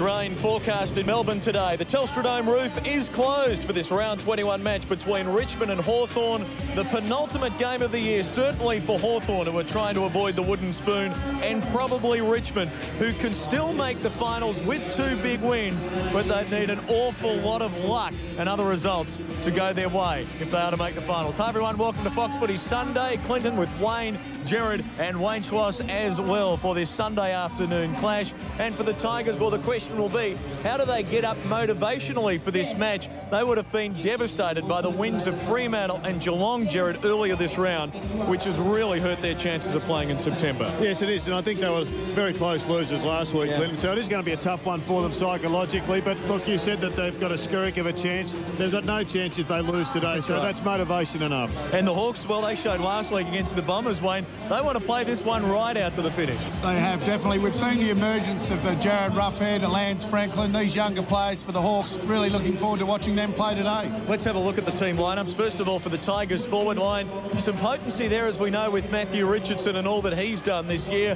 Rain forecast in Melbourne today. The Telstra Dome roof is closed for this round 21 match between Richmond and Hawthorn. The penultimate game of the year, certainly for Hawthorn, who are trying to avoid the wooden spoon, and probably Richmond, who can still make the finals with 2 big wins, but they'd need an awful lot of luck and other results to go their way if they are to make the finals. Hi everyone, welcome to Fox Footy Sunday. Clinton with Wayne, Jared and Wayne Schloss as well for this Sunday afternoon clash. And for the Tigers, well, the question will be, how do they get up motivationally for this match? They would have been devastated by the wins of Fremantle and Geelong, Jared, earlier this round, which has really hurt their chances of playing in September. Yes, it is, and I think they were very close losers last week, Clinton, so it is going to be a tough one for them psychologically. But look, you said that they've got a skurrick of a chance. They've got no chance if they lose today, so that's motivation enough. And the Hawks, well, they showed last week against the Bombers, Wayne, they want to play this one right out to the finish. They have, definitely. We've seen the emergence of Jared Ruffhead, Lance Franklin, these younger players for the Hawks. Really looking forward to watching them play today. Let's have a look at the team lineups. First of all, for the Tigers forward line, some potency there, as we know, with Matthew Richardson and all that he's done this year.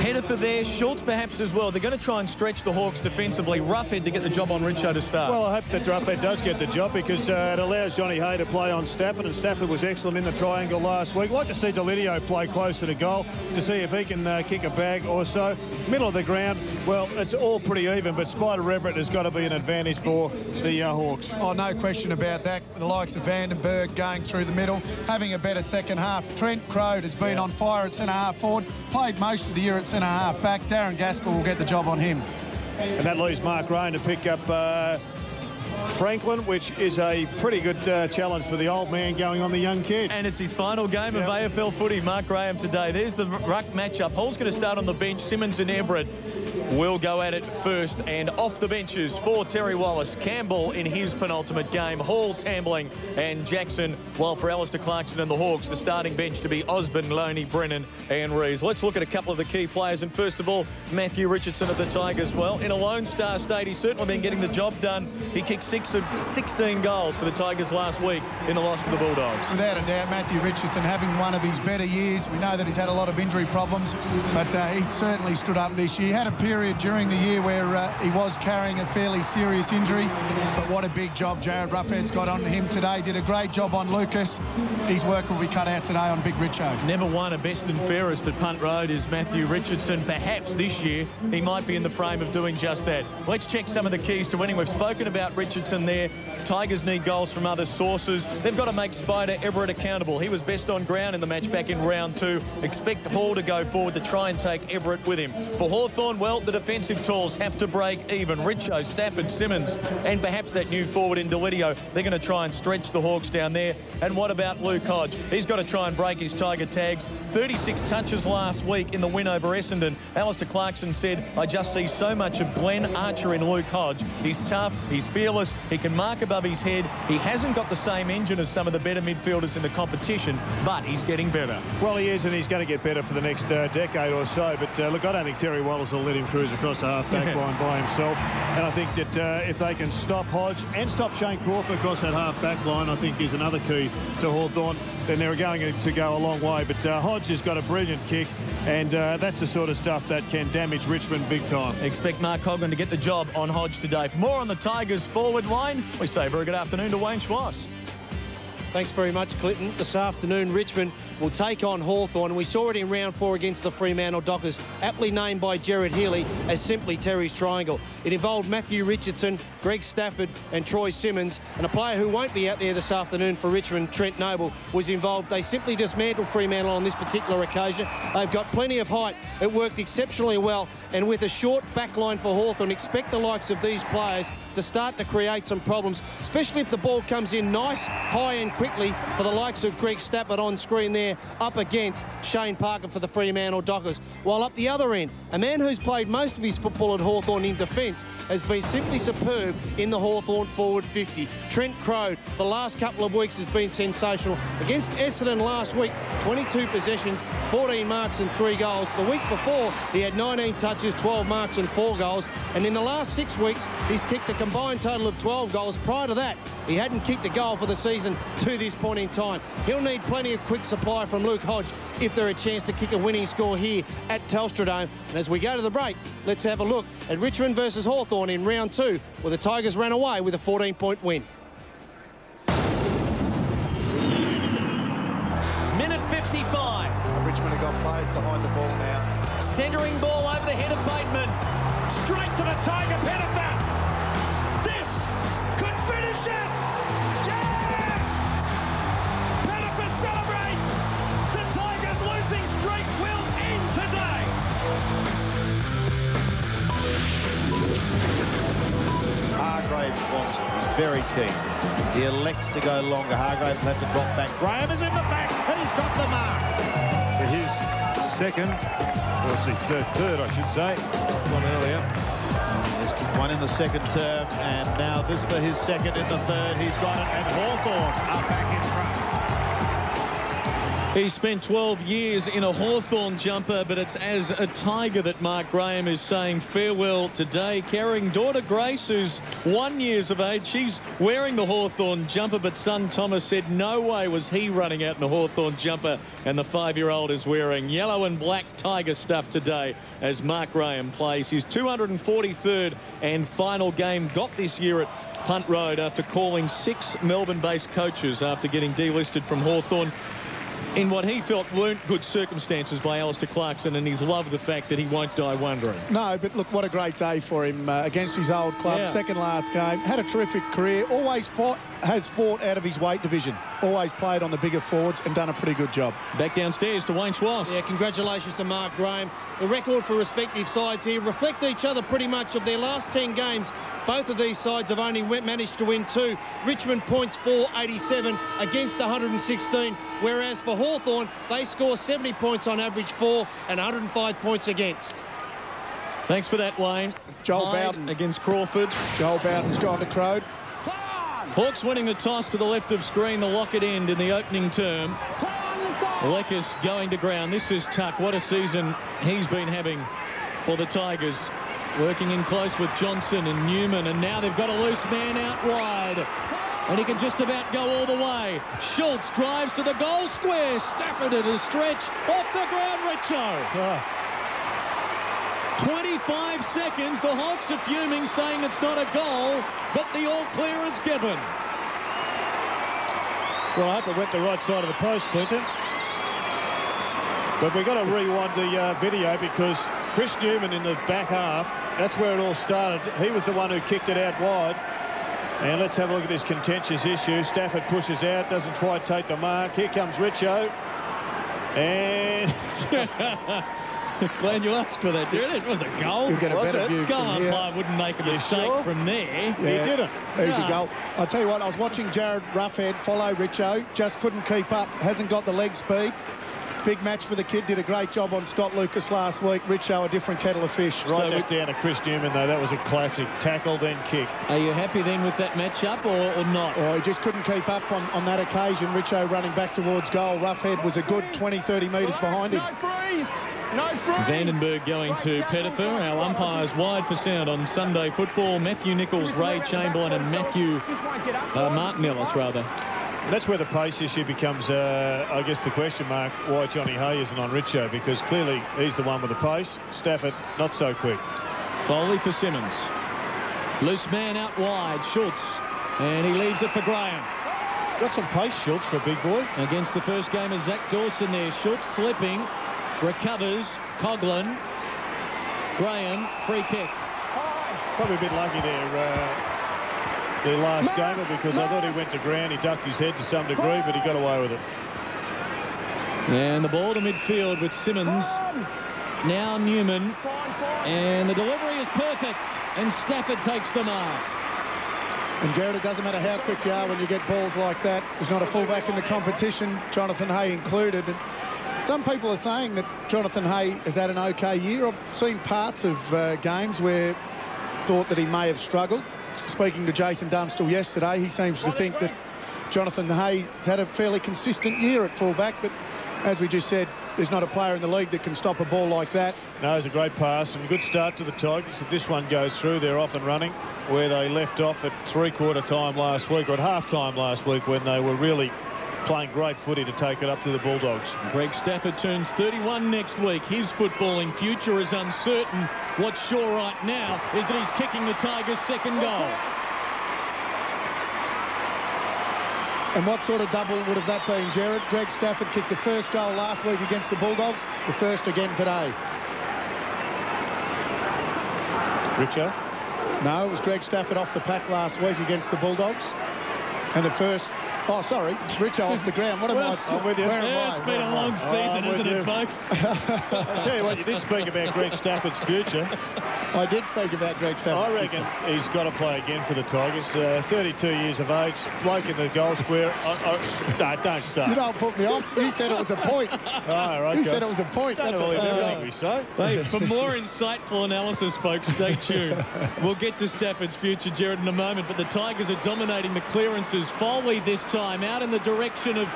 Hennifer there, Schultz perhaps as well. They're going to try and stretch the Hawks defensively. Ruffhead to get the job on Richo to start. Well, I hope that Ruffhead does get the job, because it allows Johnny Hay to play on Stafford, and Stafford was excellent in the triangle last week. I'd like to see Delidio play closer to goal to see if he can kick a bag or so. Middle of the ground, well, it's all pretty even, but Spider Everett has got to be an advantage for the Hawks. Oh, no question about that. The likes of Vandenberg going through the middle, having a better second half. Trent Crode has been on fire at centre-half forward, played most of the year at centre-half back. Darren Gaspar will get the job on him. And that leaves Mark Rowan to pick up Franklin, which is a pretty good challenge for the old man going on the young kid. And it's his final game of AFL footy, Mark Graham, today. There's the ruck matchup. Hall's going to start on the bench. Simmons and Everett will go at it first. And off the benches for Terry Wallace, Campbell in his penultimate game, Hall, Tambling and Jackson, while for Alistair Clarkson and the Hawks, the starting bench to be Osborne, Loney, Brennan and Rees. Let's look at a couple of the key players. And first of all, Matthew Richardson of the Tigers. Well, in a Lone Star state, he's certainly been getting the job done. He kicked 6 of 16 goals for the Tigers last week in the loss to the Bulldogs. Without a doubt, Matthew Richardson having one of his better years. We know that he's had a lot of injury problems, but he's certainly stood up this year. He had a period during the year where he was carrying a fairly serious injury, but what a big job Jared Ruffhead's got on him today. Did a great job on Lucas. His work will be cut out today on Big Richo. Never won a best and fairest at Punt Road is Matthew Richardson. Perhaps this year he might be in the frame of doing just that. Let's check some of the keys to winning. We've spoken about Richardson there. Tigers need goals from other sources. They've got to make Spider Everett accountable. He was best on ground in the match back in round 2. Expect Hall to go forward to try and take Everett with him. For Hawthorn, well, the defensive tools have to break even. Richo, Stafford, Simmons, and perhaps that new forward in Delidio. They're going to try and stretch the Hawks down there. And what about Luke Hodge? He's got to try and break his Tiger tags. 36 touches last week in the win over Essendon. Alistair Clarkson said, I just see so much of Glenn Archer in Luke Hodge. He's tough, he's fearless, he can mark above his head. He hasn't got the same engine as some of the better midfielders in the competition, but he's getting better. Well, he is, and he's going to get better for the next decade or so. But look, I don't think Terry Wallace will let him cruise across the half-back line by himself. And I think that if they can stop Hodge and stop Shane Crawford across that half-back line, I think is another key to Hawthorn, then they're going to go a long way. But Hodge has got a brilliant kick, and that's the sort of stuff that can damage Richmond big time. Expect Mark Coggan to get the job on Hodge today. For more on the Tigers forward line, we say very good afternoon to Wayne Schloss. Thanks very much, Clinton. This afternoon, Richmond will take on Hawthorn. We saw it in round 4 against the Fremantle Dockers, aptly named by Gerard Healy as simply Terry's Triangle. It involved Matthew Richardson, Greg Stafford and Troy Simmons, and a player who won't be out there this afternoon for Richmond, Trent Noble, was involved. They simply dismantled Fremantle on this particular occasion. They've got plenty of height. It worked exceptionally well, and with a short back line for Hawthorn, expect the likes of these players to start to create some problems, especially if the ball comes in nice, high and quickly for the likes of Greg Stafford on screen there up against Shane Parker for the Fremantle Dockers. While up the other end, a man who's played most of his football at Hawthorn in defence has been simply superb in the Hawthorn forward 50. Trent Crode, the last couple of weeks has been sensational. Against Essendon last week, 22 possessions, 14 marks and 3 goals. The week before, he had 19 touches, 12 marks and 4 goals. And in the last 6 weeks, he's kicked a combined total of 12 goals. Prior to that, He hadn't kicked a goal for the season to this point in time. He'll need plenty of quick supply from Luke Hodge if they're a chance to kick a winning score here at Telstra Dome. And as we go to the break, let's have a look at Richmond versus Hawthorn in round 2, where the Tigers ran away with a 14-point win. Minute 55. Richmond have got players behind the ball now. Centering ball over the head of Bateman. Straight to the Tiger Pettifer. This could finish it. Yes! Pettifer celebrates. The Tigers' losing streak will end today. Hargraves wants it. He's very keen. He elects to go longer. Hargraves will have to drop back. Graham is in the back, and he's got the mark. For his second, or his third, I should say. One earlier. There's one in the second term, and now this for his second in the third. He's got it, and Hawthorn are back in front. He spent 12 years in a Hawthorn jumper, but it's as a Tiger that Mark Graham is saying farewell today, carrying daughter Grace, who's 1 year of age. She's wearing the Hawthorn jumper, but son Thomas said no way was he running out in a Hawthorn jumper, and the 5-year-old is wearing yellow and black Tiger stuff today as Mark Graham plays his 243rd and final game got this year at Punt Road after calling 6 Melbourne-based coaches after getting delisted from Hawthorn in what he felt weren't good circumstances by Alistair Clarkson, and he's loved the fact that he won't die wondering. No, but look, what a great day for him against his old club. Yeah. Second last game. Had a terrific career. Has fought out of his weight division. Always played on the bigger forwards and done a pretty good job. Back downstairs to Wayne Schwass. Yeah, congratulations to Mark Graham. The record for respective sides here reflect each other pretty much. Of their last 10 games, both of these sides have only managed to win 2. Richmond points 487 against 116, whereas for Hawthorn, they score 70 points on average 4 and 105 points against. Thanks for that, Wayne. Joel Hyde Bowden against Crawford. Joel Bowden's gone to Crode. Hawks winning the toss to the left of screen, the Lockett end in the opening term. Lekis going to ground. This is Tuck. What a season he's been having for the Tigers. Working in close with Johnson and Newman, and now they've got a loose man out wide. And he can just about go all the way. Schultz drives to the goal square. Stafford at a stretch. Off the ground, Richo. 25 seconds. The Hawks are fuming, saying it's not a goal, but the all clear is given. Well, I hope it went the right side of the post, Clinton. But we've got to rewind the video because Chris Newman in the back half, that's where it all started. He was the one who kicked it out wide. And let's have a look at this contentious issue. Stafford pushes out, doesn't quite take the mark. Here comes Richo. And... Glad you asked for that, Jared. It was a goal. You'll get a better view Go from on, here. I wouldn't make a mistake from there. Yeah, he didn't. Easy goal. I'll tell you what, I was watching Jared Roughhead follow Richo. Just couldn't keep up. Hasn't got the leg speed. Big match for the kid. Did a great job on Scott Lucas last week. Richo, a different kettle of fish. Right that down to Chris Newman, though. That was a classic tackle, then kick. Are you happy then with that matchup or not? Oh, he just couldn't keep up on that occasion. Richo running back towards goal. Roughhead was a good 20, 30 metres behind him. Vandenberg going to Pettifer. Our umpires wide for sound on Sunday football. Matthew Nichols, Ray Chamberlain and Martin Ellis, rather. That's where the pace issue becomes, I guess, the question mark why Johnny Hay isn't on Richo, because clearly he's the one with the pace. Stafford, not so quick. Foley for Simmons. Loose man out wide, Schultz. And he leaves it for Graham. Got some pace, Schultz, for a big boy. Against the first game of Zach Dawson there. Schultz slipping. Recovers. Coughlin. Graham. Free kick. Probably a bit lucky there, the last gamer, because I thought he went to ground. He ducked his head to some degree, but he got away with it. And the ball to midfield with Simmons. Now Newman. And the delivery is perfect. And Stafford takes the mark. And Jared, it doesn't matter how quick you are when you get balls like that. There's not a fullback in the competition, Jonathan Hay included. And some people are saying that Jonathan Hay has had an okay year. I've seen parts of games where thought that he may have struggled. Speaking to Jason Dunstall yesterday, he seems to think that Jonathan Hay has had a fairly consistent year at fullback, but as we just said, there's not a player in the league that can stop a ball like that. No, it's a great pass and good start to the Tigers. If this one goes through, they're off and running where they left off at three-quarter time last week, or at half-time last week, when they were really playing great footy to take it up to the Bulldogs. Greg Stafford turns 31 next week. His footballing future is uncertain. What's sure right now is that he's kicking the Tigers' second goal. And what sort of double would have that been, Gerard? Greg Stafford kicked the first goal last week against the Bulldogs, the first again today. Richo? No, it was Greg Stafford off the pack last week against the Bulldogs. And the first... Oh, sorry, Richo off the ground. What am I? I'm with you. It's been a long season, isn't it, folks? I'll tell you what, you did speak about Greg Stafford's future. I did speak about Greg Stafford. I reckon he's got to play again for the Tigers. 32 years of age, bloke in the goal square. No, don't start. You don't put me off. You said it was a point. Oh, right. You said it was a point. Don't That's believe everything we say. Hey, for more insightful analysis, folks, stay tuned. We'll get to Stafford's future, Gerard, in a moment, but the Tigers are dominating the clearances. Foley this time out in the direction of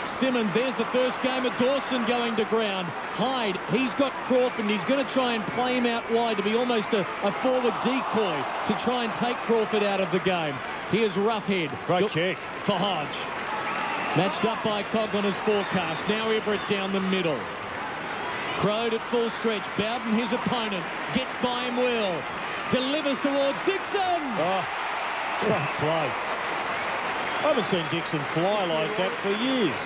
Simmons. There's the first game of Dawson going to ground. Hyde, he's got Crawford. He's going to try and play him out wide to be almost a forward decoy to try and take Crawford out of the game. Here's Roughhead. Great kick. For Hodge. Matched up by Cog on his forecast. Now Everett down the middle. Crowd at full stretch. Bowden, his opponent, gets by him well. Delivers towards Dixon. Oh, great play. I haven't seen Dixon fly like that for years.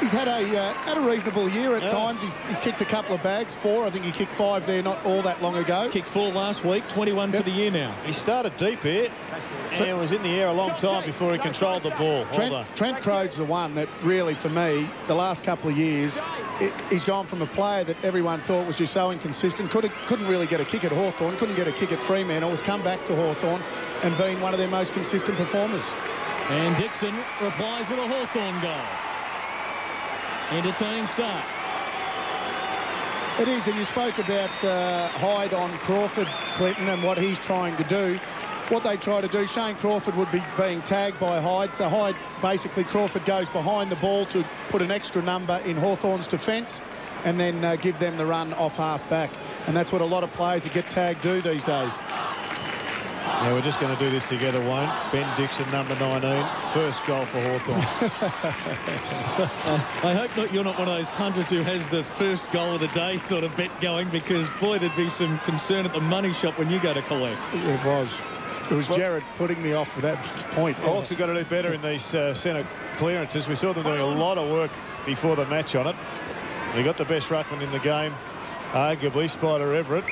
He's had a reasonable year at times. He's kicked a couple of bags, 4. I think he kicked 5 there not all that long ago. Kicked 4 last week, 21 for the year now. He started deep here and was in the air a long time before he controlled the ball. Trent Crode's the one that really, for me, the last couple of years, he's gone from a player that everyone thought was just so inconsistent, couldn't really get a kick at Hawthorn, couldn't get a kick at Fremantle, has come back to Hawthorn and been one of their most consistent performers. And Dixon replies with a Hawthorn goal. Entertaining start. It is, and you spoke about Hyde on Crawford, Clinton, and what he's trying to do. What they try to do, Shane Crawford would be being tagged by Hyde. So Hyde, basically, Crawford goes behind the ball to put an extra number in Hawthorn's defence and then give them the run off half-back. And that's what a lot of players that get tagged do these days. Yeah, we're just going to do this together, Wayne. Ben Dixon, number 19, first goal for Hawthorn. I hope you're not one of those punters who has the first goal of the day sort of bet going, because, boy, there'd be some concern at the money shop when you go to collect. It was. It was Gerard putting me off for that point. Hawks have got to do better in these centre clearances. We saw them doing a lot of work before the match on it. They got the best ruckman in the game, arguably, Spider Everett.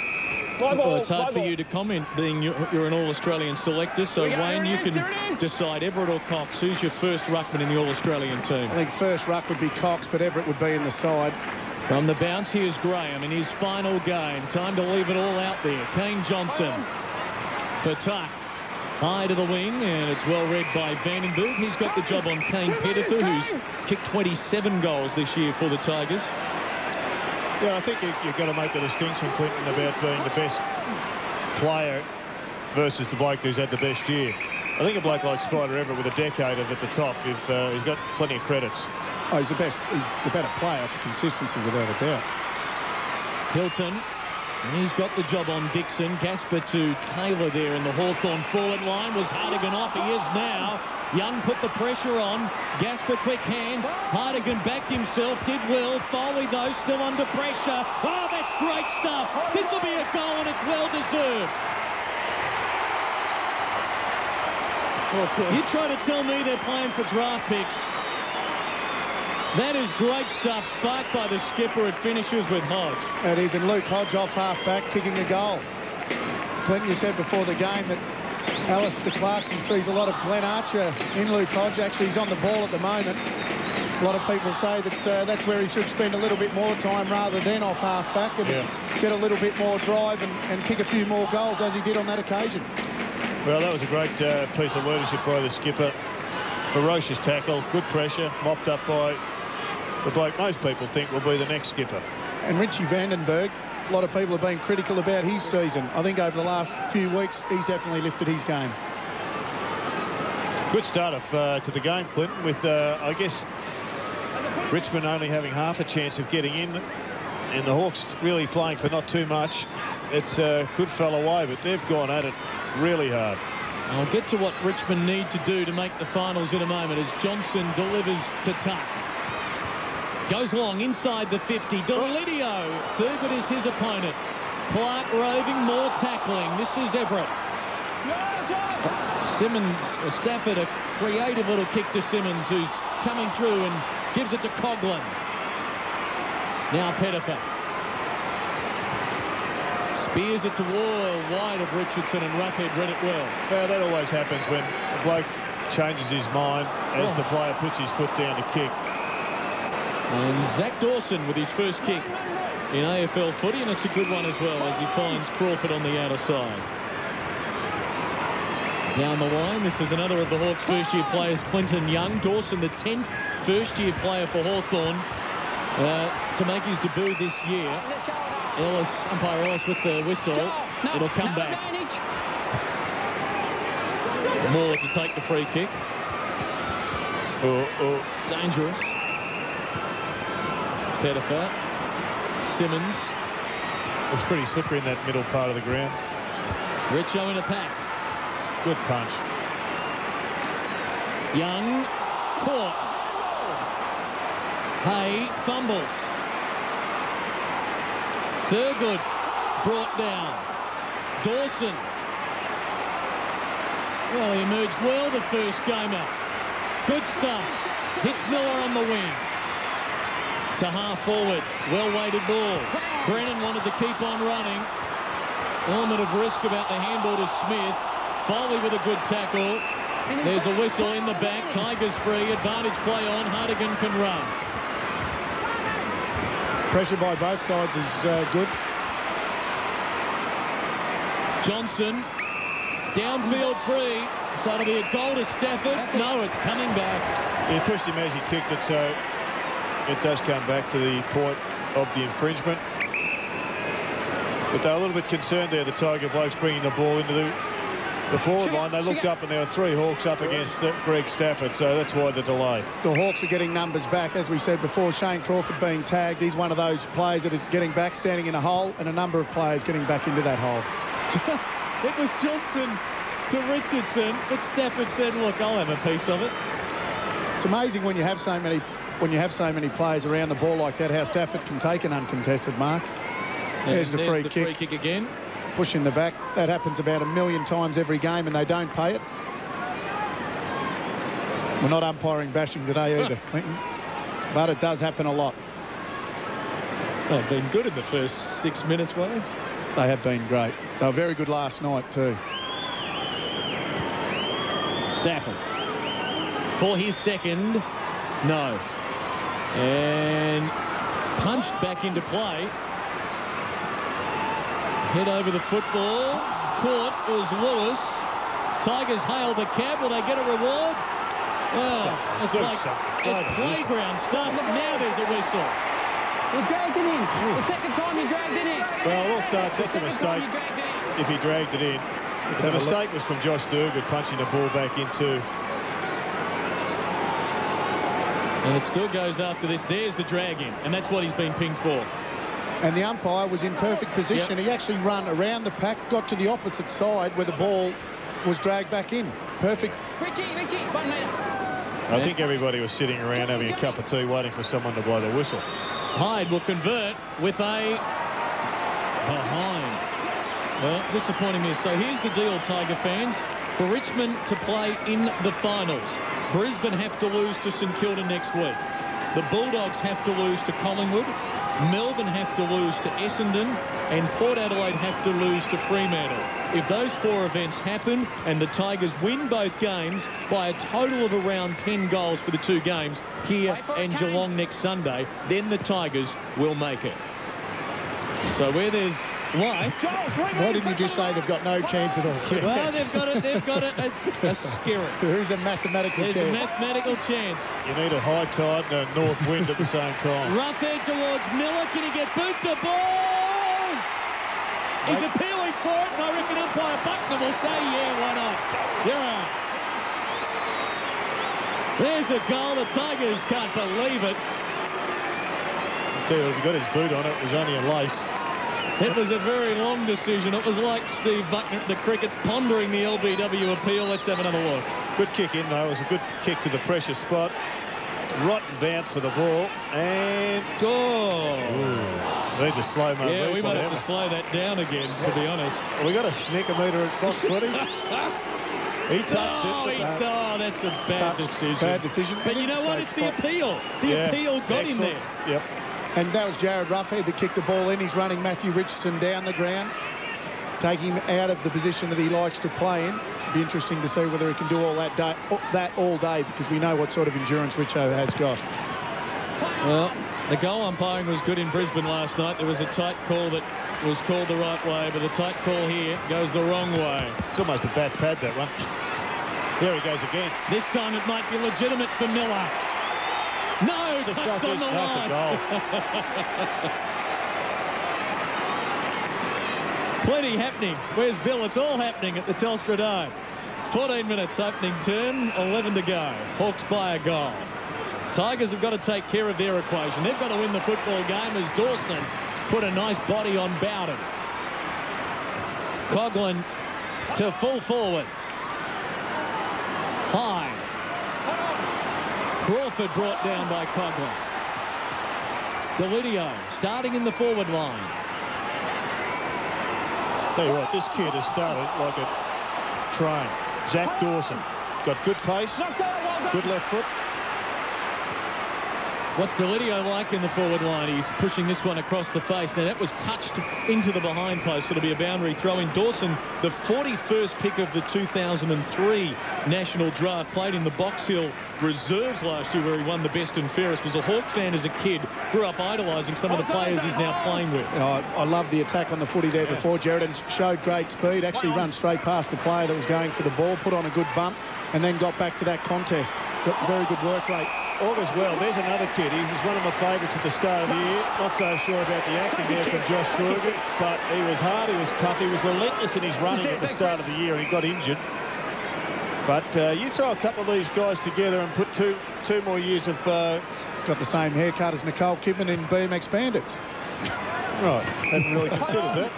Well, it's hard for you to comment, being you're an All-Australian selector, so Wayne, you can decide Everett or Cox. Who's your first ruckman in the All-Australian team? I think first ruck would be Cox, but Everett would be in the side. From the bounce, here's Graham in his final game. Time to leave it all out there. Kane Johnson for Tuck. High to the wing, and it's well read by Vandenberg. He's got the job on Kane Pettifer, who's kicked 27 goals this year for the Tigers. Yeah, I think you've got to make the distinction, Clinton, about being the best player versus the bloke who's had the best year. I think a bloke like Spider Everett with a decade of at the top, he's got plenty of credits. Oh, he's the best. He's the better player for consistency, without a doubt. Hilton, he's got the job on Dixon. Gasper to Taylor there in the Hawthorn forward line. Was Hardigan off? He is now. Young put the pressure on. Gasper, quick hands. Hardigan backed himself, did well. Foley, though, still under pressure. Oh, that's great stuff. This will be a goal, and it's well deserved. You try to tell me they're playing for draft picks. That is great stuff, sparked by the skipper. It finishes with Hodge. It is, and Luke Hodge off half-back, kicking a goal. Clinton, you said before the game that Alistair Clarkson sees a lot of Glenn Archer in Luke Hodge. Actually, he's on the ball at the moment. A lot of people say that that's where he should spend a little bit more time rather than off half-back and get a little bit more drive and kick a few more goals, as he did on that occasion. Well, that was a great piece of leadership by the skipper. Ferocious tackle, good pressure, mopped up by the bloke most people think will be the next skipper. And Richie Vandenberg, a lot of people have been critical about his season. I think over the last few weeks, he's definitely lifted his game. Good start off to the game, Clinton, with, I guess, Richmond only having half a chance of getting in, and the Hawks really playing for not too much. It's could fell away, but they've gone at it really hard. I'll get to what Richmond need to do to make the finals in a moment as Johnson delivers to Tuck. Goes long inside the 50. Delidio. Thurgood is his opponent. Clark roving, more tackling. This is Everett. Simmons, Stafford, a creative little kick to Simmons, who's coming through and gives it to Coughlin. Now Pettifer. Spears it to Wall, wide of Richardson, and Roughhead read it well. Well, that always happens when the bloke changes his mind as the player puts his foot down to kick. And Zach Dawson with his first kick in AFL footy, and it's a good one as well as he finds Crawford on the outer side. Down the line, this is another of the Hawks' first-year players, Clinton Young. Dawson, the 10th first-year player for Hawthorn to make his debut this year. Umpire Ellis with the whistle. It'll come back. Moore to take the free kick. Dangerous. Pettifer. Simmons. Looks pretty slippery in that middle part of the ground. Richo in a pack. Good punch. Young. Caught. Hay fumbles. Thurgood brought down. Dawson. Well, he emerged well the first game out. Good stuff. Hits Miller on the wing. To half forward. Well-weighted ball. Brennan wanted to keep on running. Element of risk about the handball to Smith. Foley with a good tackle. There's a whistle in the back. Tigers free. Advantage play on. Hartigan can run. Pressure by both sides is good. Johnson. Downfield free. So it'll be a goal to Stafford. No, it's coming back. He pushed him as he kicked it, so it does come back to the point of the infringement. But they're a little bit concerned there, the Tiger blokes bringing the ball into the forward line. They looked up and there were 3 Hawks up against Greg Stafford, so that's why the delay. The Hawks are getting numbers back. As we said before, Shane Crawford being tagged. He's one of those players that is getting back, standing in a hole, and a number of players getting back into that hole. It was Johnson to Richardson, but Stafford said, look, I'll have a piece of it. It's amazing when you have so many players around the ball like that, how Stafford can take an uncontested mark. There's the free kick. Free kick again. Push in the back. That happens about 1,000,000 times every game, and they don't pay it. We're not umpiring bashing today either, Clinton. But it does happen a lot. They've been good in the first 6 minutes, weren't they? They have been great. They were very good last night too. Stafford. For his second. No. And punched back into play. Head over the football. Caught was Lewis. Tigers hail the cab. Will they get a reward? Well, it's like it's playground stuff. Now there's a whistle. You dragged it in. The second time you dragged it in. Well, it all starts. That's a mistake. If he dragged it in. The mistake was from Josh Thurgood punching the ball back into. And it still goes after this. There's the drag in, and that's what he's been pinged for. And the umpire was in perfect position. He actually ran around the pack, got to the opposite side where the ball was dragged back in. Perfect. Richie, 1 metre. I think everybody was sitting around having a cup of tea waiting for someone to blow the whistle. Hyde will convert with a behind. Well, disappointing miss. So here's the deal, Tiger fans. For Richmond to play in the finals, Brisbane have to lose to St Kilda next week. The Bulldogs have to lose to Collingwood. Melbourne have to lose to Essendon, and Port Adelaide have to lose to Fremantle. If those 4 events happen and the Tigers win both games by a total of around 10 goals for the 2 games here and Geelong next Sunday, then the Tigers will make it. So where there's life, why didn't you just say they've got no chance at all? Well, they've got a scary. There is a mathematical chance. There's a mathematical chance. You need a high tide and a north wind at the same time. Rough head towards Miller. Can he get boot the ball? He's appealing for it, and I reckon umpire Buckner will say, yeah, why not? You're out. There's a goal. The Tigers can't believe it. Tell you, if he got his boot on, it was only a lace. It was a very long decision. It was like Steve Buckner at the cricket pondering the LBW appeal. Let's have another look. Good kick in, though. It was a good kick to the pressure spot. Rotten bounce for the ball. And... need the slow-mo. Yeah, we might have to slow that down again, to be honest. Well, we got a snickermeter at Fox Footy. He touched it. That's a bad decision. Bad decision. But you know what? It's the appeal. The appeal got him there. Yep. And that was Jared Ruffhead that kicked the ball in. He's running Matthew Richardson down the ground, taking him out of the position that he likes to play in. Be interesting to see whether he can do all that all day, because we know what sort of endurance Richo has got. Well, the goal umpiring was good in Brisbane last night. There was a tight call that was called the right way, but the tight call here goes the wrong way. It's almost a bad pad, that one. There he goes again. This time it might be legitimate for Miller. No, it's touched on the line. That's a goal. Plenty happening. Where's Bill? It's all happening at the Telstra Dome. 14 minutes opening turn, 11 to go. Hawks by a goal. Tigers have got to take care of their equation. They've got to win the football game as Dawson put a nice body on Bowden. Coughlin to full forward. High. Crawford brought down by Coughlin. Delidio starting in the forward line. Tell you what, this kid has started like a train. Zach Dawson. Got good pace, good left foot. What's Delidio like in the forward line? He's pushing this one across the face. Now, that was touched into the behind post. It'll be a boundary throw in. Dawson, the 41st pick of the 2003 National Draft, played in the Box Hill Reserves last year where he won the best and fairest. Was a Hawk fan as a kid. Grew up idolising some of the players he's now playing with. I love the attack on the footy there before. Jared, and showed great speed. Actually run straight past the player that was going for the ball, put on a good bump, and then got back to that contest. Got very good work rate. August well. There's another kid. He was one of my favourites at the start of the year. Not so sure about the acting there from Josh Sorgan, but he was hard, he was tough, he was relentless in his running at the start of the year, and he got injured. But you throw a couple of these guys together and put two more years of... Got the same haircut as Nicole Kidman in BMX Bandits. Right. Hadn't really considered that.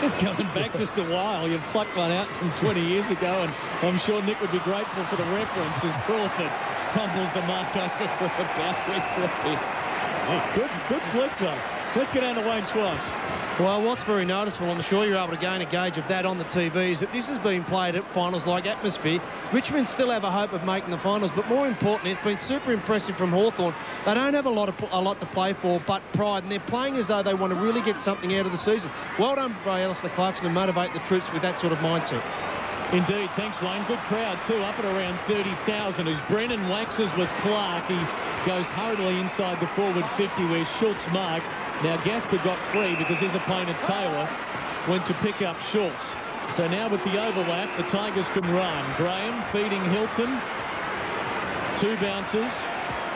It's coming back just a while. You've plucked one out from 20 years ago, and I'm sure Nick would be grateful for the reference as Crawford fumbles the mark over for a boundary flip. Good flip, though. Let's get down to Wayne Schwartz. Well, what's very noticeable, I'm sure you're able to gain a gauge of that on the TV, is that this has been played at finals-like atmosphere. Richmond still have a hope of making the finals, but more importantly, it's been super impressive from Hawthorn. They don't have a lot to play for, but pride, and they're playing as though they want to really get something out of the season. Well done by Alistair Clarkson to motivate the troops with that sort of mindset. Indeed, thanks, Wayne. Good crowd, too, up at around 30,000 as Brennan waxes with Clark. He goes hurriedly inside the forward 50 where Schultz marks. Now Gasper got free because his opponent Taylor went to pick up Schultz. So now with the overlap, the Tigers can run. Graham feeding Hilton. Two bounces.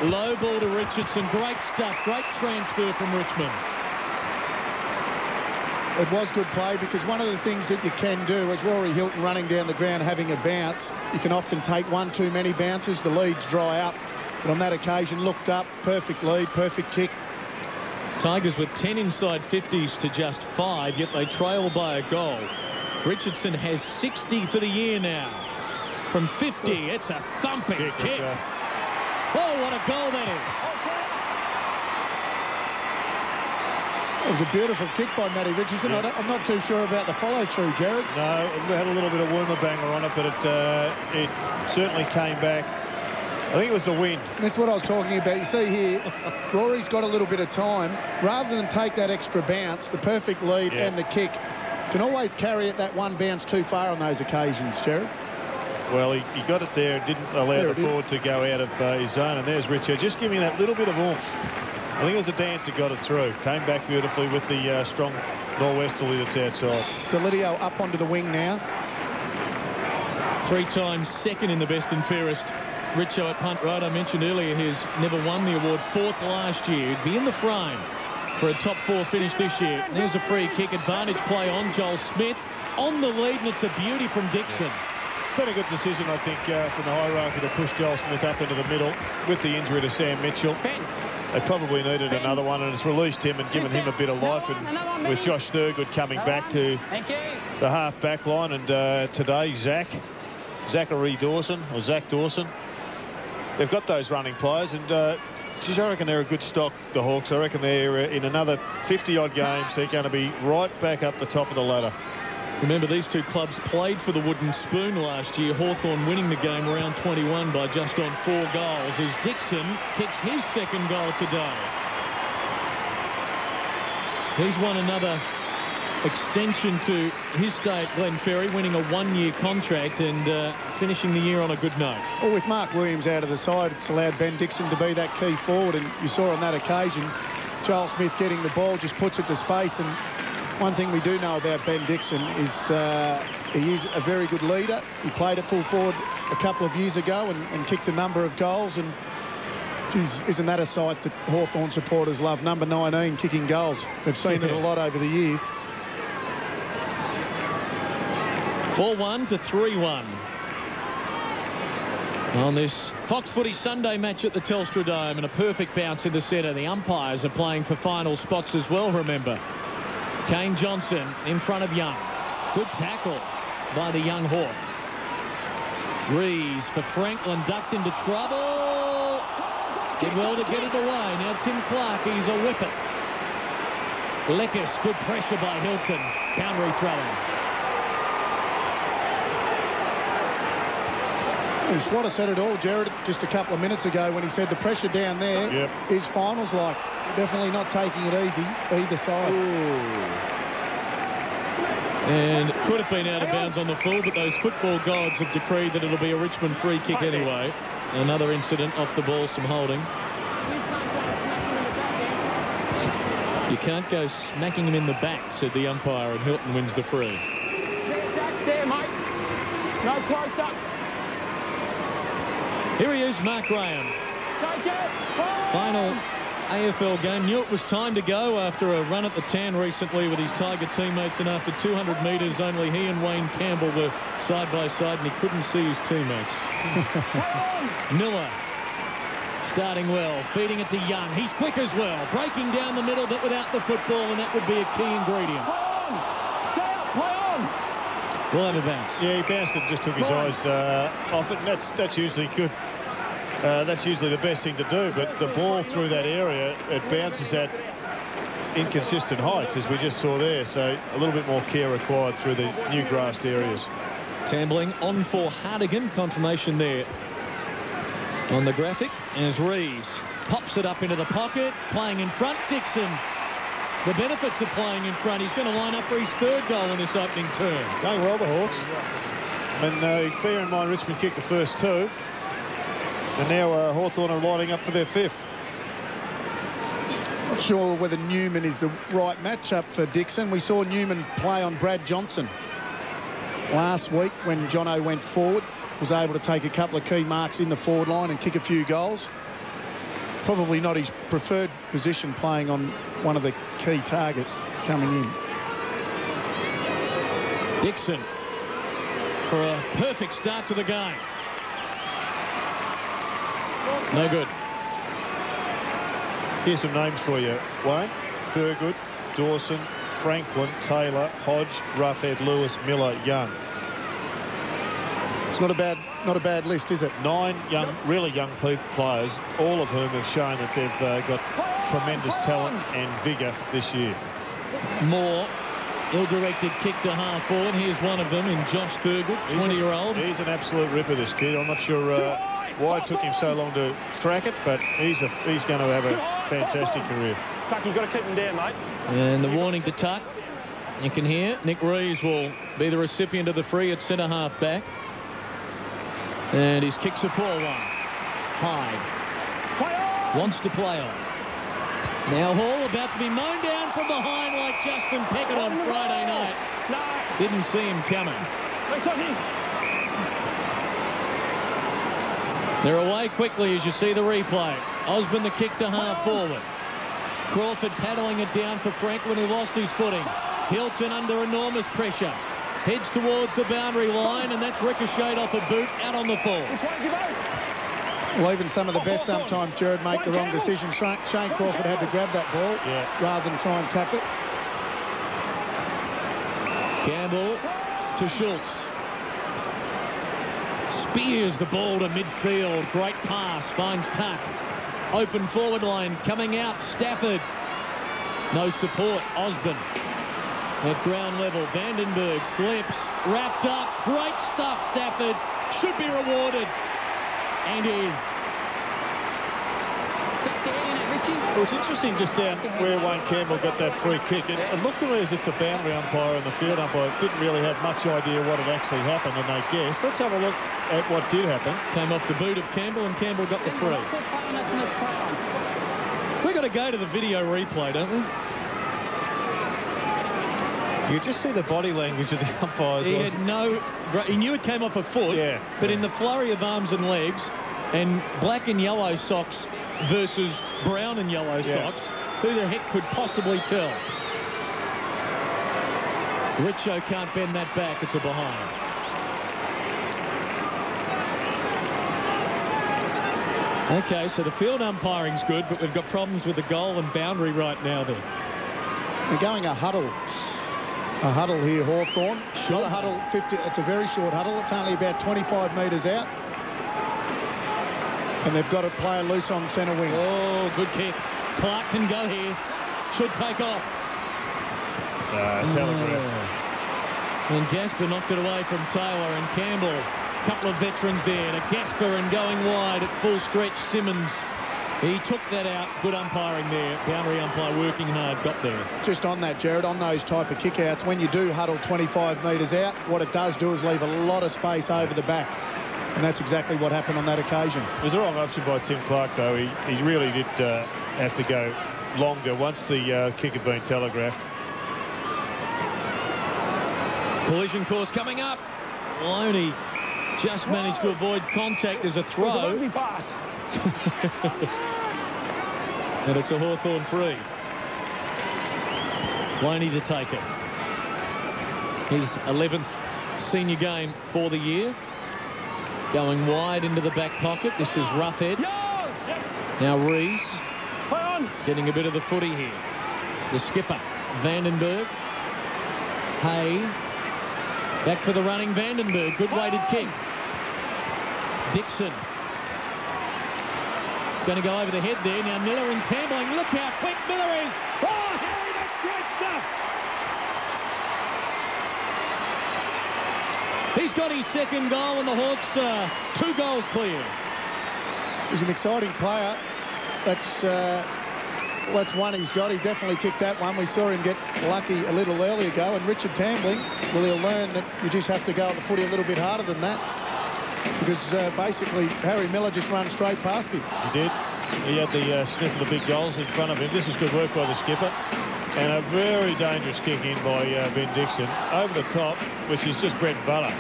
Low ball to Richardson. Great stuff. Great transfer from Richmond. It was good play because one of the things that you can do is Rory Hilton running down the ground having a bounce. You can often take one too many bounces. The leads dry up. But on that occasion, looked up. Perfect lead, perfect kick. Tigers with 10 inside 50s to just 5, yet they trail by a goal. Richardson has 60 for the year now. From 50, it's a thumping kick. Oh, what a goal that is. It was a beautiful kick by Matty Richardson. Yeah. I'm not too sure about the follow-through, Jared. No, it had a little bit of Woomerbanger on it, but it certainly came back. I think it was the wind. That's what I was talking about. You see here, Rory's got a little bit of time. Rather than take that extra bounce, the perfect lead and the kick, can always carry it that one bounce too far on those occasions, Jared. Well, he got it there and didn't allow the forward to go out of his zone. And there's Richard just giving that little bit of oomph. I think it was a dance that got it through. Came back beautifully with the strong northwesterly that's outside. Delidio up onto the wing now. 3 times second in the best and fairest. Richo at punt right. I mentioned earlier he's never won the award. 4th last year. He'd be in the frame for a top 4 finish this year. There's a free kick. Advantage play on Joel Smith. On the lead, and it's a beauty from Dixon. Been a good decision, I think, from the hierarchy to push Joel Smith up into the middle with the injury to Sam Mitchell. they probably needed another one, and it's released him and given him a bit of life. And with Josh Thurgood coming back to the half-back line, and today Zachary Dawson, or Zach Dawson, they've got those running players, and geez, I reckon they're a good stock, the Hawks. I reckon they're in another 50-odd games, they're going to be right back up the top of the ladder. Remember, these two clubs played for the Wooden Spoon last year. Hawthorn winning the game round 21 by just on 4 goals as Dixon kicks his second goal today. He's won another extension to his stay at Glenferrie, winning a 1-year contract and finishing the year on a good note. Well, with Mark Williams out of the side, it's allowed Ben Dixon to be that key forward, and you saw on that occasion Joel Smith getting the ball, just puts it to space. And one thing we do know about Ben Dixon is he is a very good leader. He played at full forward a couple of years ago and kicked a number of goals. And geez, isn't that a sight that Hawthorn supporters love? Number 19 kicking goals. They've seen it a lot over the years. 4-1 to 3-1 on this Fox Footy Sunday match at the Telstra Dome, and a perfect bounce in the centre. The umpires are playing for final spots as well, remember. Kane Johnson in front of Young. Good tackle by the young Hawk. Rees for Franklin, ducked into trouble. Did well to get it away. Now Tim Clark, he's a whipper. Lekis, good pressure by Hilton. Boundary throwing. Well, Schwatter said it all, Jared, just a couple of minutes ago when he said the pressure down there is finals like. Definitely not taking it easy, either side. Ooh. And could have been out of bounds on the full, but those football gods have decreed that it'll be a Richmond free kick anyway. Another incident off the ball, some holding. You can't go smacking him in the back, said the umpire, and Hilton wins the free. There, mate. No close up. Here he is, Mark Graham. Take it. Final AFL game. Knew it was time to go after a run at the tan recently with his Tiger teammates, and after 200 metres only he and Wayne Campbell were side by side and he couldn't see his teammates. Miller starting well, feeding it to Young. He's quick as well, breaking down the middle but without the football, and that would be a key ingredient. Play on. We'll have a bounce. Yeah, he bounced it and just took his eyes off it, and that's usually good. That's usually the best thing to do, but the ball through that area, it bounces at inconsistent heights, as we just saw there, so a little bit more care required through the new grassed areas. Tambling on for Hardigan, confirmation there on the graphic, as Rees pops it up into the pocket, playing in front. Dixon, the benefits of playing in front. He's going to line up for his 3rd goal in this opening term. Going well, the Hawks. And bear in mind, Richmond kicked the first 2. And now Hawthorn are lining up for their 5th. Not sure whether Newman is the right matchup for Dixon. We saw Newman play on Brad Johnson last week when Jono went forward. Was able to take a couple of key marks in the forward line and kick a few goals. Probably not his preferred position, playing on one of the key targets coming in. Dixon for a perfect start to the game. No good. Here's some names for you, Wayne. Thurgood, Dawson, Franklin, Taylor, Hodge, Roughead, Lewis, Miller, Young. It's not a bad list, is it? 9 young, really young players, all of whom have shown that they've got tremendous talent and vigour this year. Moore, ill-directed kick to half forward. Here's one of them in Josh Thurgood, 20-year-old. He's an absolute ripper, this kid. I'm not sure why it took him so long to crack it, but he's going to have a fantastic career. Tuck, you've got to keep him down, mate. And the warning to Tuck. You can hear Nick Rees will be the recipient of the free at centre half back. And his kick's a poor one. Hyde wants to play on. Now Hall about to be mown down from behind like Justin Peckett on Friday night. Didn't see him coming. They're away quickly as you see the replay. Osborne the kick to half forward. Crawford paddling it down for Franklin, who lost his footing. Hilton under enormous pressure. Heads towards the boundary line, and that's ricocheted off a boot out on the full. Well, even some of the best sometimes, Jared, make the wrong decision. Shane Crawford had to grab that ball rather than try and tap it. Campbell to Schultz. Spears the ball to midfield. Great pass. Finds Tuck. Open forward line. Coming out. Stafford. No support. Osborne. At ground level. Vandenberg slips. Wrapped up. Great stuff, Stafford. Should be rewarded. And is. Well, it's interesting just down where Wayne Campbell got that free kick. It looked to me as if the boundary umpire and the field umpire didn't really have much idea what had actually happened, and they guessed. Let's have a look at what did happen. Came off the boot of Campbell, and Campbell got the free. We've got to go to the video replay, don't we? You could just see the body language of the umpires. He knew it came off a foot, but in the flurry of arms and legs, and black and yellow socks versus brown and yellow socks, who the heck could possibly tell? Richo can't bend that back. It's a behind. Okay, so the field umpiring's good, but we've got problems with the goal and boundary right now then. They're going a huddle. A huddle here, Hawthorn. Not a huddle, 50. It's a very short huddle. It's only about 25 metres out. And they've got a player loose on centre wing. Oh, good kick. Clark can go here. Should take off. Telegraphed. And Gasper knocked it away from Taylor and Campbell. Couple of veterans there to Gasper and going wide at full stretch. Simmons. He took that out. Good umpiring there. Boundary umpire working hard. Got there. Just on that, Jared, on those type of kickouts, when you do huddle 25 metres out, what it does do is leave a lot of space over the back. And that's exactly what happened on that occasion. It was the wrong option by Tim Clark, though. He really did have to go longer once the kick had been telegraphed. Collision course coming up. Maloney just managed to avoid contact as a throw. Pass. And it's a Hawthorn free. Loney to take it. His 11th senior game for the year. Going wide into the back pocket. This is Roughhead. Now Rees getting a bit of the footy here. The skipper, Vandenberg. Hay. Back for the running Vandenberg. Good weighted kick. Dixon. It's going to go over the head there. Now Miller and Tambling. Look how quick Miller is. Oh, Harry, that's great stuff. He's got his second goal, and the Hawks 2 goals clear. He's an exciting player. That's one he's got. He definitely kicked that one. We saw him get lucky a little earlier ago. And Richard Tambling, well, he'll learn that you just have to go at the footy a little bit harder than that. Because basically Harry Miller just ran straight past him. He did. He had the sniff of the big goals in front of him. This was good work by the skipper. And a very dangerous kick in by Ben Dixon over the top, which is just bread and butter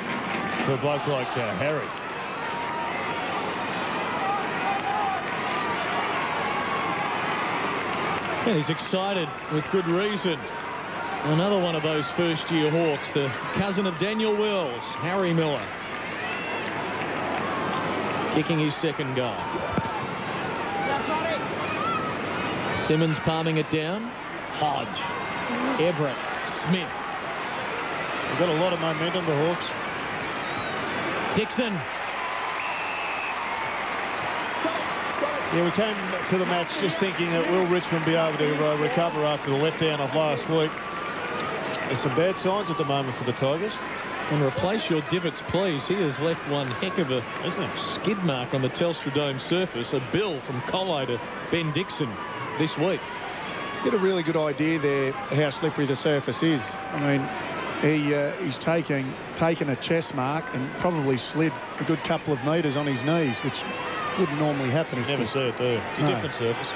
for a bloke like Harry. And he's excited with good reason. Another one of those first-year Hawks, the cousin of Daniel Wells, Harry Miller. Kicking his second goal. That's not it. Simmons palming it down. Hodge, Everett, Smith. They've got a lot of momentum, the Hawks. Dixon. Yeah, we came to the match just thinking that will Richmond be able to recover after the letdown of last week. There's some bad signs at the moment for the Tigers. And replace your divots, please. He has left one heck of a skid mark on the Telstra Dome surface. A bill from Colo to Ben Dixon this week. Get a really good idea there how slippery the surface is. I mean, he's taken a chest mark and probably slid a good couple of metres on his knees, which wouldn't normally happen. You never see it, do you? It's a different surface.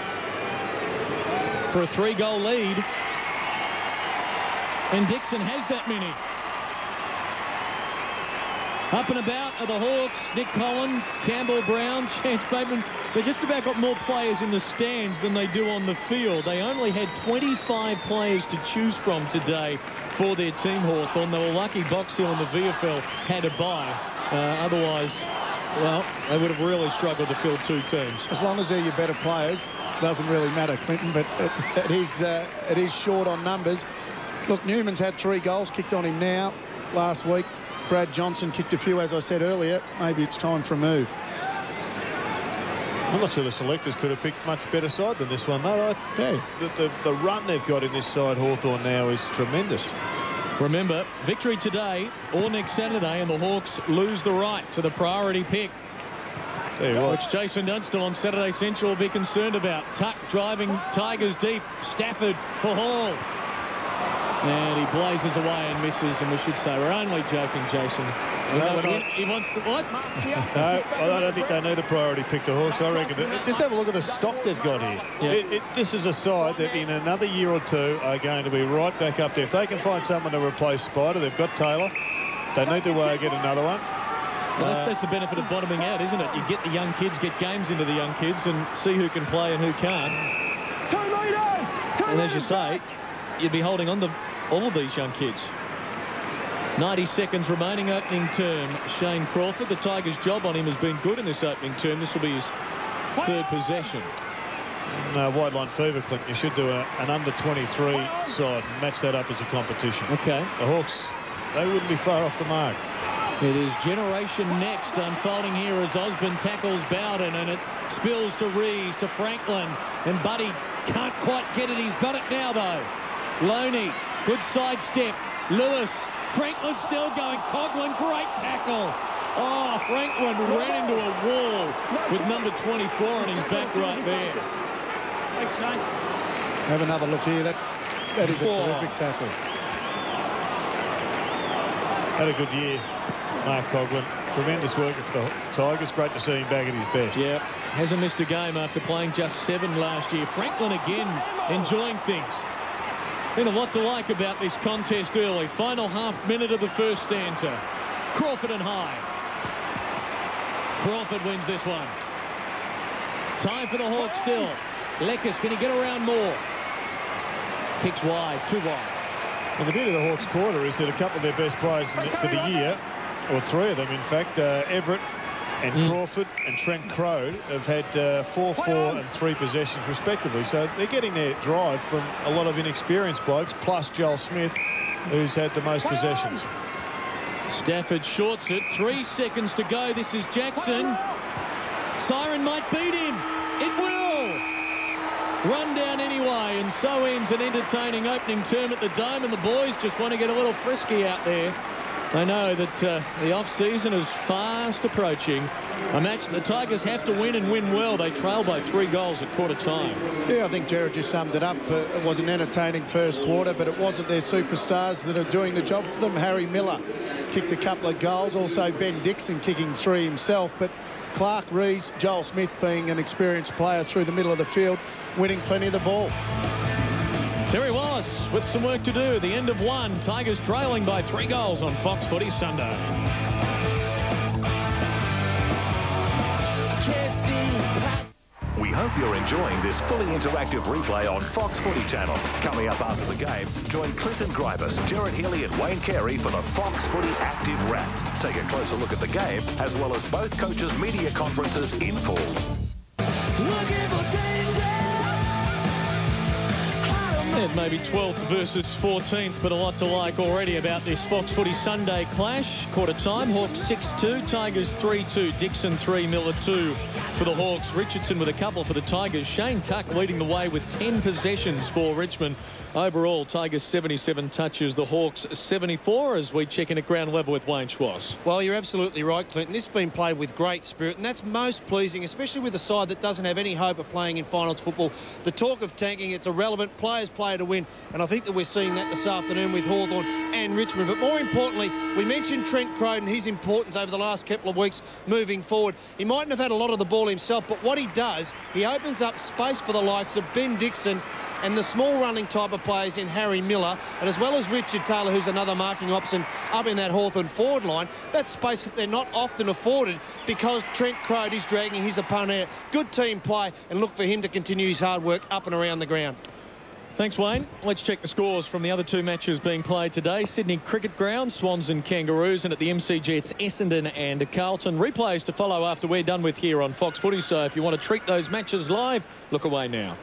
For a 3-goal lead. And Dixon has that many. Up and about are the Hawks. Nick Collin, Campbell Brown, Chance Bateman. They just about got more players in the stands than they do on the field. They only had 25 players to choose from today for their team, Hawthorn. They were lucky Box Hill and the VFL had a bye. Otherwise, well, they would have really struggled to fill two teams. As long as they're your better players, doesn't really matter, Clinton, but it is short on numbers. Look, Newman's had 3 goals kicked on him now. Last week, Brad Johnson kicked a few, as I said earlier. Maybe it's time for a move. I'm not sure the selectors could have picked much better side than this one, though. The run they've got in this side, Hawthorn, now is tremendous. Remember, victory today or next Saturday, and the Hawks lose the right to the priority pick. Tell you what. Which Jason Dunstall on Saturday Central will be concerned about. Tuck driving Tigers deep. Stafford for Hall. And he blazes away and misses, and we should say we're only joking, Jason. He wants the what? No, I don't think they need a priority pick, the Hawks. I reckon just have a look at the stock they've got here. Yeah. This is a side that in another year or two are going to be right back up there. If they can find someone to replace Spider, they've got Taylor. They need to get another one. Well, that's the benefit of bottoming out, isn't it? You get the young kids, get games into the young kids, and see who can play and who can't. 2 metres! And as you say, you'd be holding on to all of these young kids. 90 seconds remaining, opening term. Shane Crawford, the Tigers' job on him has been good in this opening term. This will be his 3rd possession. Wide line fever, Clinton. You should do an under-23 side and match that up as a competition. Okay. The Hawks, they wouldn't be far off the mark. It is generation next unfolding here as Osborne tackles Bowden, and it spills to Rees, to Franklin, and Buddy can't quite get it. He's got it now, though. Loney, good sidestep. Lewis, Franklin still going. Coughlin, great tackle. Oh, Franklin ran into a wall with number 24 on his back right there. Thanks, Shane. Have another look here. That is a terrific tackle. Had a good year, Mark Coughlin. Tremendous work for the Tigers. Great to see him back at his best. Yeah, hasn't missed a game after playing just 7 last year. Franklin again enjoying things. Been a lot to like about this contest early. Final half minute of the first stanza. Crawford and High. Crawford wins this one. Time for the Hawks still. Leckis, can he get around more? Kicks wide, 2 wide. And the beauty of the Hawks quarter is that a couple of their best players for the year, or 3 of them in fact, Everett and Crawford and Trent Crowe have had 4, 4 and 3 possessions respectively. So they're getting their drive from a lot of inexperienced blokes, plus Joel Smith, who's had the most possessions. Stafford shorts it. 3 seconds to go. This is Jackson. Siren might beat him. It will. Run down anyway, and so ends an entertaining opening term at the Dome, and the boys just want to get a little frisky out there. They know that the off-season is fast approaching. A match that the Tigers have to win and win well. They trail by 3 goals at quarter time. Yeah, I think Jared just summed it up. It was an entertaining first quarter, but it wasn't their superstars that are doing the job for them. Harry Miller kicked a couple of goals. Also Ben Dixon kicking 3 himself. But Clark, Rees, Joel Smith being an experienced player through the middle of the field, winning plenty of the ball. Terry Wallace with some work to do at the end of 1. Tigers trailing by 3 goals on Fox Footy Sunday. We hope you're enjoying this fully interactive replay on Fox Footy Channel. Coming up after the game, join Clinton Gribus, Gerard Healy and Wayne Carey for the Fox Footy Active Wrap. Take a closer look at the game, as well as both coaches' media conferences in full. It may be 12th versus 14th, but a lot to like already about this Fox Footy Sunday clash. Quarter time, Hawks 6-2, Tigers 3-2, Dixon 3, Miller 2 for the Hawks. Richardson with a couple for the Tigers. Shane Tuck leading the way with 10 possessions for Richmond. Overall, Tigers 77 touches, the Hawks 74, as we check in at ground level with Wayne Schwass. Well, you're absolutely right, Clinton. This has been played with great spirit, and that's most pleasing, especially with a side that doesn't have any hope of playing in finals football. The talk of tanking, it's irrelevant. Players play to win, and I think that we're seeing that this afternoon with Hawthorn and Richmond. But more importantly, we mentioned Trent Crowe and his importance over the last couple of weeks moving forward. He mightn't have had a lot of the ball himself, but what he does, he opens up space for the likes of Ben Dixon and the small running type of players in Harry Miller, and as well as Richard Taylor, who's another marking option up in that Hawthorn forward line. That's space that they're not often afforded because Trent Crowe is dragging his opponent out. Good team play, and look for him to continue his hard work up and around the ground. Thanks, Wayne. Let's check the scores from the other two matches being played today. Sydney Cricket Ground, Swans and Kangaroos, and at the MCG, it's Essendon and Carlton. Replays to follow after we're done with here on Fox Footy, so if you want to treat those matches live, look away now.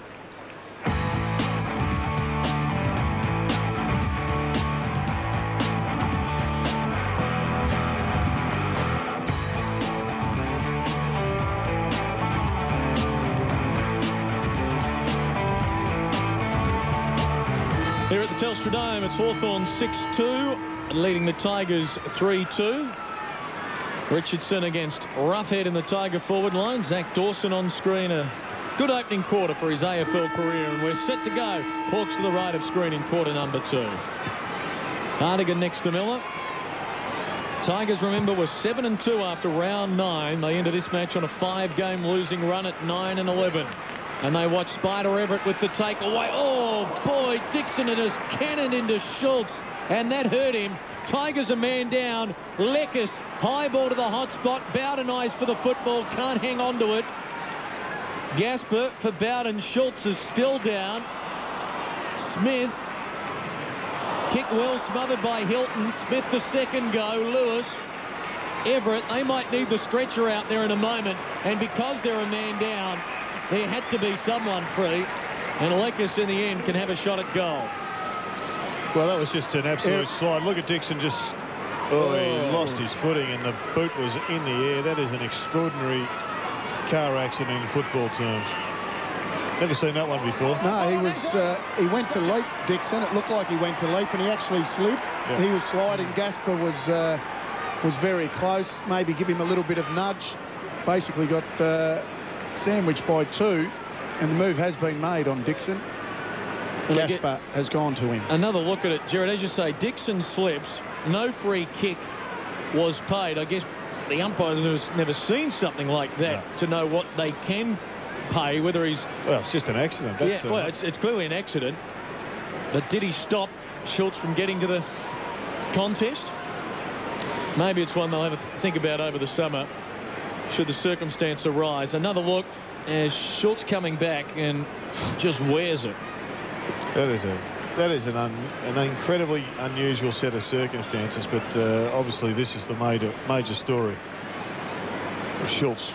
Here at the Telstra Dome, it's Hawthorn 6-2, leading the Tigers 3-2. Richardson against Roughhead in the Tiger forward line. Zach Dawson on screen. A good opening quarter for his AFL career, and we're set to go. Hawks to the right of screen in quarter number 2. Hardigan next to Miller. Tigers, remember, were 7-2 after round 9. They enter this match on a 5-game losing run at 9-11. And they watch Spider Everett with the takeaway. Oh, boy, Dixon and his cannon into Schultz. And that hurt him. Tigers a man down. Leckis, high ball to the hot spot. Bowden eyes for the football. Can't hang on to it. Gasper for Bowden. Schultz is still down. Smith. Kick well smothered by Hilton. Smith the second go. Lewis. Everett. They might need the stretcher out there in a moment. And because they're a man down, there had to be someone free, and Leckis in the end can have a shot at goal. Well, that was just an absolute slide. Look at Dixon just... Oh, he lost his footing and the boot was in the air. That is an extraordinary car accident in football terms. Never seen that one before. No, he went to leap, Dixon. It looked like he went to leap and he actually slid. Yeah. He was sliding. Gasper was very close. Maybe give him a little bit of nudge. Basically got... sandwiched by 2, and the move has been made on Dixon. Gasper has gone to him. Another look at it, Jared. As you say, Dixon slips. No free kick was paid. I guess the umpires have never seen something like that to know what they can pay, whether he's... Well, it's just an accident. That's well, it's clearly an accident. But did he stop Schultz from getting to the contest? Maybe it's one they'll have a think about over the summer, should the circumstance arise. Another look as Schultz coming back and just wears it. That is an incredibly unusual set of circumstances, but obviously this is the major story. Schultz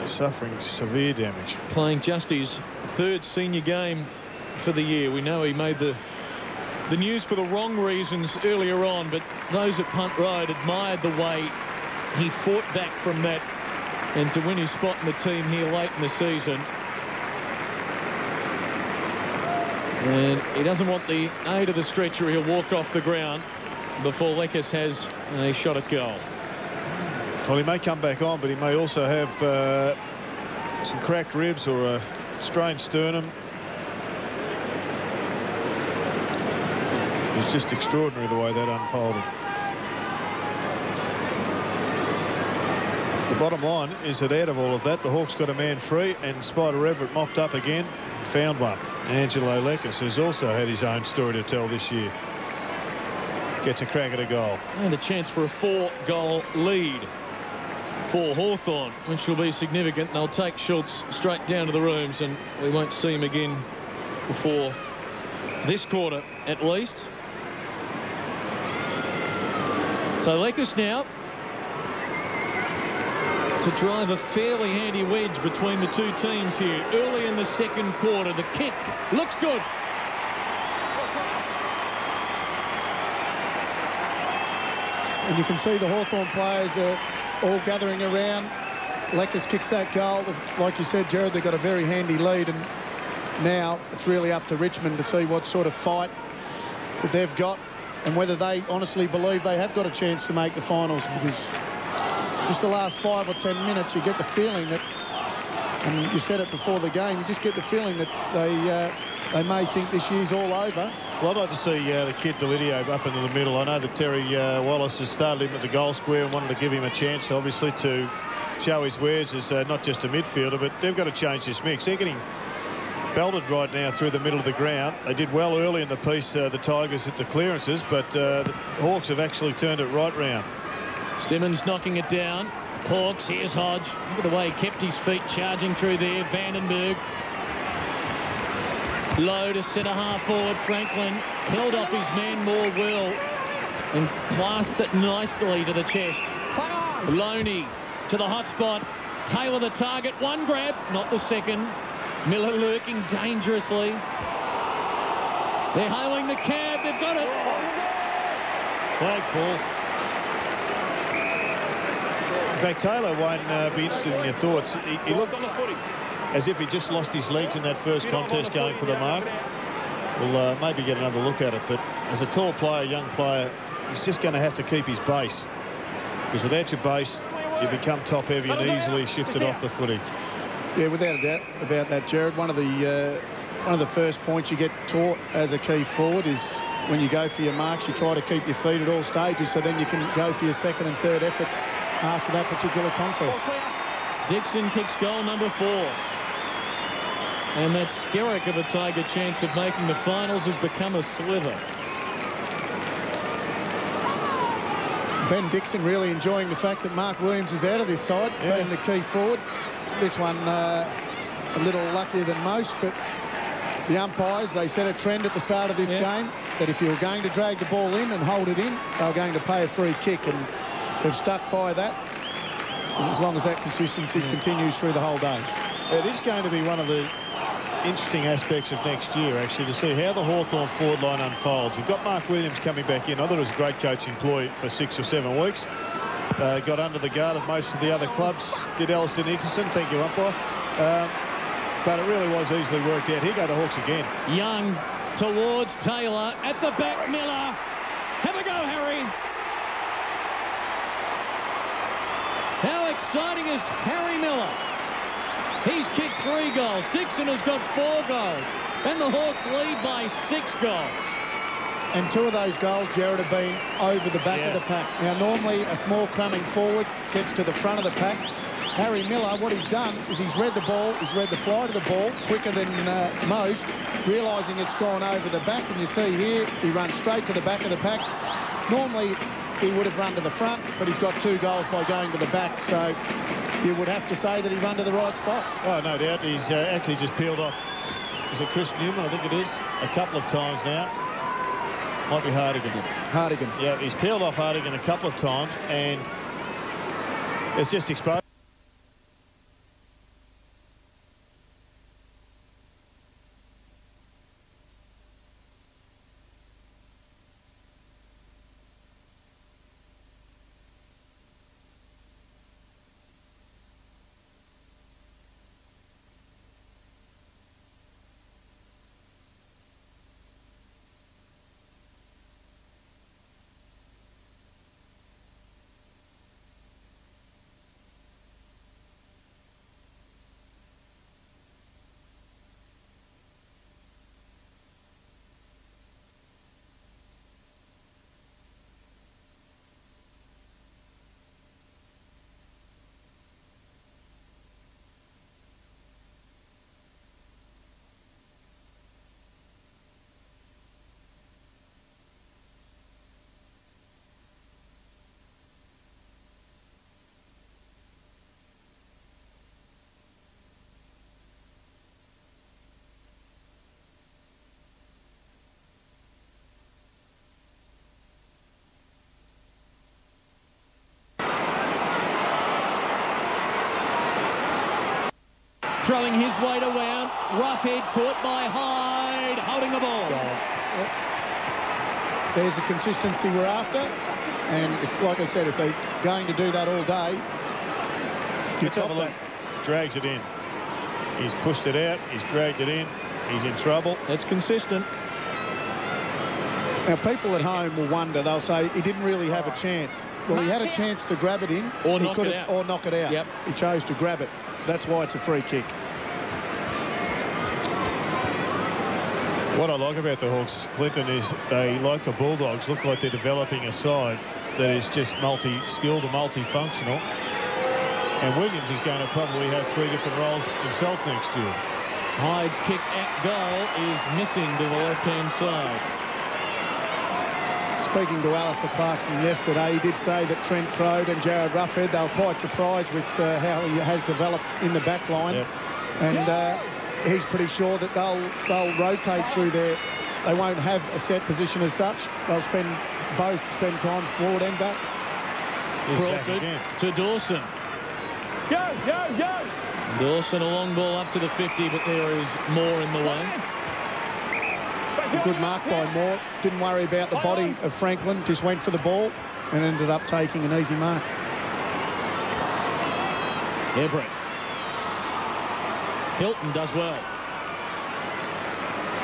suffering severe damage. Playing just his 3rd senior game for the year. We know he made the news for the wrong reasons earlier on, but those at Punt Road admired the way he fought back from that and to win his spot in the team here late in the season. And he doesn't want the aid of the stretcher. He'll walk off the ground before Leckis has a shot at goal. Well, he may come back on, but he may also have some cracked ribs or a strained sternum. It was just extraordinary the way that unfolded. The bottom line is that out of all of that, the Hawks got a man free, and Spider Everett mopped up again and found one. Angelo Leckis, who's also had his own story to tell this year, gets a crack at a goal. And a chance for a 4-goal lead for Hawthorn, which will be significant. They'll take Schultz straight down to the rooms, and we won't see him again before this quarter at least. So Leckis now to drive a fairly handy wedge between the two teams here early in the second quarter. The kick looks good. And you can see the Hawthorn players are all gathering around. Leckis kicks that goal. Like you said, Jared, they've got a very handy lead, and now it's really up to Richmond to see what sort of fight that they've got and whether they honestly believe they have got a chance to make the finals, because just the last 5 or 10 minutes you get the feeling that, and you said it before the game, you just get the feeling that they may think this year's all over. Well, I'd like to see the kid Delidio up into the middle. I know that Terry Wallace has started him at the goal square and wanted to give him a chance, obviously, to show his wares as not just a midfielder, but they've got to change this mix. They're getting belted right now through the middle of the ground. They did well early in the piece, the Tigers, at the clearances, but the Hawks have actually turned it right round. Simmons knocking it down. Hawks, here's Hodge. Look at the way he kept his feet charging through there. Vandenberg. Low to centre half forward. Franklin held off his man more will and clasped it nicely to the chest. Loney to the hot spot. Taylor the target. One grab, not the second. Miller lurking dangerously. They're hailing the cab. They've got it. Flag fall. In fact, Taylor won't be interested in your thoughts. He looked as if he just lost his legs in that first contest going for the mark. We'll maybe get another look at it, but as a tall player, young player, he's just going to have to keep his base, because without your base, you become top heavy and easily shifted off the footy. Yeah, without a doubt about that, Jared. One of the first points you get taught as a key forward is when you go for your marks, you try to keep your feet at all stages, so then you can go for your second and third efforts after that particular contest. Dixon kicks goal number 4. And that skerrick of a Tiger chance of making the finals has become a slither. Ben Dixon really enjoying the fact that Mark Williams is out of this side, being the key forward. This one a little luckier than most, but the umpires, they set a trend at the start of this game that if you were going to drag the ball in and hold it in, they were going to pay a free kick, and they've stuck by that as long as that consistency continues through the whole day. It is going to be one of the interesting aspects of next year, actually, to see how the Hawthorn forward line unfolds. You've got Mark Williams coming back in. I thought it was a great coaching ploy for 6 or 7 weeks. Got under the guard of most of the other clubs. Did Alistair Nicholson. Thank you, umpire. But it really was easily worked out. Here go the Hawks again. Young towards Taylor. At the back, Miller. Have a go, Harry. How exciting is Harry Miller? He's kicked 3 goals. Dixon has got 4 goals. And the Hawks lead by 6 goals. And 2 of those goals, Jared, have been over the back of the pack. Now, normally a small crumbing forward gets to the front of the pack. Harry Miller, what he's done is he's read the ball, he's read the flight of the ball quicker than most, realising it's gone over the back. And you see here, he runs straight to the back of the pack. Normally, he would have run to the front, but he's got 2 goals by going to the back. So you would have to say that he run to the right spot. Oh, no doubt. He's actually just peeled off. Is it Chris Newman? I think it is. A couple of times now. Might be Hardigan. Hardigan. Yeah, he's peeled off Hardigan a couple of times, and it's just exposed. Throwing his weight around. Rough head caught by Hyde. Holding the ball. There's a consistency we're after. And if, like I said, if they're going to do that all day, let's have a look. Drags it in. He's pushed it out. He's dragged it in. He's in trouble. That's consistent. Now, people at home will wonder. They'll say he didn't really have a chance. Well, he had a chance to grab it in. Or he knock could it have, out. or knock it out. Yep. He chose to grab it. That's why it's a free kick. What I like about the Hawks, Clinton, is they, like the Bulldogs, look like they're developing a side that is just multi-skilled and multifunctional. And Williams is going to probably have 3 different roles himself next year. Hyde's kick at goal is missing to the left-hand side. Speaking to Alistair Clarkson yesterday, he did say that Trent Crode and Jared Ruffhead, they were quite surprised with how he has developed in the back line. Yep. And he's pretty sure that they'll rotate through there. They won't have a set position as such. They'll both spend times forward and back. Crawford to Dawson. Go, go, go! Dawson, a long ball up to the 50, but there is Moore in the way. A good mark by Moore. Didn't worry about the body of Franklin. Just went for the ball and ended up taking an easy mark. Everett. Hilton does well.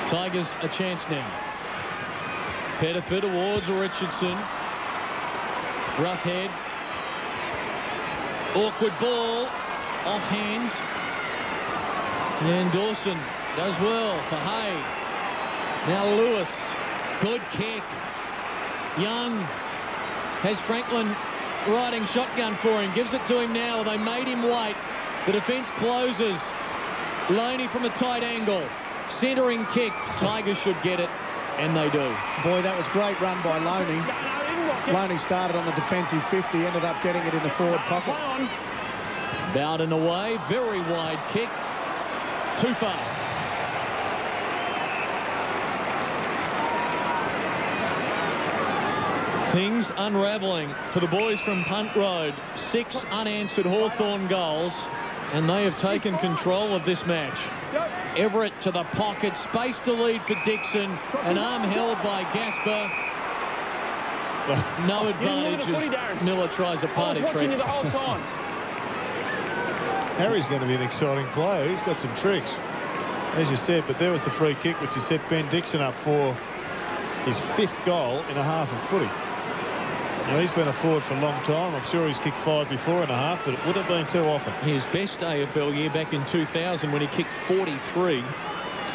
Tigers a chance now. Pettiford towards Richardson. Rough head. Awkward ball. Off hands. And Dawson does well for Hay. Now Lewis. Good kick. Young has Franklin riding shotgun for him. Gives it to him now. They made him wait. The defence closes. Loney from a tight angle. Centering kick. Tigers should get it. And they do. Boy, that was great run by Loney. Loney started on the defensive 50, ended up getting it in the forward pocket. Bowden away. Very wide kick. Too far. Things unravelling for the boys from Punt Road. 6 unanswered Hawthorn goals, and they have taken control of this match. Everett to the pocket, space to lead for Dixon, an arm held by Gasper. No advantage as Miller tries a party trick. The whole time. Harry's going to be an exciting player. He's got some tricks, as you said, but there was the free kick which has set Ben Dixon up for his 5th goal in a half of footy. Now, he's been a forward for a long time. I'm sure he's kicked 5 before in a half, but it would have been too often. His best AFL year back in 2000 when he kicked 43.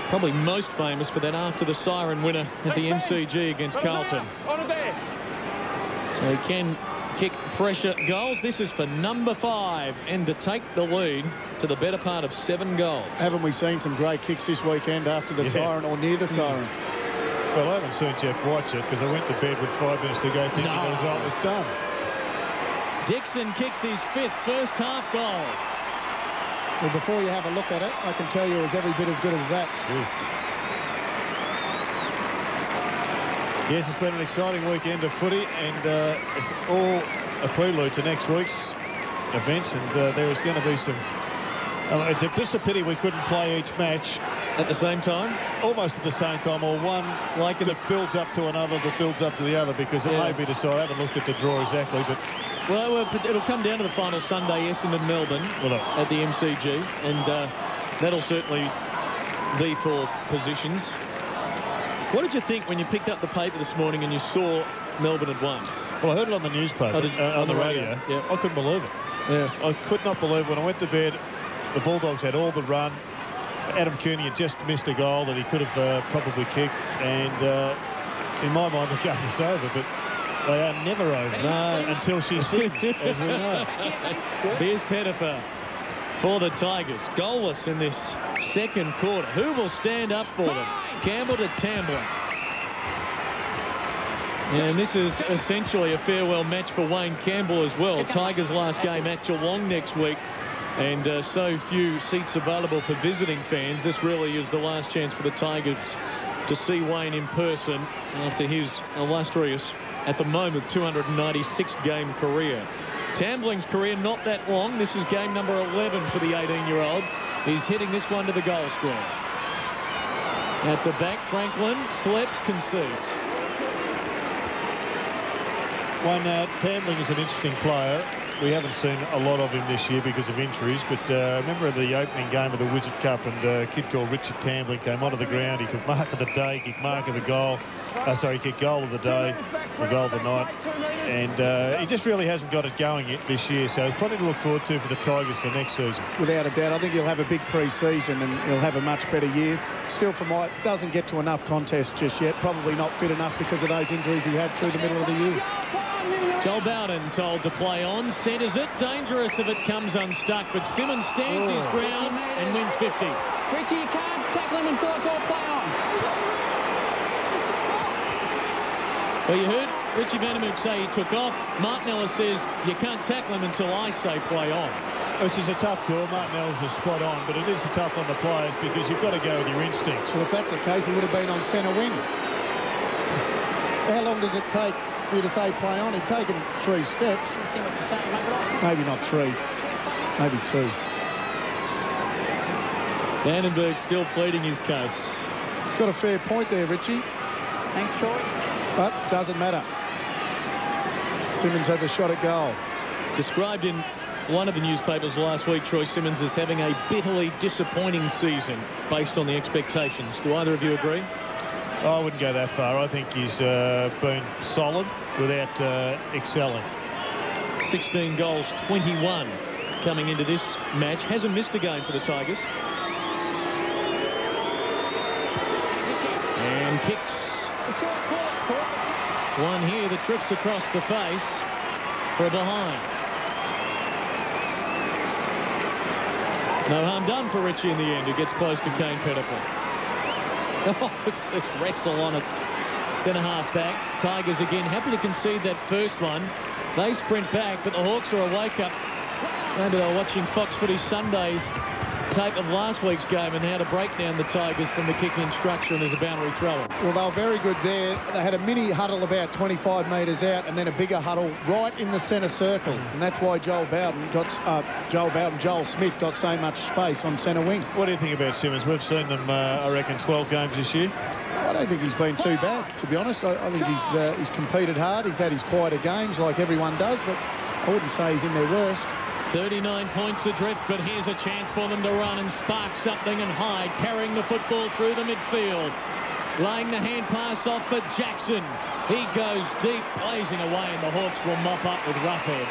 Probably most famous for that after the siren winner at the MCG against Carlton. So he can kick pressure goals. This is for number 5, and to take the lead to the better part of 7 goals. Haven't we seen some great kicks this weekend after the siren or near the siren? Well, I haven't seen Jeff watch it because I went to bed with 5 minutes to go thinking the result was done. Dixon kicks his 5th first half goal. Well, before you have a look at it, I can tell you it was every bit as good as that. Yes, it's been an exciting weekend of footy, and it's all a prelude to next week's events, and there is going to be some... it's just a pity we couldn't play each match at the same time, almost at the same time, or one like that builds up to another that builds up to the other, because it may be decided. I haven't looked at the draw exactly, but well, it'll come down to the final Sunday, Essendon Melbourne at the MCG, and that'll certainly be for positions. What did you think when you picked up the paper this morning and you saw Melbourne had won? Well, I heard it on the newspaper, on the radio. Yeah. I couldn't believe it. Yeah. I could not believe when I went to bed. The Bulldogs had all the run. Adam Kearney had just missed a goal that he could have probably kicked, and in my mind the game was over, but they are never over until she sings, as we know. Here's Pettiford for the Tigers, goalless in this second quarter. Who will stand up for them? Campbell to Tambling. And this is essentially a farewell match for Wayne Campbell as well. Tigers' last game at Geelong next week. And so few seats available for visiting fans. This really is the last chance for the Tigers to see Wayne in person after his illustrious, at the moment, 296-game career. Tambling's career not that long. This is game number 11 for the 18-year-old. He's hitting this one to the goal square. At the back, Franklin slips, concedes. Tambling is an interesting player. We haven't seen a lot of him this year because of injuries, but I remember the opening game of the Wizard Cup, and a kid called Richard Tambling came onto the ground. He took mark of the day, kicked mark of the goal. He kicked goal of the day, the goal of the night. And he just really hasn't got it going yet this year, so there's plenty to look forward to for the Tigers for next season. Without a doubt, I think he'll have a big pre-season and he'll have a much better year. Still, doesn't get to enough contests just yet. Probably not fit enough because of those injuries he had through the middle of the year. Joel Bowden told to play on, centres it, dangerous if it comes unstuck, but Simmons stands his ground and wins 50. Richie, you can't tackle him until I call play on. Well, you heard Richie Vandermeer say he took off. Martin Ellis says you can't tackle him until I say play on. Which is a tough call. Martinelli's is spot on, but it is tough on the players because you've got to go with your instincts. Well, if that's the case, he would have been on centre wing. How long does it take for you to say play on? He'd taken 3 steps. Maybe not 3. Maybe 2. Vandenberg still pleading his case. He's got a fair point there, Richie. Thanks, Troy. But doesn't matter. Simmons has a shot at goal. Described in one of the newspapers last week, Troy Simmons is having a bitterly disappointing season based on the expectations. Do either of you agree? I wouldn't go that far. I think he's been solid without excelling. 16 goals, 21 coming into this match. Hasn't missed a game for the Tigers. And kicks. One here that trips across the face for a behind. No harm done for Richie in the end, who gets close to Kane Pettifer. Oh, wrestle on it. Centre-half back. Tigers again happy to concede that first one. They sprint back, but the Hawks are a wake-up. Maybe they were watching Fox Footy Sunday's tape of last week's game and how to break down the Tigers from the kicking structure, and there's a boundary thrower. Well, they were very good there. They had a mini huddle about 25 metres out and then a bigger huddle right in the centre circle. And that's why Joel Smith got so much space on centre wing. What do you think about Simmons? We've seen them, I reckon, 12 games this year. I don't think he's been too bad, to be honest. I think he's competed hard. He's had his quieter games like everyone does, but I wouldn't say he's in their worst. 39 points adrift, but here's a chance for them to run and spark something, and Hyde carrying the football through the midfield. Laying the hand pass off for Jackson. He goes deep, blazing away, and the Hawks will mop up with Roughhead.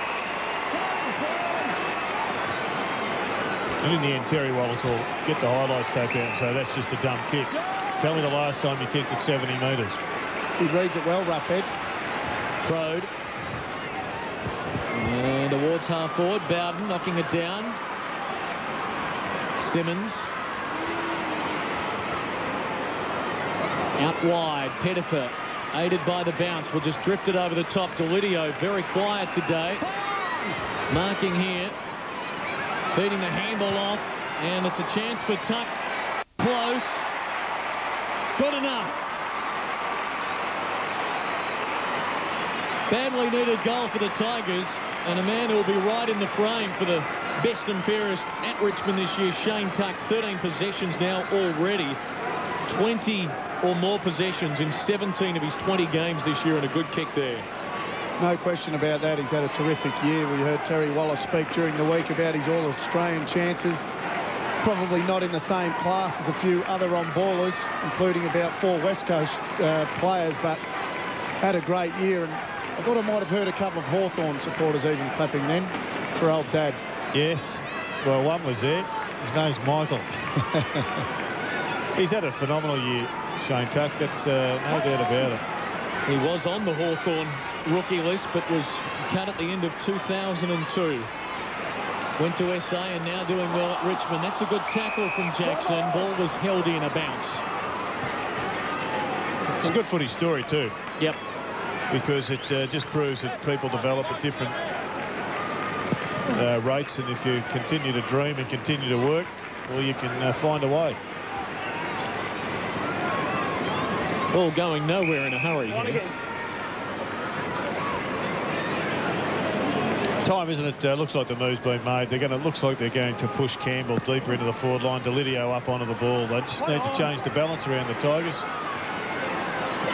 And in the end, Terry Wallace will get the highlights tape out and say that's just a dumb kick. Tell me the last time you kicked at 70 metres. He reads it well, Roughhead. Crowd. And towards half forward, Bowden knocking it down. Simmons. Out wide, Pettifer, aided by the bounce, will just drift it over the top. Delidio very quiet today. Marking here. Feeding the handball off. And it's a chance for Tuck. Close. Good enough. Badly needed goal for the Tigers, and a man who will be right in the frame for the best and fairest at Richmond this year, Shane Tuck. 13 possessions now already. 20 or more possessions in 17 of his 20 games this year, and a good kick there. No question about that. He's had a terrific year. We heard Terry Wallace speak during the week about his All-Australian chances. Probably not in the same class as a few other on-ballers, including about 4 West Coast players, but had a great year. And I thought I might have heard a couple of Hawthorn supporters even clapping then for old Dad. Yes. Well, one was there. His name's Michael. He's had a phenomenal year, Shane Tuck. That's no doubt about it. He was on the Hawthorn rookie list, but was cut at the end of 2002. Went to SA and now doing well at Richmond. That's a good tackle from Jackson. Ball was held in a bounce. It's a good footy story too. Yep. Because it just proves that people develop at different rates, and if you continue to dream and continue to work, well, you can find a way. Ball going nowhere in a hurry here. Time, isn't it? Looks like the move's been made. Looks like they're going to push Campbell deeper into the forward line. Delidio up onto the ball. They just need to change the balance around the Tigers.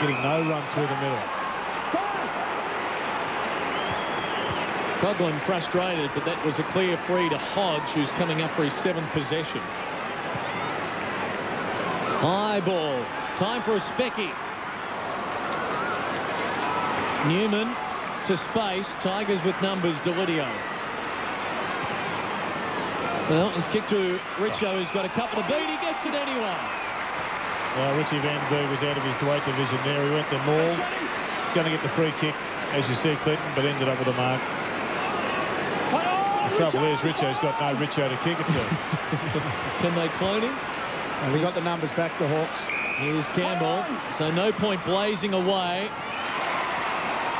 Getting no run through the middle. Coughlin frustrated, but that was a clear free to Hodge, who's coming up for his 7th possession. High ball. Time for a specky. Newman to space. Tigers with numbers. Delidio. Well, it's kicked to Richo, who's got a couple of beat. He gets it anyway. Well, Richie Vandenberg was out of his weight division there. He went the maul. He's going to get the free kick, as you see, Clinton, but ended up with a mark. The trouble is, Richo's got no Richo to kick it to. Can they clone him? And we got the numbers back, the Hawks. Here's Campbell. So no point blazing away.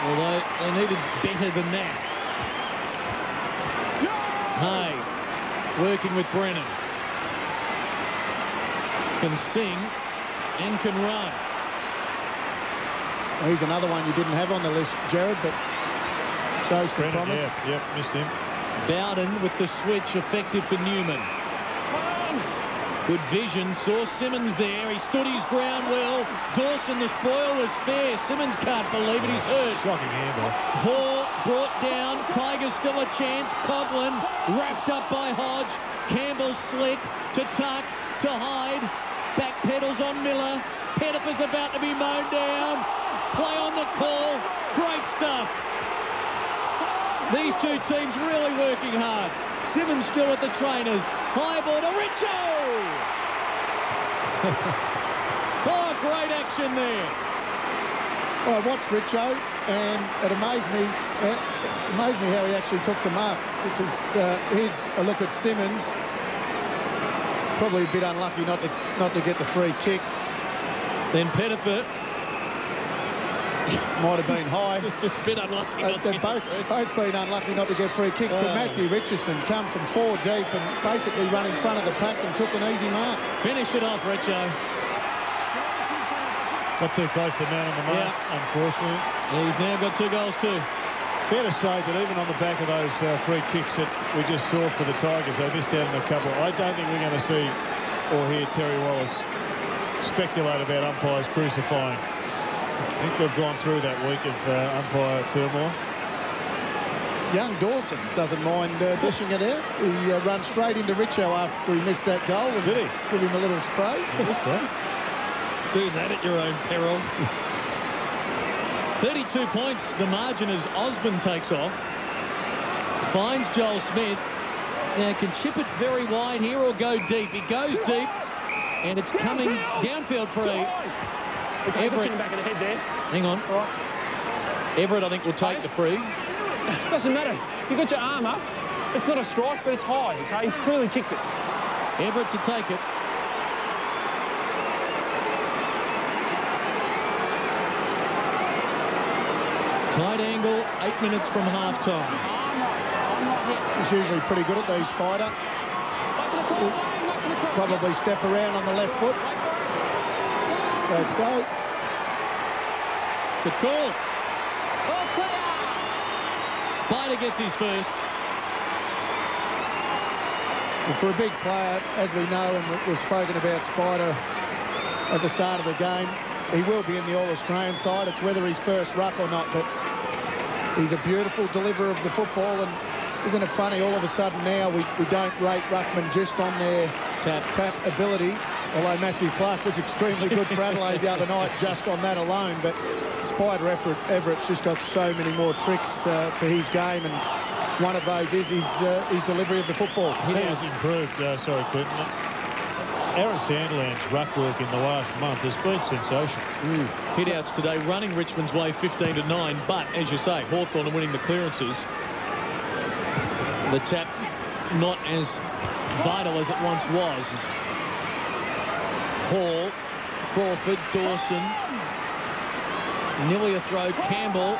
Although they needed better than that. Hey, working with Brennan. Can sing and can run. He's another one you didn't have on the list, Jared, but shows some promise. Yeah, missed him. Bowden with the switch, effective for Newman. Good vision, saw Simmons there. He stood his ground well. Dawson, the spoil was fair. Simmons can't believe it. He's hurt. Shocking handle. Hall brought down. Tigers still a chance. Coughlin wrapped up by Hodge. Campbell slick to Tuck to Hyde. Back pedals on Miller. Pettifer's about to be mown down. Play on the call. Great stuff. These two teams really working hard. Simmons still at the trainers. High ball to Richo! Oh, great action there. Well, I watched Richo, and it amazed me how he actually took the mark, because here's a look at Simmons. Probably a bit unlucky not to get the free kick. Then Pettifer. Might have been high. Bit unlucky. They've both been unlucky not to get free kicks. But Matthew Richardson come from 4 deep and basically run in front of the pack and took an easy mark. Finish it off, Richo. Got too close to the man on the mark, unfortunately. He's now got 2 goals too. Fair to say that even on the back of those free kicks that we just saw for the Tigers, they missed out on a couple. I don't think we're going to see or hear Terry Wallace speculate about umpires crucifying. I think we've gone through that week of umpire turmoil. Young Dawson doesn't mind dishing it out. He runs straight into Richo after he missed that goal. And did he? Give him a little spray. Yes, sir. Do that at your own peril. 32 points, the margin as Osborne takes off. Finds Joel Smith. Now can chip it very wide here or go deep. He goes deep, and it's coming downfield for Everett. Back of the head there. Hang on. Right. Everett, I think, will take the free. Doesn't matter. You got your arm up. It's not a strike, but it's high. Okay, he's clearly kicked it. Everett to take it. Tight angle, 8 minutes from half-time. He's usually pretty good at these, Spider. Probably step around on the left foot. Like so. Good call. Spider gets his first. Well, for a big player, as we know, and we've spoken about Spider at the start of the game, he will be in the All-Australian side. It's whether he's first ruck or not, but he's a beautiful deliverer of the football. And isn't it funny, all of a sudden now we don't rate ruckman just on their tap ability, although Matthew Clark was extremely good for Adelaide the other night just on that alone. But Spider Everett's just got so many more tricks to his game, and one of those is his delivery of the football. He has improved, sorry, Clinton. Aaron Sandland's ruck work in the last month has been sensational. Hit-outs today, running Richmond's way 15-9, but, as you say, Hawthorn are winning the clearances. The tap not as vital as it once was. Hall, Crawford, Dawson. Nearly a throw, Campbell.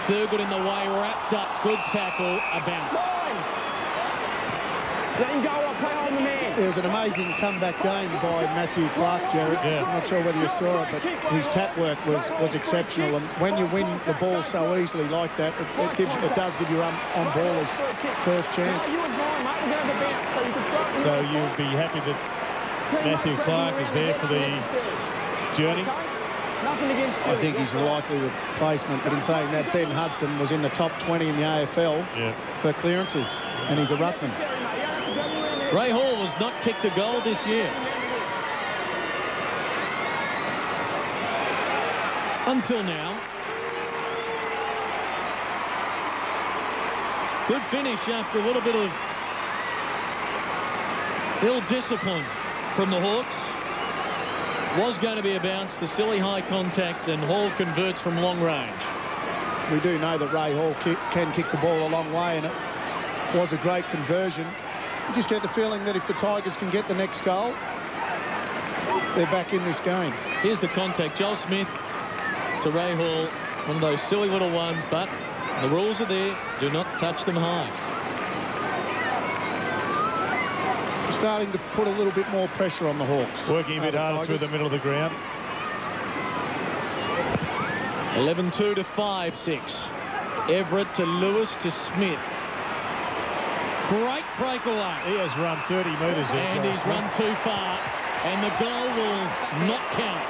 Thurgood in the way, wrapped up, good tackle, a bounce. Let him go, I'll play on the man. It was an amazing comeback game by Matthew Clark, Jared. Yeah. I'm not sure whether you saw it, but his tap work was exceptional. And when you win the ball so easily like that, it does give your on-ballers first chance. So you'd be happy that Matthew Clark is there for the journey? Nothing against you. I think he's a likely replacement, but in saying that, Ben Hudson was in the top 20 in the AFL for clearances, and he's a ruckman. Ray Hall has not kicked a goal this year. Until now. Good finish after a little bit of ill-discipline from the Hawks. Was going to be a bounce, the silly high contact, and Hall converts from long range. We do know that Ray Hall can kick the ball a long way, and it was a great conversion. You just get the feeling that if the Tigers can get the next goal, they're back in this game. Here's the contact. Joel Smith to Ray Hall. One of those silly little ones, but the rules are there. Do not touch them high. starting to put a little bit more pressure on the Hawks. Working a bit harder through the middle of the ground. 11-2 to 5-6. Everett to Lewis to Smith. Great breakaway. He has run 30 metres in. And he's run too far. And the goal will not count.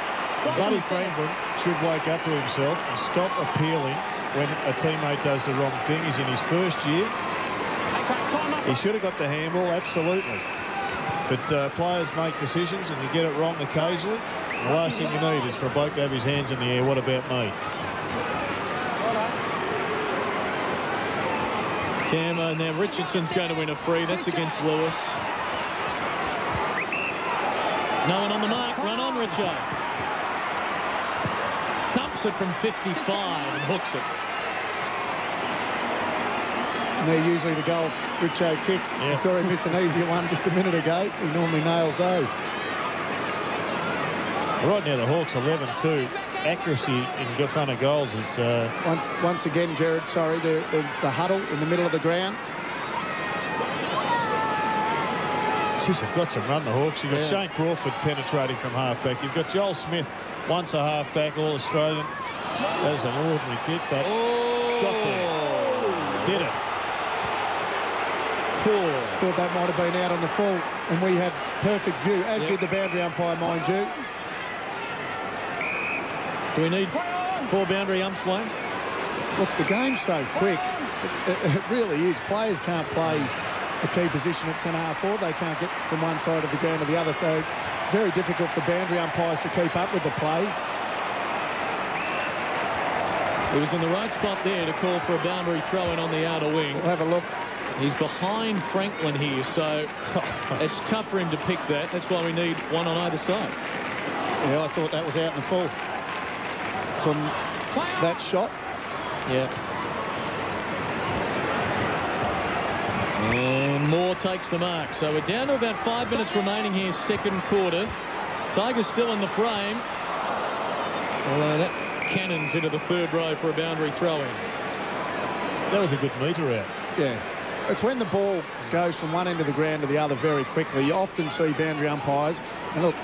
Buddy Franklin should wake up to himself and stop appealing when a teammate does the wrong thing. He's in his first year. He should have got the handball, absolutely. But players make decisions and you get it wrong occasionally. The last thing you need is for a bloke to have his hands in the air. What about me? Now Richardson's going to win a free. That's against Lewis. No one on the mark. Run on, Richo. Thumps it from 55 and hooks it. And they're usually the goals Richo kicks. Yeah. We saw him miss an easier one just a minute ago. He normally nails those. Right now the Hawks 11-2. Accuracy in front of goals is... Once again, Jared, sorry, there's the huddle in the middle of the ground. Jeez, they've got some run, the Hawks. You've got Shane Crawford penetrating from half-back. You've got Joel Smith, once a half-back, all-Australian. That was an ordinary kick, but got there. Did it. Thought that might have been out on the full, and we had perfect view, as did the boundary umpire, mind you. Do we need 4 boundary umps, Wayne? Look, the game's so quick. It really is. Players can't play a key position at centre-half forward. They can't get from one side of the ground to the other, so very difficult for boundary umpires to keep up with the play. He was in the right spot there to call for a boundary throw-in on the outer wing. We'll have a look. He's behind Franklin here, so it's tough for him to pick that. That's why we need one on either side. Yeah, I thought that was out in the full from that shot. Yeah. And Moore takes the mark. So we're down to about 5 minutes remaining here, second quarter. Tigers still in the frame. Although that cannons into the third row for a boundary throw-in. That was a good metre out. Yeah. It's when the ball goes from one end of the ground to the other very quickly. You often see boundary umpires, and look,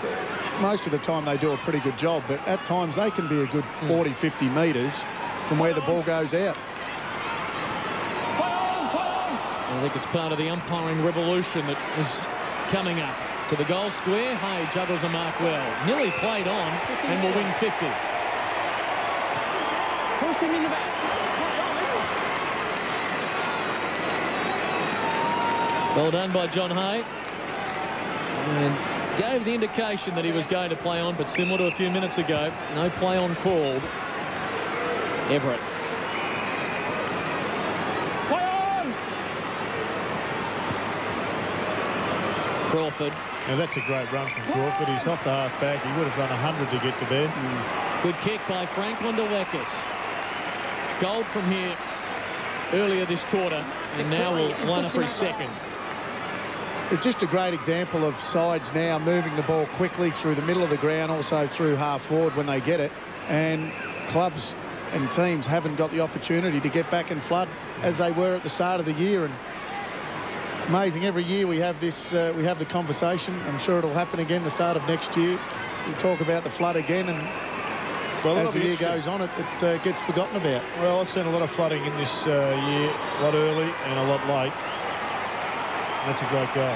most of the time they do a pretty good job, but at times they can be a good 40, 50 metres from where the ball goes out. I think it's part of the umpiring revolution that is coming up. To the goal square, Hay juggles a mark well. Nearly played on and will win 50. Push him in the back. Well done by John Hay. And gave the indication that he was going to play on, but similar to a few minutes ago, no play on called. Everett. Play on! Crawford. Now that's a great run from Crawford. He's off the half-back. He would have run 100 to get to bed. Good kick by Franklin to Weckes. Gold from here earlier this quarter, and now we'll line up for his second. It's just a great example of sides now moving the ball quickly through the middle of the ground, also through half forward when they get it. And clubs and teams haven't got the opportunity to get back and flood as they were at the start of the year. And it's amazing. Every year we have this, we have the conversation. I'm sure it'll happen again the start of next year. We'll talk about the flood again, and well, as the year goes on, it gets forgotten about. Well, I've seen a lot of flooding in this year, a lot early and a lot late. That's a great goal.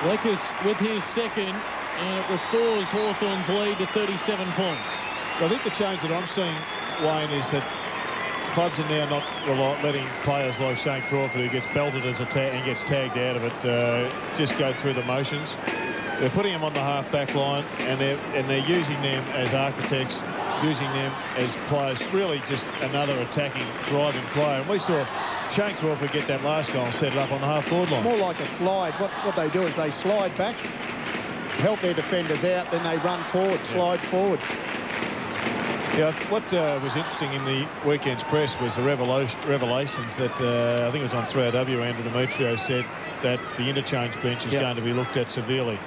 Weckes with his second, and it restores Hawthorn's lead to 37 points. Well, I think the change that I'm seeing, Wayne, is that clubs are now not letting players like Shane Crawford, who gets belted as a and gets tagged out of it, just go through the motions. They're putting them on the half-back line, and they're using them as architects, using them as players, really just another attacking, driving player. And we saw Shane Crawford get that last goal and set it up on the half-forward line. It's more like a slide. What they do is they slide back, help their defenders out, then they run forward, slide forward. Yeah, what was interesting in the weekend's press was the revelations that I think it was on 3RW, Andrew Demetrio said that the interchange bench is going to be looked at severely.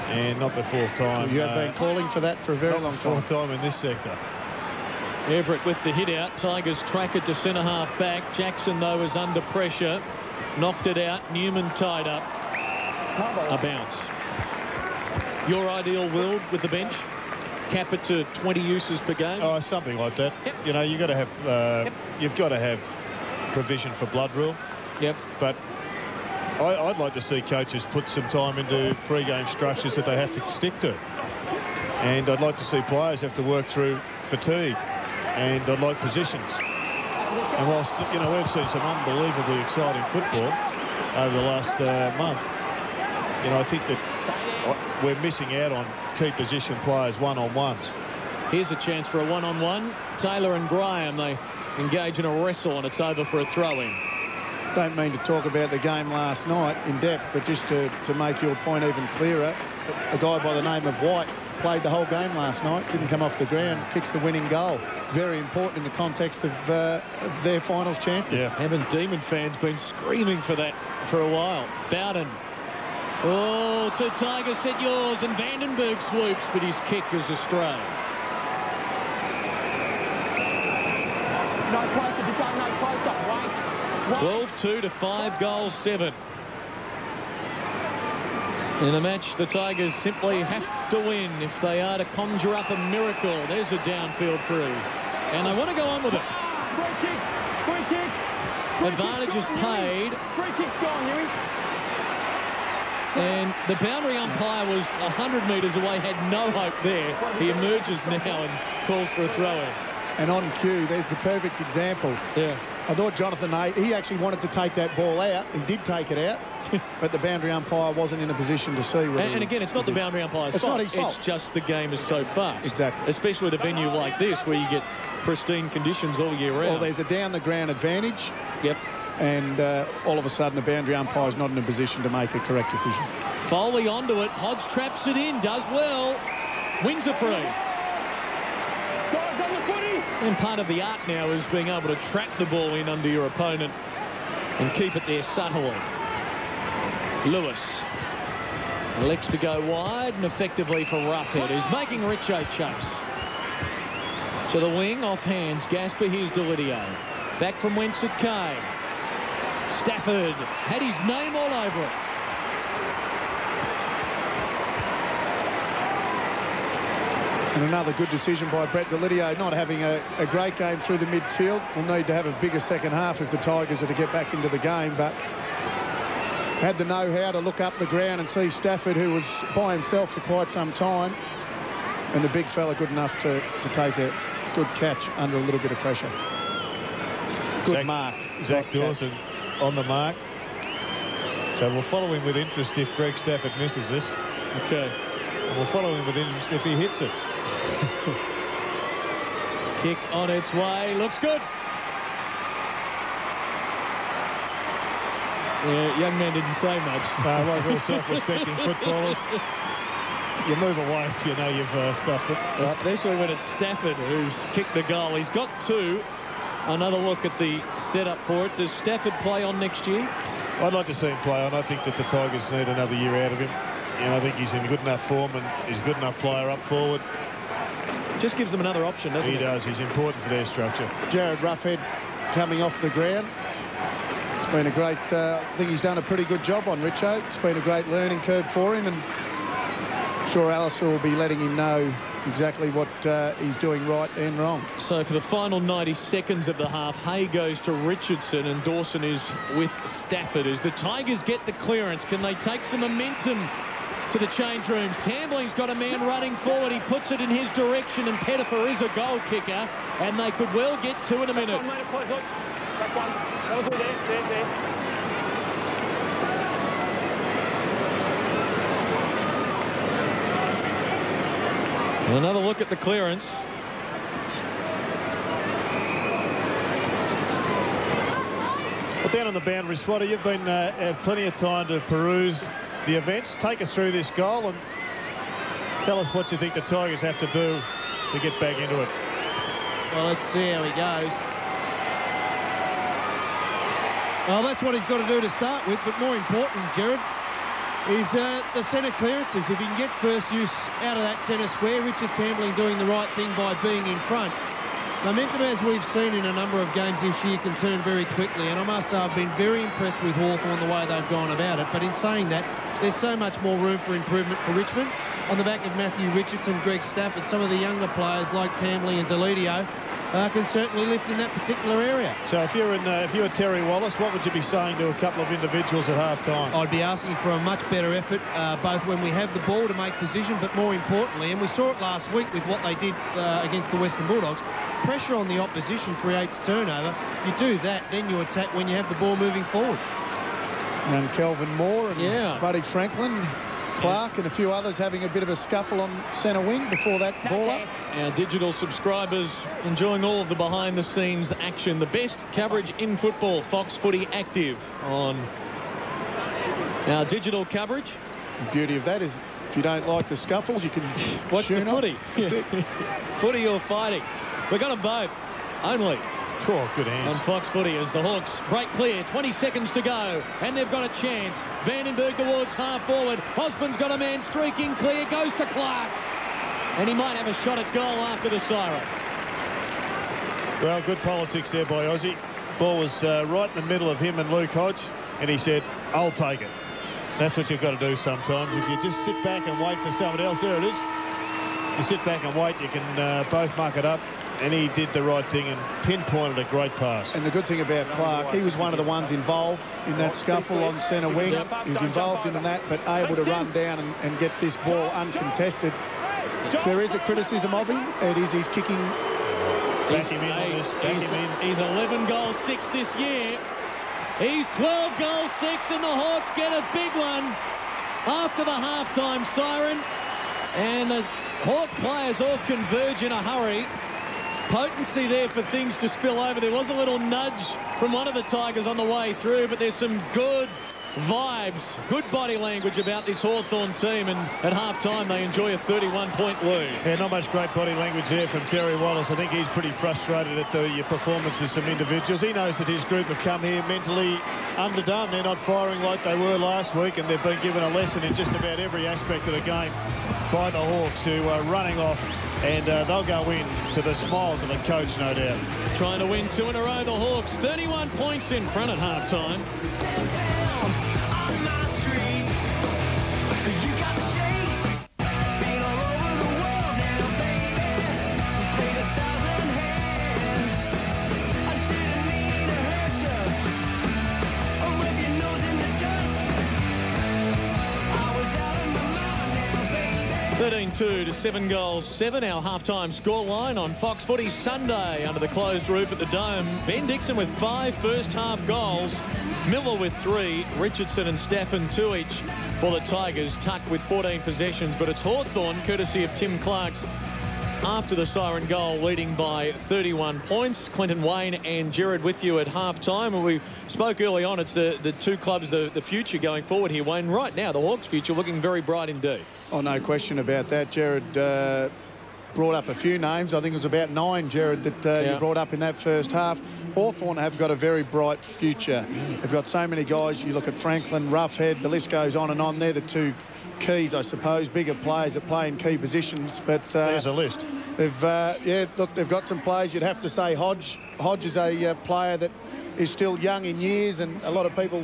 And not the fourth time. You have been calling for that for a very long time. Fourth time in this sector. Everett with the hit out. Tigers track it to centre half back. Jackson, though, is under pressure. Knocked it out. Newman tied up. a bounce. Your ideal world with the bench? Cap it to 20 uses per game? Oh, something like that. Yep. You know, you've got to have you've got to have provision for blood rule. Yep. But I'd like to see coaches put some time into pre-game structures that they have to stick to. And I'd like to see players have to work through fatigue. And I'd like positions. And whilst, you know, we've seen some unbelievably exciting football over the last month, you know, I think that we're missing out on key position players one-on-ones. Here's a chance for a one-on-one. Taylor and Graham, they engage in a wrestle, and it's over for a throw-in. Don't mean to talk about the game last night in depth, but just to make your point even clearer, a guy by the name of White played the whole game last night, didn't come off the ground, kicks the winning goal. Very important in the context of their finals chances. Yeah. Haven't Demon fans been screaming for that for a while? Bowden. Oh, to Tiger, set yours, and Vandenberg swoops, but his kick is astray. No closer, if you can't, no closer. Wait. 12-2 to 5-7. In a match the Tigers simply have to win if they are to conjure up a miracle. There's a downfield free. And they want to go on with it. Free kick. Free kick. Free Advantage is paid. Free kick's gone, Huey. And the boundary umpire was 100 metres away, had no hope there. He emerges now and calls for a throw-in. And on cue, there's the perfect example. Yeah. I thought Jonathan Hay, he actually wanted to take that ball out. He did take it out, but the boundary umpire wasn't in a position to see. And again, it's not the boundary umpire's fault. Not his fault. It's just the game is so fast. Exactly. Especially with a venue like this where you get pristine conditions all year round. Well, there's a down-the-ground advantage. Yep. And all of a sudden, the boundary umpire is not in a position to make a correct decision. Foley onto it. Hodge traps it in. Does well. Wins a free. And part of the art now is being able to trap the ball in under your opponent and keep it there subtly. Lewis elects to go wide and effectively for Roughhead, who's making Richo chase. To the wing, off hands. Gasper, here's Delidio. Back from whence it came. Stafford had his name all over it. And another good decision by Brett Delidio, not having a great game through the midfield. We'll need to have a bigger second half if the Tigers are to get back into the game, but had the know-how to look up the ground and see Stafford, who was by himself for quite some time, and the big fella good enough to take a good catch under a little bit of pressure. Good mark. Zach Dawson on the mark. So we'll follow him with interest if Greg Stafford misses this. Okay. And we'll follow him with interest if he hits it. Kick on its way. Looks good. Yeah, young man didn't say much. Like all self-respecting footballers, you move away if you know you've stuffed it. Especially when it's Stafford who's kicked the goal. He's got two. Another look at the setup for it. Does Stafford play on next year? I'd like to see him play on. I think that the Tigers need another year out of him. You know, I think he's in good enough form and he's a good enough player up forward. Just gives them another option, doesn't he? He does. He's important for their structure. Jared Roughhead coming off the ground. It's been a great... I think he's done a pretty good job on Richo. It's been a great learning curve for him, and I'm sure Alistair will be letting him know exactly what he's doing right and wrong. So for the final 90 seconds of the half, Hay goes to Richardson and Dawson is with Stafford. As the Tigers get the clearance, can they take some momentum to the change rooms? Tambling's got a man running forward. He puts it in his direction, and Pettifer is a goal kicker, and they could well get two in a minute. Back one. That was all there. Another look at the clearance. Well, down on the boundary, Swatter, you've been had plenty of time to peruse the events. Take us through this goal and tell us what you think the Tigers have to do to get back into it. Well, let's see how he goes. Well, that's what he's got to do to start with, but more important, Jared, is the centre clearances. If he can get first use out of that centre square, Richard Tambling doing the right thing by being in front. Momentum, as we've seen in a number of games this year, can turn very quickly, and I must say I've been very impressed with Hawthorn the way they've gone about it. But in saying that, there's so much more room for improvement for Richmond. On the back of Matthew Richardson, Greg Stafford, some of the younger players like Tamley and Deledio can certainly lift in that particular area. So if you're Terry Wallace, what would you be saying to a couple of individuals at half-time? I'd be asking for a much better effort, both when we have the ball to make position, but more importantly, and we saw it last week with what they did against the Western Bulldogs, pressure on the opposition creates turnover. You do that, then you attack when you have the ball moving forward. And Kelvin Moore and Buddy Franklin, Clark and a few others having a bit of a scuffle on centre wing before that ball up. Our digital subscribers enjoying all of the behind-the-scenes action. The best coverage in football, Fox Footy Active on our digital coverage. The beauty of that is if you don't like the scuffles, you can watch the footy. Footy or fighting. We've got them both. Only. Oh, good hands. On Fox Footy as the Hawks break clear. 20 seconds to go. And they've got a chance. Vandenberg towards half forward. Osborne's got a man streaking clear. Goes to Clark. And he might have a shot at goal after the siren. Well, good politics there by Aussie. Ball was right in the middle of him and Luke Hodge. And he said, I'll take it. That's what you've got to do sometimes. If you just sit back and wait for someone else, there it is. You sit back and wait, you can both muck it up. And he did the right thing and pinpointed a great pass. And the good thing about Clark, he was one of the ones involved in that scuffle on centre wing. He was involved in that, but able to run down and get this ball uncontested. If there is a criticism of him, it is his kicking. Back him in on this. Back him in. He's 11 goals 6 this year. He's 12 goals 6, and the Hawks get a big one after the halftime siren. And the Hawk players all converge in a hurry. Potency there for things to spill over. There was a little nudge from one of the Tigers on the way through, but there's some good vibes, good body language about this Hawthorn team, and at half-time they enjoy a 31-point lead. Yeah, not much great body language there from Terry Wallace. I think he's pretty frustrated at the performance of some individuals. He knows that his group have come here mentally underdone. They're not firing like they were last week, and they've been given a lesson in just about every aspect of the game by the Hawks, who are running off. And they'll go in to the smiles of a coach, no doubt. Trying to win 2 in a row, the Hawks. 31 points in front at half-time. To 7 goals 7, our half-time scoreline on Fox Footy Sunday under the closed roof at the Dome. Ben Dixon with 5 first-half goals, Miller with 3, Richardson and Stafford 2 each for the Tigers, Tuck with 14 possessions, but it's Hawthorn, courtesy of Tim Clark's after the siren goal, leading by 31 points. Clinton Wayne and Jared with you at half-time. We spoke early on, it's the two clubs, the future going forward here, Wayne. Right now, the Hawks' future looking very bright indeed. Oh, no question about that. Jared brought up a few names. I think it was about 9, Jared, that you brought up in that first half. Hawthorn have got a very bright future. They've got so many guys. You look at Franklin, Roughhead, the list goes on and on. They're the two keys, I suppose, bigger players that play in key positions. But there's a list. They've they've got some players. You'd have to say Hodge. Hodge is a player that is still young in years, and a lot of people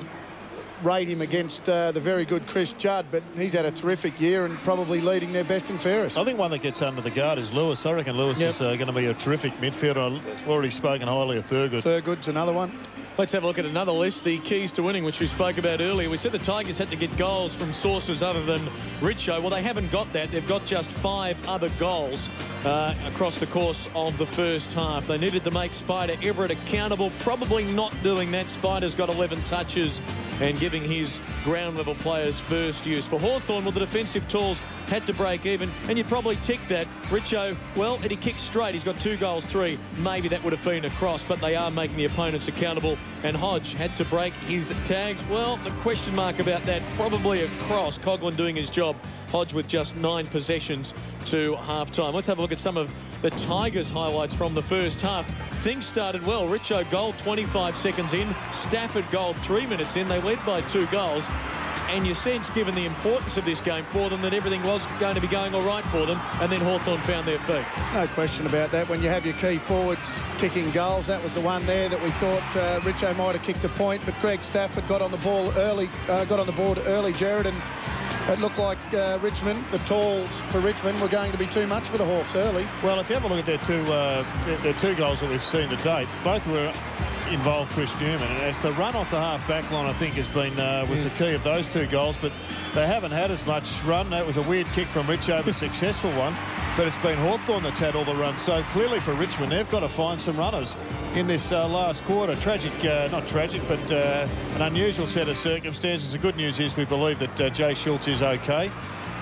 rate him against the very good Chris Judd, but he's had a terrific year and probably leading their best and fairest. I think one that gets under the guard is Lewis. I reckon Lewis is going to be a terrific midfielder. I've already spoken highly of Thurgood. Thurgood's another one. Let's have a look at another list, the keys to winning, which we spoke about earlier. We said the Tigers had to get goals from sources other than Richo. Well, they haven't got that. They've got just 5 other goals across the course of the first half. They needed to make Spider Everett accountable. Probably not doing that. Spider's got 11 touches and giving his ground-level players first use. For Hawthorn, well, the defensive tools had to break even, and you'd probably tick that. Richo, well, and he kicked straight. He's got 2 goals, 3. Maybe that would have been a cross, but they are making the opponents accountable. And Hodge had to break his tags. Well, the question mark about that, probably a cross. Coughlin doing his job. Hodge with just 9 possessions to half-time. Let's have a look at some of the Tigers' highlights from the first half. Things started well. Richo goal 25 seconds in. Stafford goal 3 minutes in. They led by 2 goals. And you sense, given the importance of this game for them, that everything was going to be going all right for them, and then Hawthorn found their feet. No question about that. When you have your key forwards kicking goals, that was the one there that we thought Richo might have kicked a point, but Craig Stafford got on the ball early, got on the board early, Jared, and it looked like Richmond, the talls for Richmond, were going to be too much for the Hawks early. Well, if you have a look at their two goals that we've seen to date, both were involved Chris Newman, and it's the run off the half-back line, I think, has been was the key of those two goals, but they haven't had as much run. That was a weird kick from Richo, but a successful one, but it's been Hawthorn that's had all the runs. So clearly for Richmond, they've got to find some runners in this last quarter. Tragic, not tragic, but an unusual set of circumstances. The good news is we believe that Jay Schultz is okay.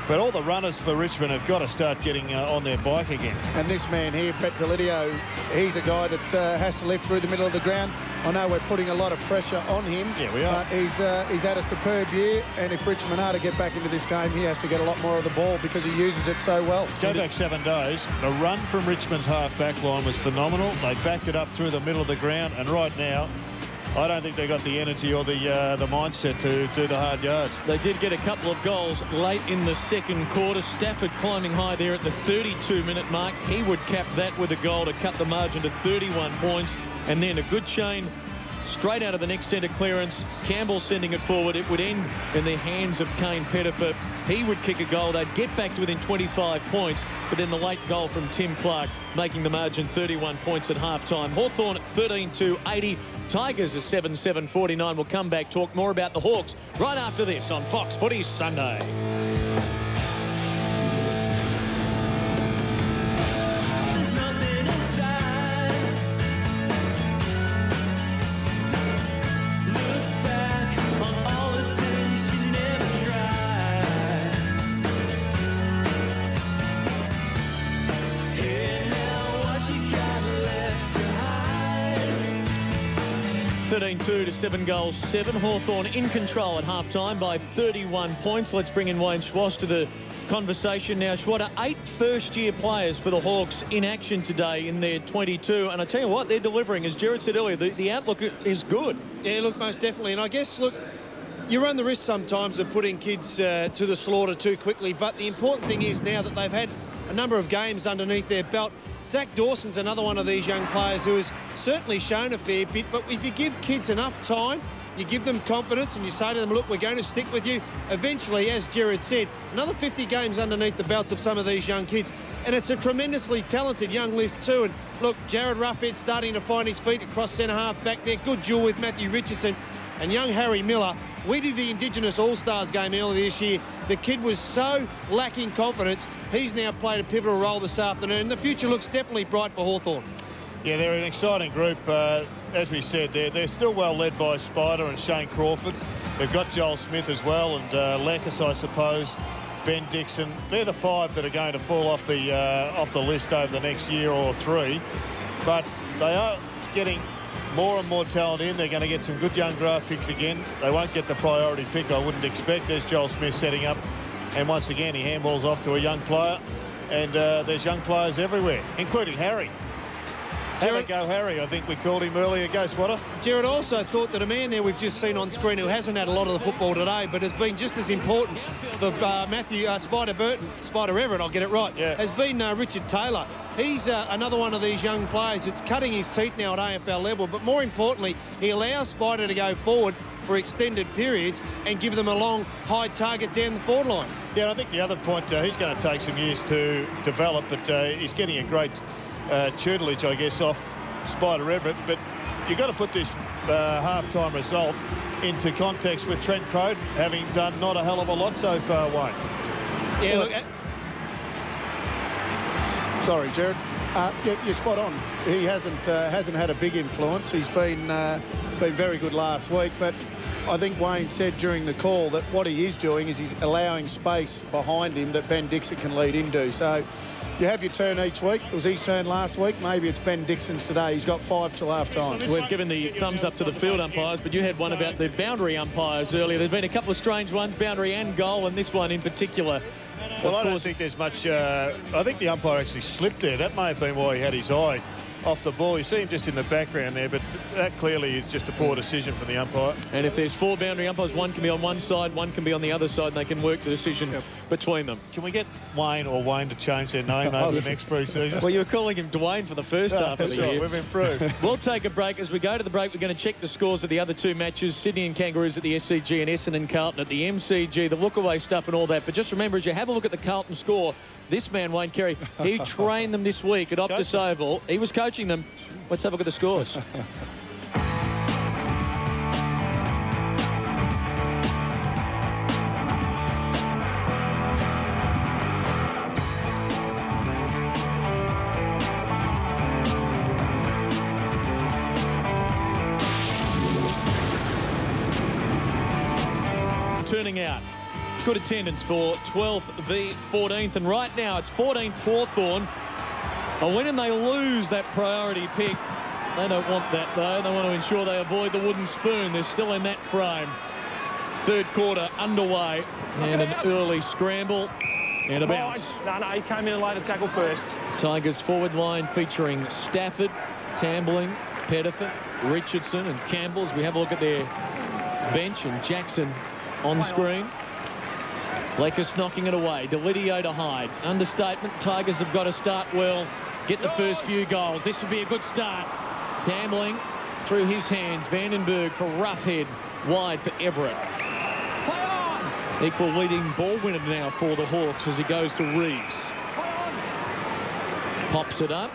But all the runners for Richmond have got to start getting on their bike again. And this man here, Brett Delidio, he's a guy that has to lift through the middle of the ground. I know we're putting a lot of pressure on him. Yeah, we are. But he's had a superb year, and if Richmond are to get back into this game, he has to get a lot more of the ball because he uses it so well. Go back 7 days. The run from Richmond's half-back line was phenomenal. They backed it up through the middle of the ground, and right now, I don't think they got the energy or the mindset to do the hard yards. They did get a couple of goals late in the second quarter. Stafford climbing high there at the 32-minute mark. He would cap that with a goal to cut the margin to 31 points. And then a good chain straight out of the next centre clearance. Campbell sending it forward. It would end in the hands of Kane Pettifer. He would kick a goal. They'd get back to within 25 points. But then the late goal from Tim Clark making the margin 31 points at half-time. Hawthorn 13-80. Tigers are 7-7-49. We'll come back, talk more about the Hawks right after this on Fox Footy Sunday. 13-2 to 7 goals, 7. Hawthorn in control at half-time by 31 points. Let's bring in Wayne Schwass to the conversation now. Schwatter, 8 first-year players for the Hawks in action today in their 22. And I tell you what, they're delivering. As Jared said earlier, the outlook is good. Yeah, look, most definitely. And I guess, look, you run the risk sometimes of putting kids to the slaughter too quickly. But the important thing is now that they've had a number of games underneath their belt, Zach Dawson's another one of these young players who has certainly shown a fair bit, but if you give kids enough time, you give them confidence and you say to them, look, we're going to stick with you, eventually, as Jared said, another 50 games underneath the belts of some of these young kids. And it's a tremendously talented young list too. And look, Jared Ruffhead starting to find his feet across centre-half back there. Good duel with Matthew Richardson. And young Harry Miller, we did the Indigenous All-Stars game earlier this year. The kid was so lacking confidence. He's now played a pivotal role this afternoon. The future looks definitely bright for Hawthorn. Yeah, they're an exciting group. As we said, they're still well led by Spider and Shane Crawford. They've got Joel Smith as well, and Lacus, I suppose, Ben Dixon. They're the 5 that are going to fall off the list over the next year or 3. But they are getting more and more talent in. They're going to get some good young draft picks again. They won't get the priority pick, I wouldn't expect. There's Joel Smith setting up. And once again, he handballs off to a young player. And there's young players everywhere, including Harry. Have a go, Harry, I think we called him earlier. Go, Swatter. Jared also thought that a man there we've just seen on screen who hasn't had a lot of the football today, but has been just as important for Matthew Spider Everett, I'll get it right, yeah, has been Richard Taylor. He's another one of these young players that's cutting his teeth now at AFL level, but more importantly, he allows Spider to go forward for extended periods and give them a long, high target down the forward line. Yeah, I think the other point, he's going to take some years to develop, but he's getting a great tutelage, I guess, off Spider Everett. But you've got to put this half-time result into context with Trent Croden having done not a hell of a lot so far, Wayne. Yeah, look... Sorry, Jared. Yeah, you're spot on. He hasn't had a big influence. He's been very good last week, but I think Wayne said during the call that what he is doing is he's allowing space behind him that Ben Dixon can lead into. So you have your turn each week. It was his turn last week. Maybe it's Ben Dixon's today. He's got 5 till half-time. We've given the thumbs up to the field umpires, but you had one about the boundary umpires earlier. There's been a couple of strange ones, boundary and goal, and this one in particular. Well, I don't think there's much... I think the umpire actually slipped there. That may have been why he had his eye off the ball. You see him just in the background there, but that clearly is just a poor decision from the umpire. And if there's 4 boundary umpires, one can be on one side, one can be on the other side, and they can work the decision between them. Can we get Wayne to change their name over the next pre-season? Well, you were calling him Dwayne for the first half of the year. We've improved. We'll take a break. As we go to the break, we're going to check the scores of the other 2 matches. Sydney and Kangaroos at the SCG and Essendon Carlton at the MCG, the look-away stuff and all that. But just remember, as you have a look at the Carlton score, this man, Wayne Carey, he trained them this week at Optus Oval. He was coaching them. Let's have a look at the scores. Turning out. Good attendance for 12th v 14th, and right now it's 14th Hawthorn. A win and they lose that priority pick. They don't want that, though. They want to ensure they avoid the wooden spoon. They're still in that frame. Third quarter underway, and an early scramble and a bounce. No, he came in and laid a tackle first. Tigers forward line featuring Stafford, Tambling, Pettiford, Richardson and Campbell. As we have a look at their bench, and Jackson on screen. Lekas knocking it away. Delidio to Hyde. Understatement. Tigers have got to start well. Get the first few goals. This would be a good start. Tambling through his hands. Vandenberg for Roughhead. Wide for Everett. Play on! Equal leading ball winner now for the Hawks as he goes to Reeves. Pops it up.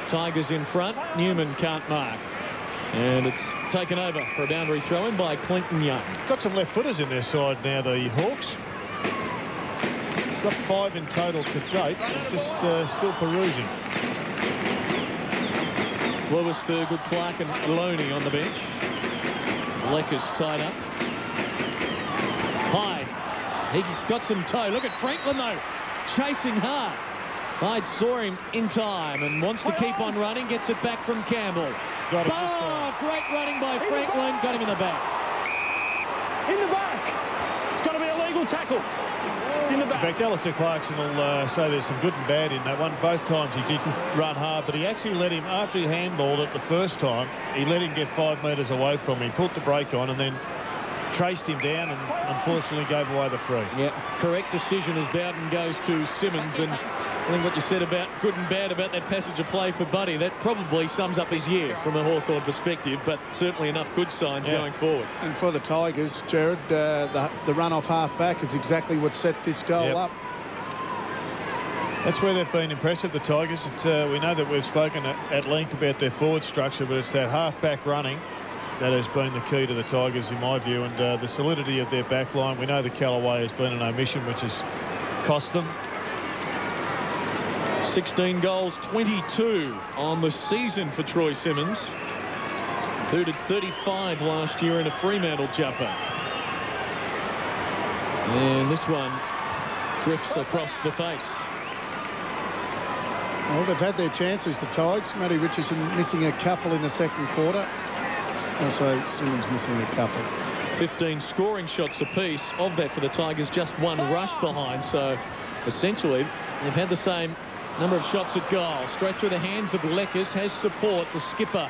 Tigers in front. Newman can't mark. And it's taken over for a boundary throw-in by Clinton Young. Got some left footers in their side now, the Hawks. Got 5 in total to date. Just still perusing. Lewis, Thurgood, Clark and Loney on the bench. Lekas tied up. Hyde. He's got some toe. Look at Franklin, though. Chasing hard. Hyde saw him in time and wants to keep on running. Gets it back from Campbell. Got it. Oh, great running by Franklin. Got him in the back. In the back. It's got to be a legal tackle. It's in the back. In fact, Alistair Clarkson will say there's some good and bad in that one. Both times he didn't run hard, but he actually let him, after he handballed it the first time, he let him get 5 metres away from him, put the brake on and then traced him down and unfortunately gave away the free. Yeah, correct decision as Bowden goes to Simmons. And I think what you said about good and bad about that passage of play for Buddy, that probably sums up his year from a Hawthorn perspective, but certainly enough good signs going forward. And for the Tigers, Jared, the run off half-back is exactly what set this goal up. That's where they've been impressive, the Tigers. We know that we've spoken at length about their forward structure, but it's that half-back running that has been the key to the Tigers, in my view, and the solidity of their back line. We know that Callaway has been an omission, which has cost them. 16 goals, 22 on the season for Troy Simmons, who did 35 last year in a Fremantle jumper. And this one drifts across the face. Well, they've had their chances, the Tigers. Matty Richardson missing a couple in the second quarter. Also, Simmons missing a couple. 15 scoring shots apiece. Of that for the Tigers, just 1 rush behind. So, essentially, they've had the same number of shots at goal. Straight through the hands of Lekas. Has support. The skipper.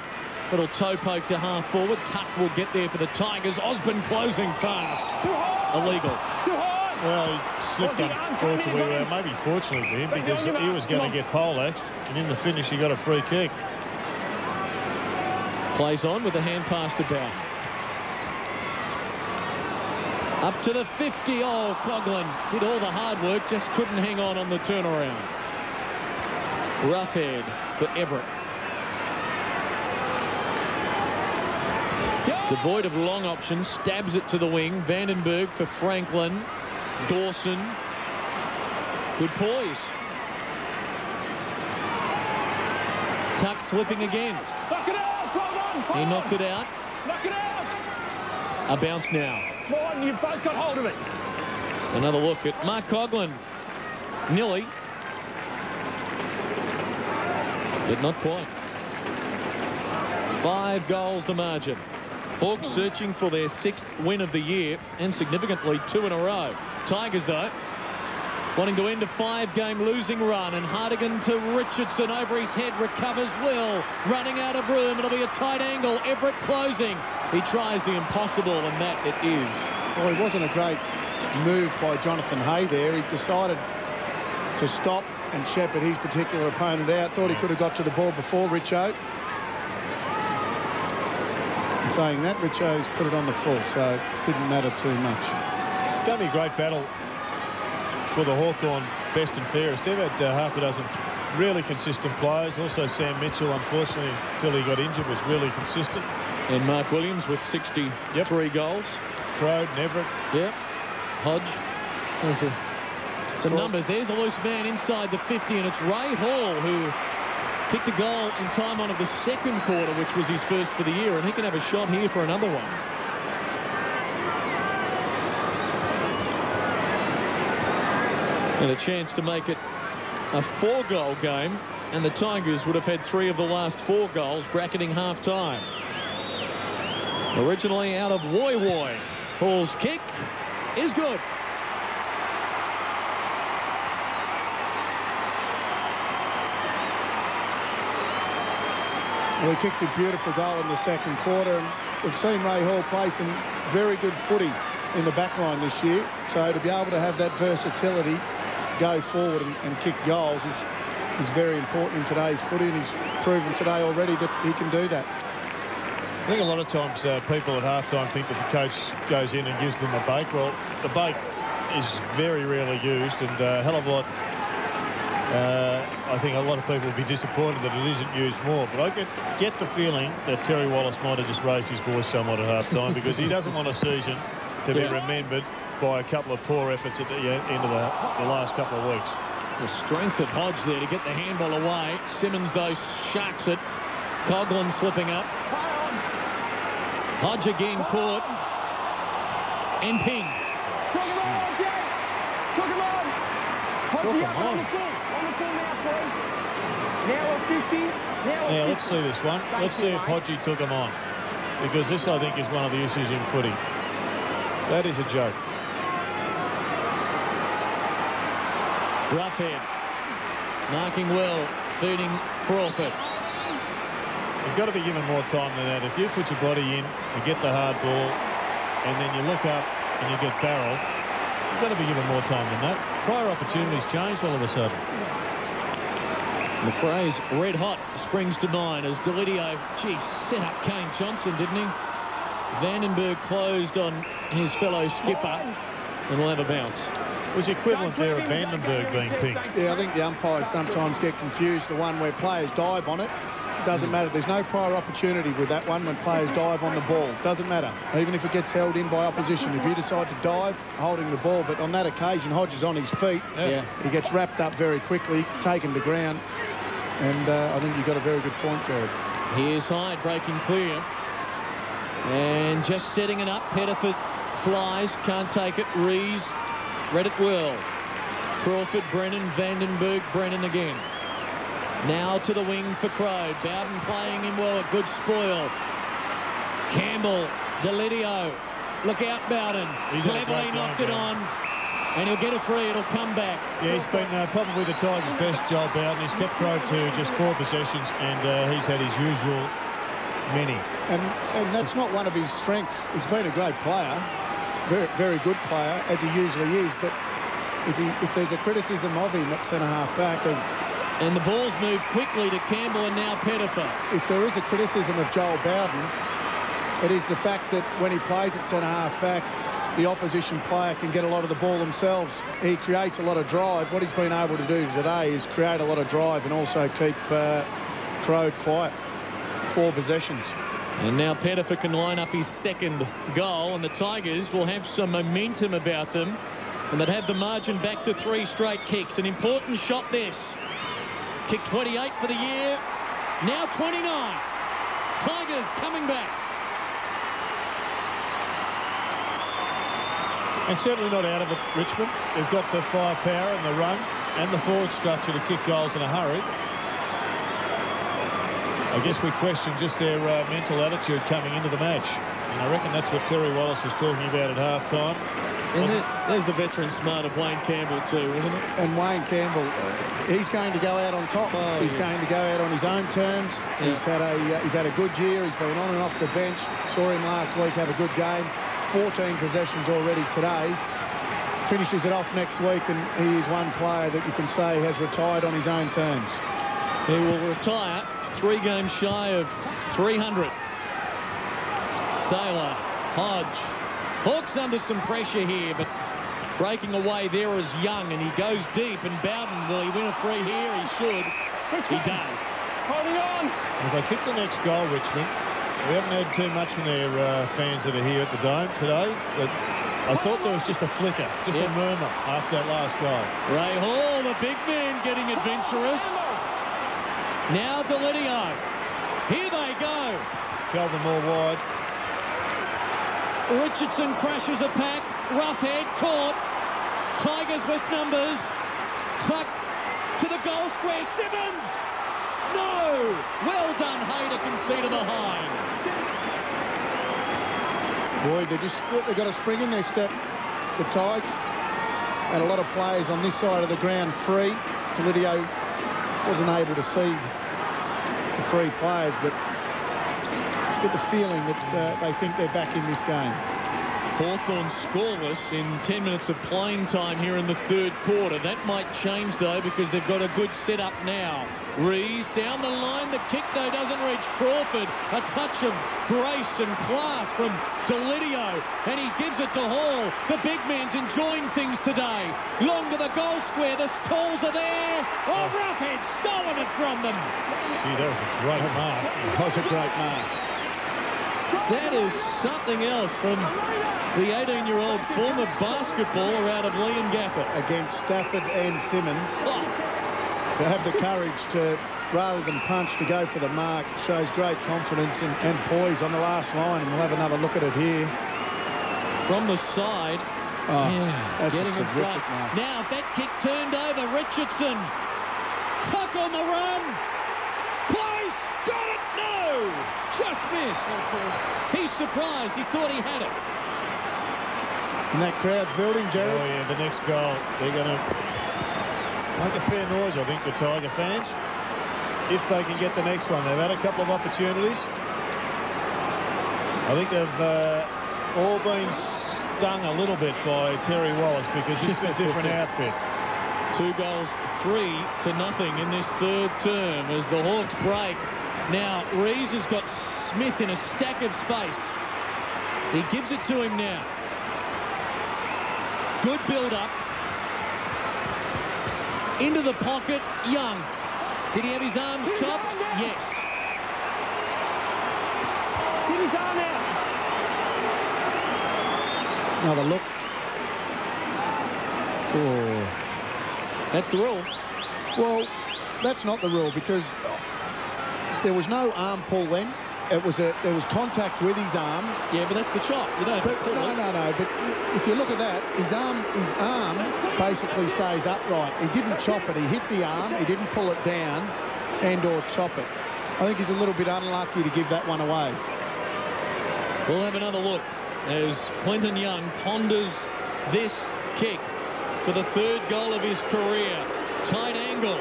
Little toe poke to half forward. Tuck will get there for the Tigers. Osborne closing fast. Too hard. Illegal. Too hard. Well, he slipped unfortunately, maybe fortunately for him, because he was going to get poleaxed, and in the finish he got a free kick. Plays on with a hand pass to Bowden. Up to the 50. Oh, Coughlin did all the hard work, just couldn't hang on the turnaround. Roughhead for Everett. Devoid of long options, stabs it to the wing. Vandenberg for Franklin. Dawson. Good poise. Tuck slipping again. Knock it out. Well done. He knocked it out. Knock it out. A bounce now. Come on, you've both got hold of it. Another look at Mark Coughlin. Nearly. But not quite. 5 goals the margin. Hawks searching for their 6th win of the year, and significantly 2 in a row. Tigers, though, wanting to end a 5-game losing run, and Hartigan to Richardson over his head, recovers Will, running out of room. It'll be a tight angle. Everett closing. He tries the impossible, and that it is. Well, it wasn't a great move by Jonathan Hay there. He decided to stop and shepherd his particular opponent out. Thought he could have got to the ball before Richo. In saying that, Richo's put it on the full, so it didn't matter too much. It's going to be a great battle for the Hawthorn best and fairest. They've had half a dozen really consistent players. Also Sam Mitchell, unfortunately, until he got injured, was really consistent. And Mark Williams with 63 goals. Crode and Everett. Yep. Hodge. There's some numbers. There's a loose man inside the 50, and it's Ray Hall who kicked a goal in time on of the second quarter, which was his first for the year, and he can have a shot here for another one. And a chance to make it a 4-goal game, and the Tigers would have had 3 of the last 4 goals, bracketing half-time. Originally out of Woy Woy. Hall's kick is good. Well, he kicked a beautiful goal in the second quarter, and we've seen Ray Hall play some very good footy in the back line this year. So to be able to have that versatility, go forward and kick goals is very important in today's footy, and he's proven today already that he can do that. I think a lot of times people at halftime think that the coach goes in and gives them a bake. Well, the bake is very rarely used, and a hell of a lot. I think a lot of people will be disappointed that it isn't used more. But I get the feeling that Terry Wallace might have just raised his voice somewhat at halftime because he doesn't want a season to be remembered by a couple of poor efforts at the end of the last couple of weeks. The strength of Hodge there to get the handball away. Simmons, though, sharks it. Coughlin slipping up. Hodge again caught. And ping. Took him on, Hodge! Took him on! Hodge up on the full. On the full now, please. Now we're 50. Now let's see this one. Let's see if Hodgie took him on. Because this, I think, is one of the issues in footy. That is a joke. Roughhead. Marking well. Feeding Crawford. You've got to be given more time than that. If you put your body in to get the hard ball and then you look up and you get barreled, you've got to be given more time than that. Prior opportunities changed all of a sudden. The phrase red hot springs to mind as Delidio, set up Kane Johnson, didn't he? Vandenberg closed on his fellow skipper and will have a bounce. Was the equivalent there of Vandenberg being pinged? Yeah, I think the umpires sometimes get confused. The one where players dive on it. Doesn't matter. There's no prior opportunity with that one when players dive on the ball. Doesn't matter. Even if it gets held in by opposition. If you decide to dive, holding the ball. But on that occasion, Hodge is on his feet. Yeah. He gets wrapped up very quickly, taken to ground. And I think you've got a very good point, Jared. Here's Hyde breaking clear. And just setting it up. Pettiford flies. Can't take it. Rees read it well. Crawford, Brennan, Vandenberg, Brennan again. Now to the wing for Crow. Bowden playing him well. A good spoil. Campbell, Delidio. Look out, Bowden. Cleverly knocked it on. And he'll get a free. It'll come back. Yeah, he's been probably the Tigers' best, Joel Bowden. He's kept Crow to just 4 possessions, and he's had his usual many. And that's not one of his strengths. He's been a great player. Very, very good player, as he usually is. But if there's a criticism of him at centre-half back, and the ball's moved quickly to Campbell and now Pettifer. If there is a criticism of Joel Bowden, it is the fact that when he plays at centre-half back, the opposition player can get a lot of the ball themselves. He creates a lot of drive. What he's been able to do today is create a lot of drive and also keep Crow quiet. 4 possessions. And now Pettifer can line up his second goal, and the Tigers will have some momentum about them, and they'd have the margin back to 3 straight kicks. An important shot this. Kick 28 for the year. Now 29. Tigers coming back. And certainly not out of it, Richmond. They've got the firepower and the run and the forward structure to kick goals in a hurry. I guess we question just their mental attitude coming into the match. And I reckon that's what Terry Wallace was talking about at half-time. And there's the veteran smart of Wayne Campbell too, wasn't it? And Wayne Campbell, he's going to go out on top. Oh, he's going to go out on his own terms. Yeah. He's had a good year. He's been on and off the bench. Saw him last week have a good game. 14 possessions already today. Finishes it off next week, and he is one player that you can say has retired on his own terms. He will retire 3 games shy of 300. Taylor, Hodge. Hawks under some pressure here, but breaking away there is Young, and he goes deep. And Bowden, will he win a free here? He should. He does. Holding on. If they kick the next goal, Richmond, we haven't heard too much from their fans that are here at the Dome today. But I thought there was just a flicker, just a murmur after that last goal. Ray Hall, the big man, getting adventurous. Now Delidio. Here they go. Calvin more wide. Richardson crashes a pack. Rough head caught. Tigers with numbers. Tuck to the goal square. Simmons. No. Well done, Hayter, conceded behind. Boy, they've got a spring in their step, the Tigers. And a lot of players on this side of the ground free. Delidio wasn't able to see the free players, but just get the feeling that they think they're back in this game. Hawthorn scoreless in 10 minutes of playing time here in the third quarter. That might change, though, because they've got a good setup now. Rees down the line. The kick, though, doesn't reach Crawford. A touch of grace and class from Delidio, and he gives it to Hall. The big man's enjoying things today. Long to the goal square. The Talls are there. Oh, Roughhead stolen it from them. Gee, that was a great mark. It was a great mark. That is something else from the 18-year-old former basketballer out of Leongatha. Against Stafford and Simmons. To have the courage to, rather than punch, to go for the mark shows great confidence and poise on the last line. And we'll have another look at it here. From the side. Oh, yeah, that's getting a in front. mark. Now that kick turned over. Richardson. Tuck on the run. Close. Got it. No. Just missed. He's surprised. He thought he had it. And that crowd's building, Jerry. Oh, yeah, the next goal. They're going to make a fair noise, I think, the Tiger fans, if they can get the next one. They've had a couple of opportunities. I think they've all been stung a little bit by Terry Wallace because this is a different outfit. 2 goals, 3-0 in this third term as the Hawks break. Now, Rees has got Smith in a stack of space. He gives it to him now. Good build-up. Into the pocket, Young. Did he have his arms chopped? Yes. Get his arm out. Another look. Oh. That's the rule. Well, that's not the rule because there was no arm pull then. There was contact with his arm. Yeah, but that's the chop. You don't But no. But if you look at that, his arm basically stays upright. He didn't chop it. He hit the arm. He didn't pull it down and/or chop it. I think he's a little bit unlucky to give that one away. We'll have another look as Clinton Young ponders this kick for the 3rd goal of his career. Tight angle.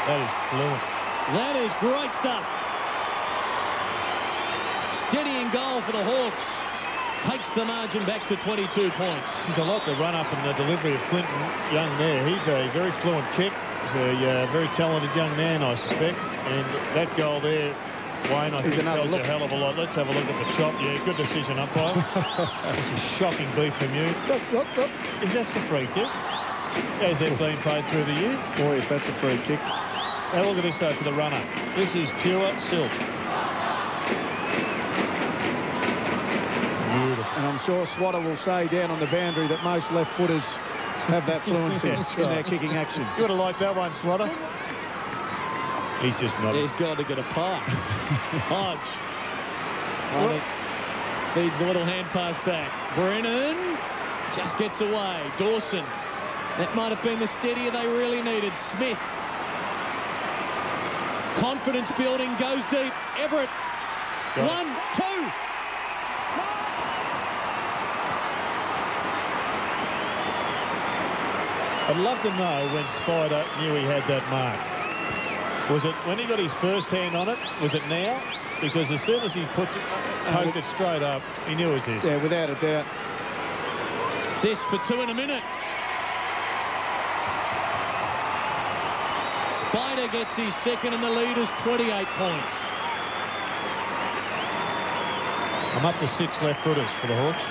That is fluent. That is great stuff. Steadying goal for the Hawks. Takes the margin back to 22 points. She's a lot to run up in the delivery of Clinton Young there. He's a very fluent kick. He's a very talented young man, I suspect. And that goal there, Wayne, I think tells a hell of a lot. Let's have a look at the chop. Yeah, good decision, umpire. That's a shocking beat from you. Look. That's a free kick. Has that been paid through the year? Boy, if that's a free kick. Now look at this, though, for the runner. This is pure silk. Beautiful. And I'm sure Swatter will say down on the boundary that most left footers have that fluency in their kicking action. You would have liked that one, Swatter. He's just not. He's got to get a part. Hodge. Feeds the little hand pass back. Brennan just gets away. Dawson. That might have been the steadier they really needed. Smith. Confidence building, goes deep. Everett. Got 1, 2. I'd love to know when Spider knew he had that mark. Was it when he got his first hand on it? Was it now? Because as soon as he poked it straight up, he knew it was his. Yeah, without a doubt. This for 2 in a minute. Spider gets his second and the lead is 28 points. I'm up to 6 left footers for the Hawks.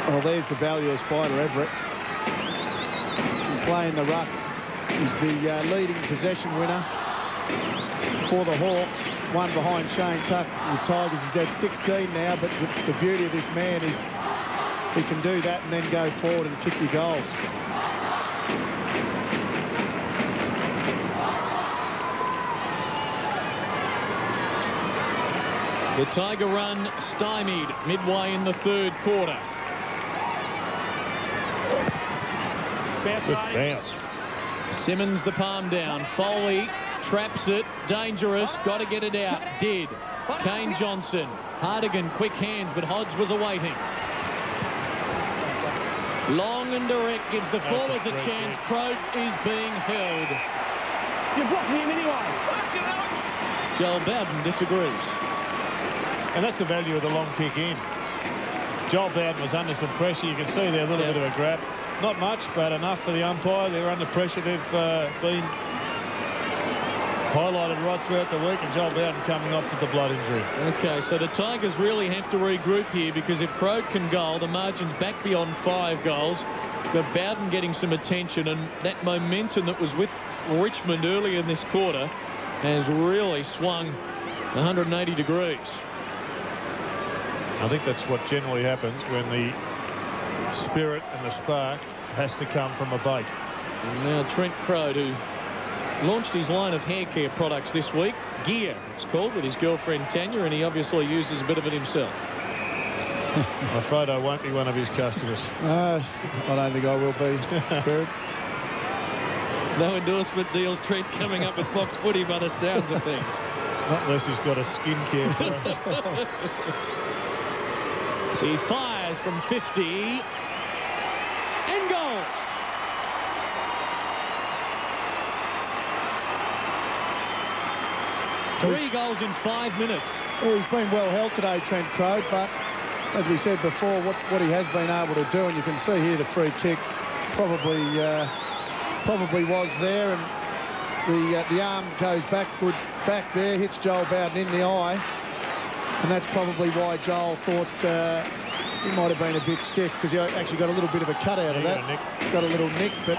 Well, there's the value of Spider Everett. Playing the ruck. He's the leading possession winner for the Hawks. One behind Shane Tuck. The Tigers, he's had 16 now, but the beauty of this man is he can do that and then go forward and kick your goals. The Tiger run stymied midway in the third quarter. Good bounce. Simmons the palm down. Foley traps it. Dangerous. Got to get it out. Did. Kane Johnson. Hardigan quick hands, but Hodge was awaiting. Long and direct gives the forwards a chance. Croat is being held. You're blocking him anyway. Joel Bowden disagrees. And that's the value of the long kick in. Joel Bowden was under some pressure. You can see there a little bit of a grab. Not much, but enough for the umpire. They're under pressure. They've been highlighted right throughout the week, and Joel Bowden coming off with the blood injury. Okay, so the Tigers really have to regroup here, because if Croat can goal, the margin's back beyond 5 goals. Got Bowden getting some attention, and that momentum that was with Richmond early in this quarter has really swung 180 degrees. I think that's what generally happens when the spirit and the spark has to come from a bait. And now Trent Croat, who launched his line of hair care products this week, Gear it's called, with his girlfriend Tanya, and he obviously uses a bit of it himself. I'm afraid I won't be one of his customers. I don't think I will be. No endorsement deals, Trent, coming up with Fox Footy by the sounds of things. Not unless he's got a skincare product. He fires from 50 and goals. Three goals in 5 minutes. Well, he's been well held today, Trent Croat, but as we said before, what he has been able to do, and you can see here the free kick probably was there, and the arm goes backward back there, hits Joel Bowden in the eye, and that's probably why Joel thought he might have been a bit stiff, because he actually got a little bit of a cut out of that. Got a little nick, but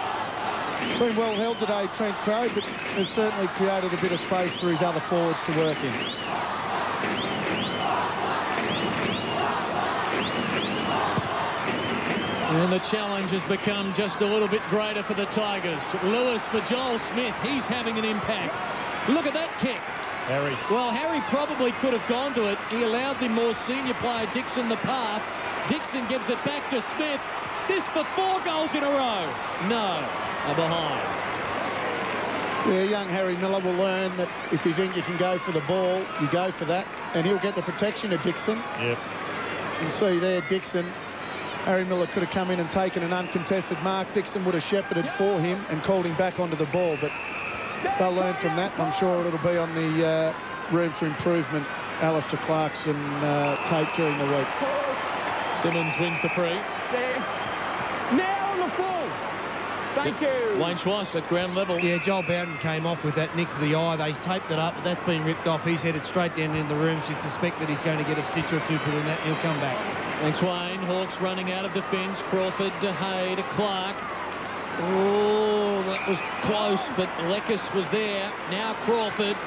been well held today, Trent Croat, but has certainly created a bit of space for his other forwards to work in. And the challenge has become just a little bit greater for the Tigers. Lewis for Joel Smith. He's having an impact. Look at that kick. Harry. Well, Harry probably could have gone to it. He allowed the more senior player, Dixon, the path. Dixon gives it back to Smith. This for 4 goals in a row. No, are behind. Yeah, young Harry Miller will learn that if you think you can go for the ball, you go for that, and he'll get the protection of Dixon. Yep. You can see there, Dixon. Harry Miller could have come in and taken an uncontested mark. Dixon would have shepherded for him and called him back onto the ball, but they'll learn from that. I'm sure it'll be on the room for improvement, Alistair Clarkson tape during the week. Simmons wins the free. There. Now on the full. Thank you. Wayne Schweiss at ground level. Yeah, Joel Bowden came off with that nick to the eye. They taped it up, but that's been ripped off. He's headed straight down in the room. You'd suspect that he's going to get a stitch or two put in that, and he'll come back. Thanks, Wayne. Hawks running out of defence. Crawford to Hay to Clark. Oh, that was close, but Lekis was there. Now Crawford.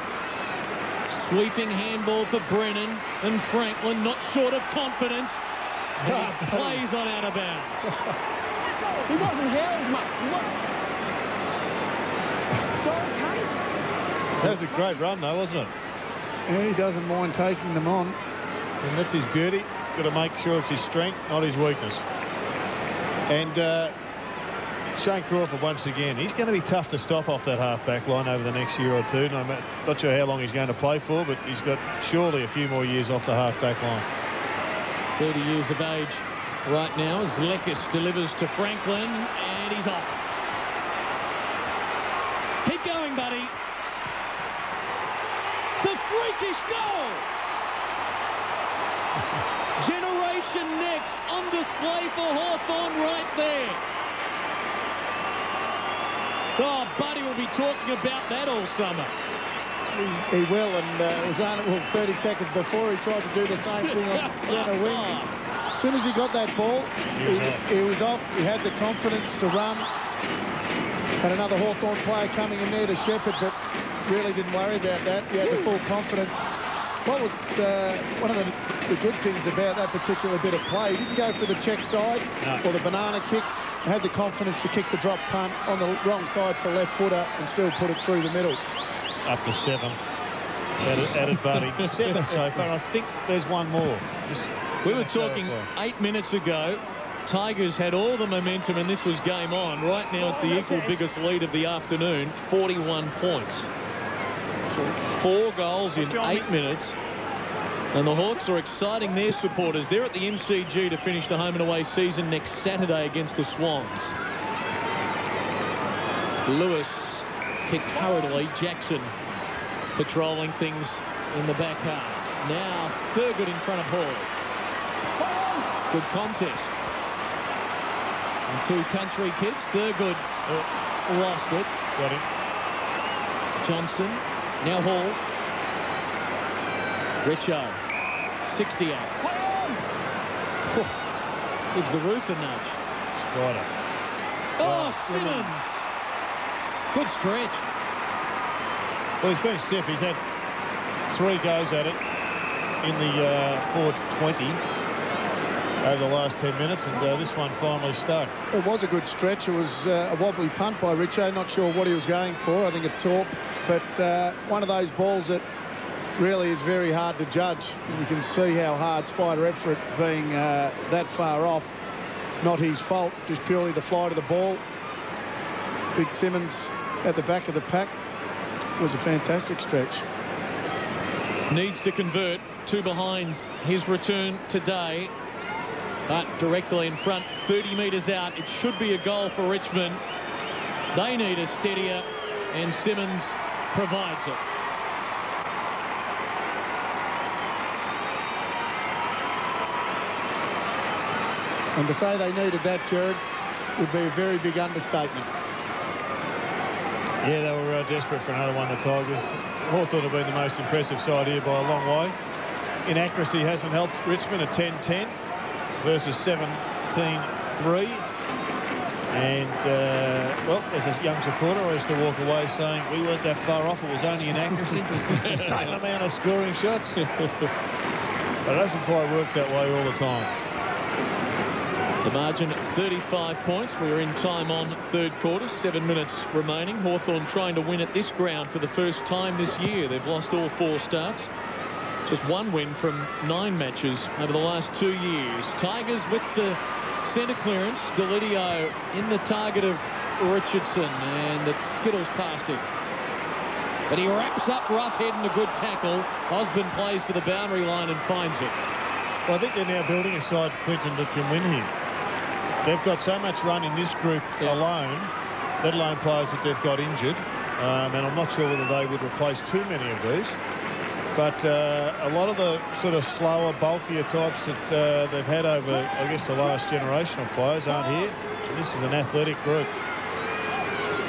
Sweeping handball for Brennan, and Franklin not short of confidence. And he plays on out of bounds. He wasn't held, mate. He wasn't. Sorry, Kane. That was a great run, though, wasn't it? Yeah, he doesn't mind taking them on. And that's his beauty. Got to make sure it's his strength, not his weakness. And Shane Crawford, once again, he's going to be tough to stop off that half-back line over the next year or two. No, I'm not sure how long he's going to play for, but he's got surely a few more years off the half-back line. 30 years of age right now as Lekis delivers to Franklin, and he's off. Keep going, buddy. The freakish goal! Generation Next on display for Hawthorn right there. Oh, Buddy will be talking about that all summer. He will, and it was only 30 seconds before he tried to do the same thing on the centre wing. As soon as he got that ball, he was off. He had the confidence to run. Had another Hawthorn player coming in there to shepherd, but really didn't worry about that. He had the full confidence. What was one of the good things about that particular bit of play, he didn't go for the check side or the banana kick. Had the confidence to kick the drop punt on the wrong side for a left footer and still put it through the middle. Up to 7. Added Buddy. 7 so far. I think there's one more. We were talking 8 minutes ago. Tigers had all the momentum and this was game on. Right now it's the equal biggest lead of the afternoon, 41 points. 4 goals in 8 minutes. And the Hawks are exciting their supporters. They're at the MCG to finish the home and away season next Saturday against the Swans. Lewis kicked hurriedly. Jackson patrolling things in the back half. Now Thurgood in front of Hall. Good contest. And 2 country kids. Thurgood lost it. Got him. Johnson. Now Hall. Richo. 68. Gives the roof a nudge. Spider. Oh, Simmons. Good stretch. Well, he's been stiff. He's had 3 goes at it in the 420 over the last 10 minutes, and this one finally stuck. It was a good stretch. It was a wobbly punt by Richo. Not sure what he was going for. I think a torp, but one of those balls that really is very hard to judge. And you can see how hard Spider effort being that far off. Not his fault, just purely the flight of the ball. Big Simmons at the back of the pack was a fantastic stretch. Needs to convert. 2 behinds his return today. But directly in front, 30 metres out. It should be a goal for Richmond. They need a steadier, and Simmons provides it. And to say they needed that, Jared, would be a very big understatement. Yeah, they were desperate for another one, the Tigers. Hawthorn have been the most impressive side here by a long way. Inaccuracy hasn't helped Richmond at 10-10 versus 17-3. And, well, as a young supporter, I used to walk away saying we weren't that far off. It was only inaccuracy. Same amount of scoring shots. But it doesn't quite work that way all the time. The margin 35 points. We're in time on 3rd quarter. 7 minutes remaining. Hawthorn trying to win at this ground for the first time this year. They've lost all 4 starts. Just 1 win from 9 matches over the last 2 years. Tigers with the centre clearance. Delidio in the target of Richardson, and it skittles past him. But he wraps up Roughhead in a good tackle. Osborne plays for the boundary line and finds it. Well, I think they're now building a side, Clinton, that can win here. They've got so much run in this group alone, let alone players that they've got injured. And I'm not sure whether they would replace too many of these. But a lot of the sort of slower, bulkier types that they've had over, I guess, the last generation of players aren't here. And this is an athletic group.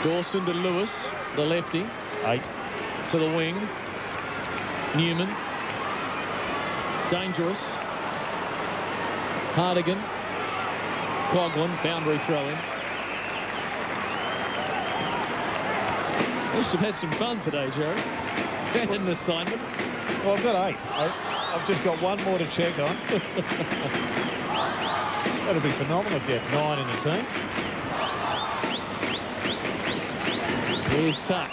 Dawson to Lewis, the lefty. 8. To the wing. Newman. Dangerous. Hardigan. Coughlin, boundary throw-in. Must have had some fun today, Jerry. Had an assignment. Well, I've got 8. I've just got 1 more to check on. That'll be phenomenal if you had 9 in the team. Here's Tuck.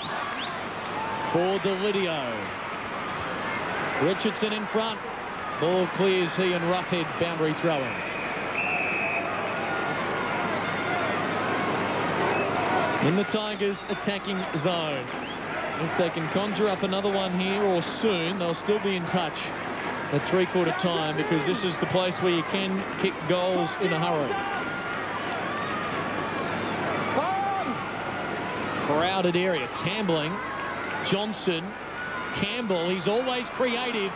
For Delidio. Richardson in front. Ball clears he and Roughhead, boundary throw-in. in the Tigers' attacking zone. If they can conjure up another one here or soon, they'll still be in touch at three-quarter time, because this is the place where you can kick goals in a hurry. Crowded area. Tambling, Johnson, Campbell. He's always creative.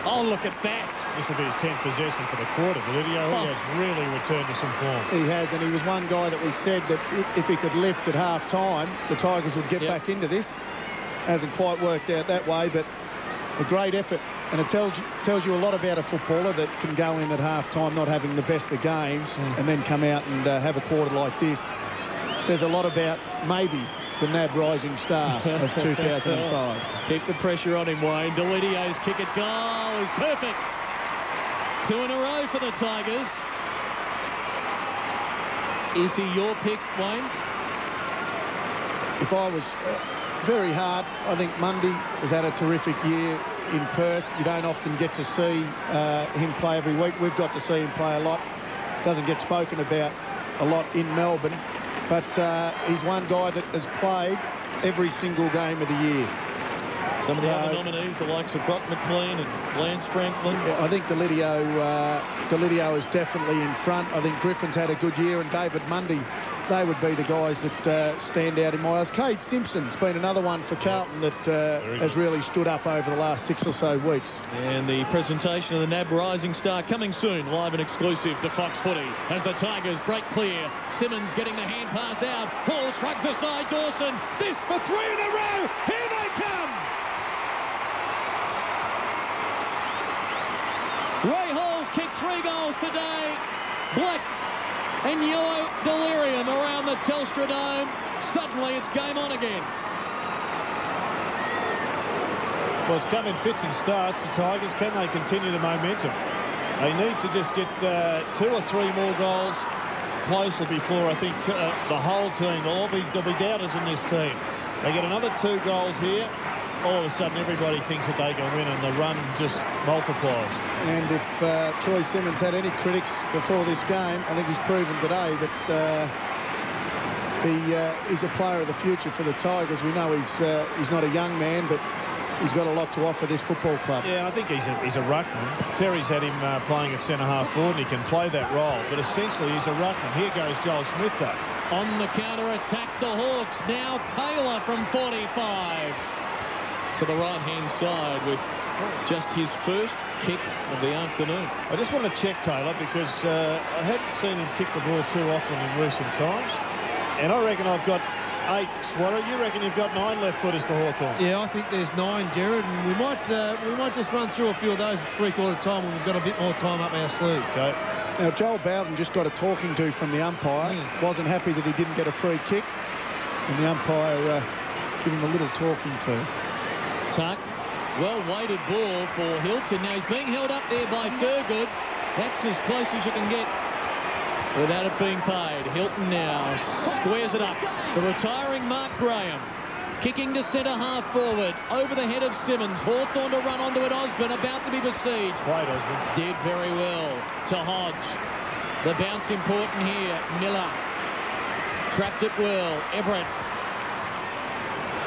Oh, look at that. This will be his 10th possession for the quarter. Lydio, he has really returned to some form. He has, and he was one guy that we said that if he could lift at half-time, the Tigers would get back into this. Hasn't quite worked out that way, but a great effort. And it tells you a lot about a footballer that can go in at half-time not having the best of games and then come out and have a quarter like this. Says a lot about maybe the NAB rising star of 2005. Keep the pressure on him, Wayne. Delidio's kick at goal is perfect. 2 in a row for the Tigers. Is he your pick, Wayne? If I was very hard, I think Mundy has had a terrific year in Perth. You don't often get to see him play every week. We've got to see him play a lot. Doesn't get spoken about a lot in Melbourne. But he's one guy that has played every single game of the year. Some of the other nominees, the likes of Brock McLean and Lance Franklin. Yeah, I think Delidio is definitely in front. I think Griffin's had a good year, and David Mundy, they would be the guys that stand out in my eyes. Cade Simpson's been another one for Carlton that has really stood up over the last 6 or so weeks. And the presentation of the NAB Rising Star coming soon, live and exclusive to Fox Footy. As the Tigers break clear, Simmons getting the hand pass out. Hall shrugs aside Dawson. This for 3 in a row. Here they come. Ray Hall's kicked 3 goals today. Black and yellow delirium around the Telstra Dome. Suddenly it's game on again. Well, it's come in fits and starts. The Tigers, can they continue the momentum? They need to just get 2 or 3 more goals closer before, I think, the whole team, there'll be doubters in this team. They get another 2 goals here, all of a sudden everybody thinks that they can win, and the run just multiplies. And if Troy Simmons had any critics before this game, I think he's proven today that he's a player of the future for the Tigers. We know he's not a young man, but he's got a lot to offer this football club. Yeah, and I think he's a ruckman. Terry's had him playing at centre-half forward, and he can play that role. But essentially, he's a ruckman. Here goes Joel Smith, though. On the counter-attack, the Hawks. Now Taylor from 45. To the right-hand side with just his first kick of the afternoon. I just want to check Taylor, because I hadn't seen him kick the ball too often in recent times. And I reckon I've got 8, Swatter. You reckon you've got 9 left-footers for Hawthorn? Yeah, I think there's 9, Jared, and we might just run through a few of those at three-quarter time when we've got a bit more time up our sleeve. Okay. Now, Joel Bowden just got a talking to from the umpire. Wasn't happy that he didn't get a free kick, and the umpire gave him a little talking to. Tuck, well-weighted ball for Hilton. Now he's being held up there by Thurgood. That's as close as you can get without it being paid. Hilton now squares it up. The retiring Mark Graham kicking to centre-half forward over the head of Simmons. Hawthorn to run onto it. Osborne about to be besieged. Played Osborne. Did very well to Hodge. The bounce important here. Miller trapped it well. Everett.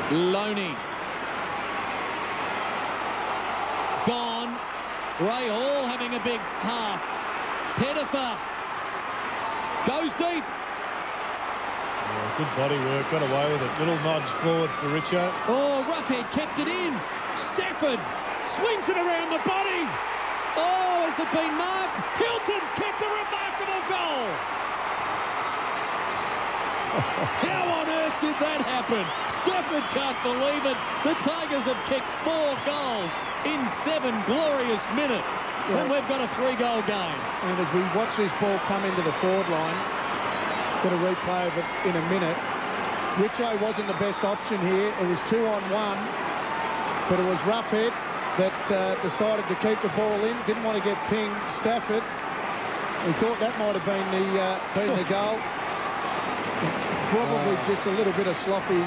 Loney. Gone. Ray Hall having a big half. Pettifer goes deep. Yeah, good body work, got away with it. Little nudge forward for Richo. Oh, Roughhead kept it in. Stafford swings it around the body. Oh, has it been marked? Hilton's kicked a remarkable goal. How on earth did that happen? Stafford can't believe it. The Tigers have kicked 4 goals in 7 glorious minutes. Right. And we've got a 3-goal game. And as we watch this ball come into the forward line, got a replay of it in a minute. Richo wasn't the best option here. It was 2-on-1, but it was Roughhead that decided to keep the ball in. Didn't want to get pinged. Stafford, we thought that might have been the goal. Probably just a little bit of sloppy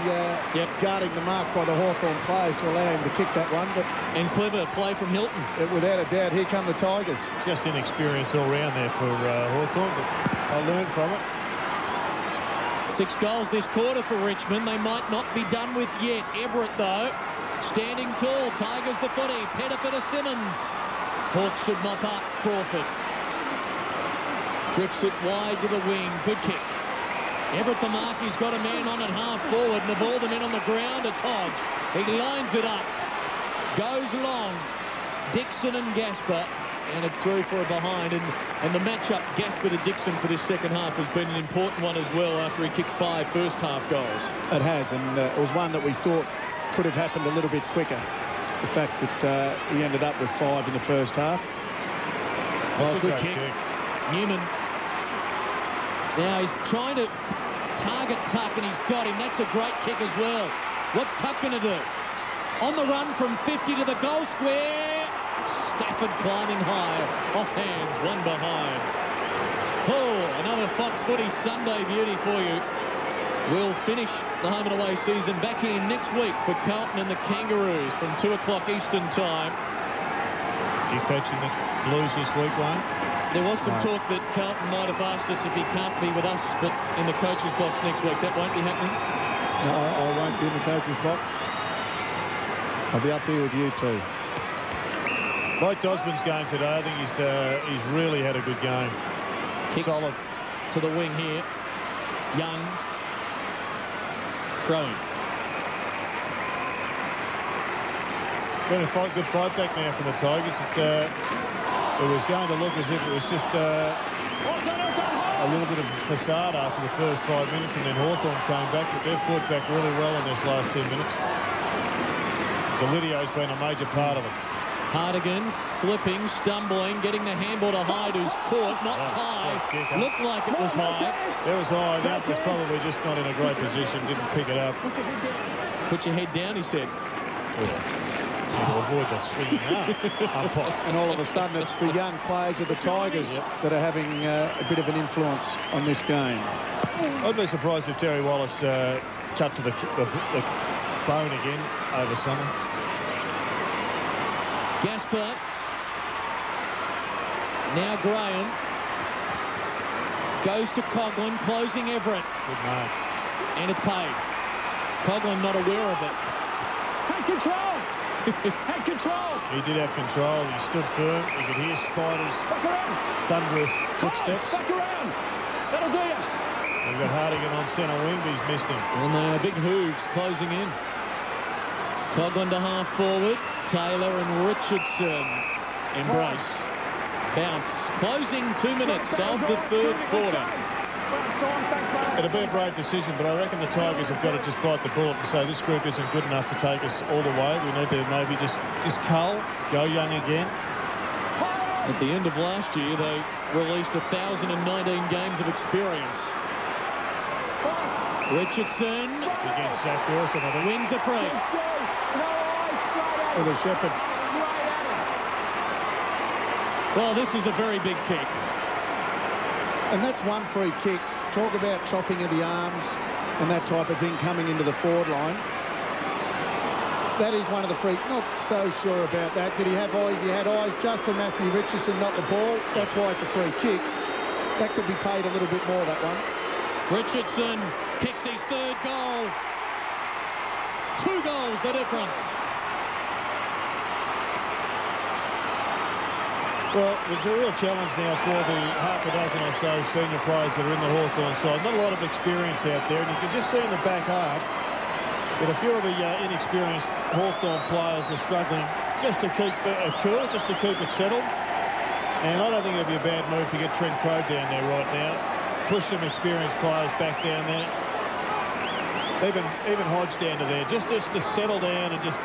guarding the mark by the Hawthorn players to allow him to kick that one. And clever play from Hilton. Without a doubt, here come the Tigers. Just inexperience all round there for Hawthorn, but I learned from it. 6 goals this quarter for Richmond. They might not be done with yet. Everett, though, standing tall. Tigers the footy. Pettifer to Simmons. Hawks should mop up Crawford. Drifts it wide to the wing. Good kick. Everett the mark. He's got a man on at half forward. And the ball them in on the ground. It's Hodge. He lines it up. Goes long. Dixon and Gasper. And it's through for a behind. And the matchup Gasper to Dixon for this second half has been an important one as well after he kicked 5 first half goals. It has, and it was one that we thought could have happened a little bit quicker. The fact that he ended up with 5 in the first half. Oh, good kick. Newman. Now he's trying to target Tuck, and he's got him. That's a great kick as well. What's Tuck going to do? On the run from 50 to the goal square. Stafford climbing high. Off hands, one behind. Oh, another Fox Footy Sunday beauty for you. We'll finish the home and away season back here next week for Carlton and the Kangaroos from 2 o'clock Eastern time. You coaching the Blues this week, Wayne? There was some talk that Carlton might have asked us if he can't be with us, but in the coach's box next week. That won't be happening? No, I won't be in the coach's box. I'll be up here with you too. Like Dosman's game today, I think he's really had a good game. Kicks solid to the wing here. Young. Throwing. Been a good fight back now for the Tigers. It was going to look as if it was just a little bit of a facade after the first 5 minutes, and then Hawthorn came back, but they've fought back really well in this last 10 minutes. Delidio's been a major part of it. Hardigan slipping, stumbling, getting the handball to Hyde, who's caught, not high. Looked like it was high. It was high. The ump's probably just not in a great position, didn't pick it up. Put your head down, he said. To avoid that swinging umpire. And all of a sudden it's the young players of the Tigers that are having a bit of an influence on this game. I'd be surprised if Terry Wallace cut to the bone again over summer. Gasper. Now Graham. Goes to Coughlin, closing Everett. Good man. And it's paid. Coughlin not aware of it. Had control. Had control. He did have control. He stood firm. You could hear Spider's thunderous footsteps. Back around. That'll do you. We've got Hardigan on centre wing, but he's missed him. And big hooves closing in. Coughlin to half forward. Taylor and Richardson. Embrace. Bounce. Closing 2 minutes of the third quarter. It'll be a brave decision, but I reckon the Tigers have got to just bite the bullet and say this group isn't good enough to take us all the way. We need to maybe just cull, go young again. At the end of last year, they released 1,019 games of experience. Richardson. It's against Zach Dawson, I think. Wings are free. For the Shepherd. Well, this is a very big kick. And that's one free kick. Talk about chopping of the arms and that type of thing coming into the forward line. That is one of the free. Not so sure about that. Did he have eyes? He had eyes just for Matthew Richardson, not the ball. That's why it's a free kick. That could be paid a little bit more, that one. Richardson kicks his third goal. 2 goals, the difference. Well, there's a real challenge now for the half a dozen or so senior players that are in the Hawthorn side. Not a lot of experience out there, and you can just see in the back half that a few of the inexperienced Hawthorn players are struggling just to keep cool, just to keep it settled. And I don't think it'd be a bad move to get Trent Crowe down there right now. Push some experienced players back down there. Even Hodge down to there, just to settle down and just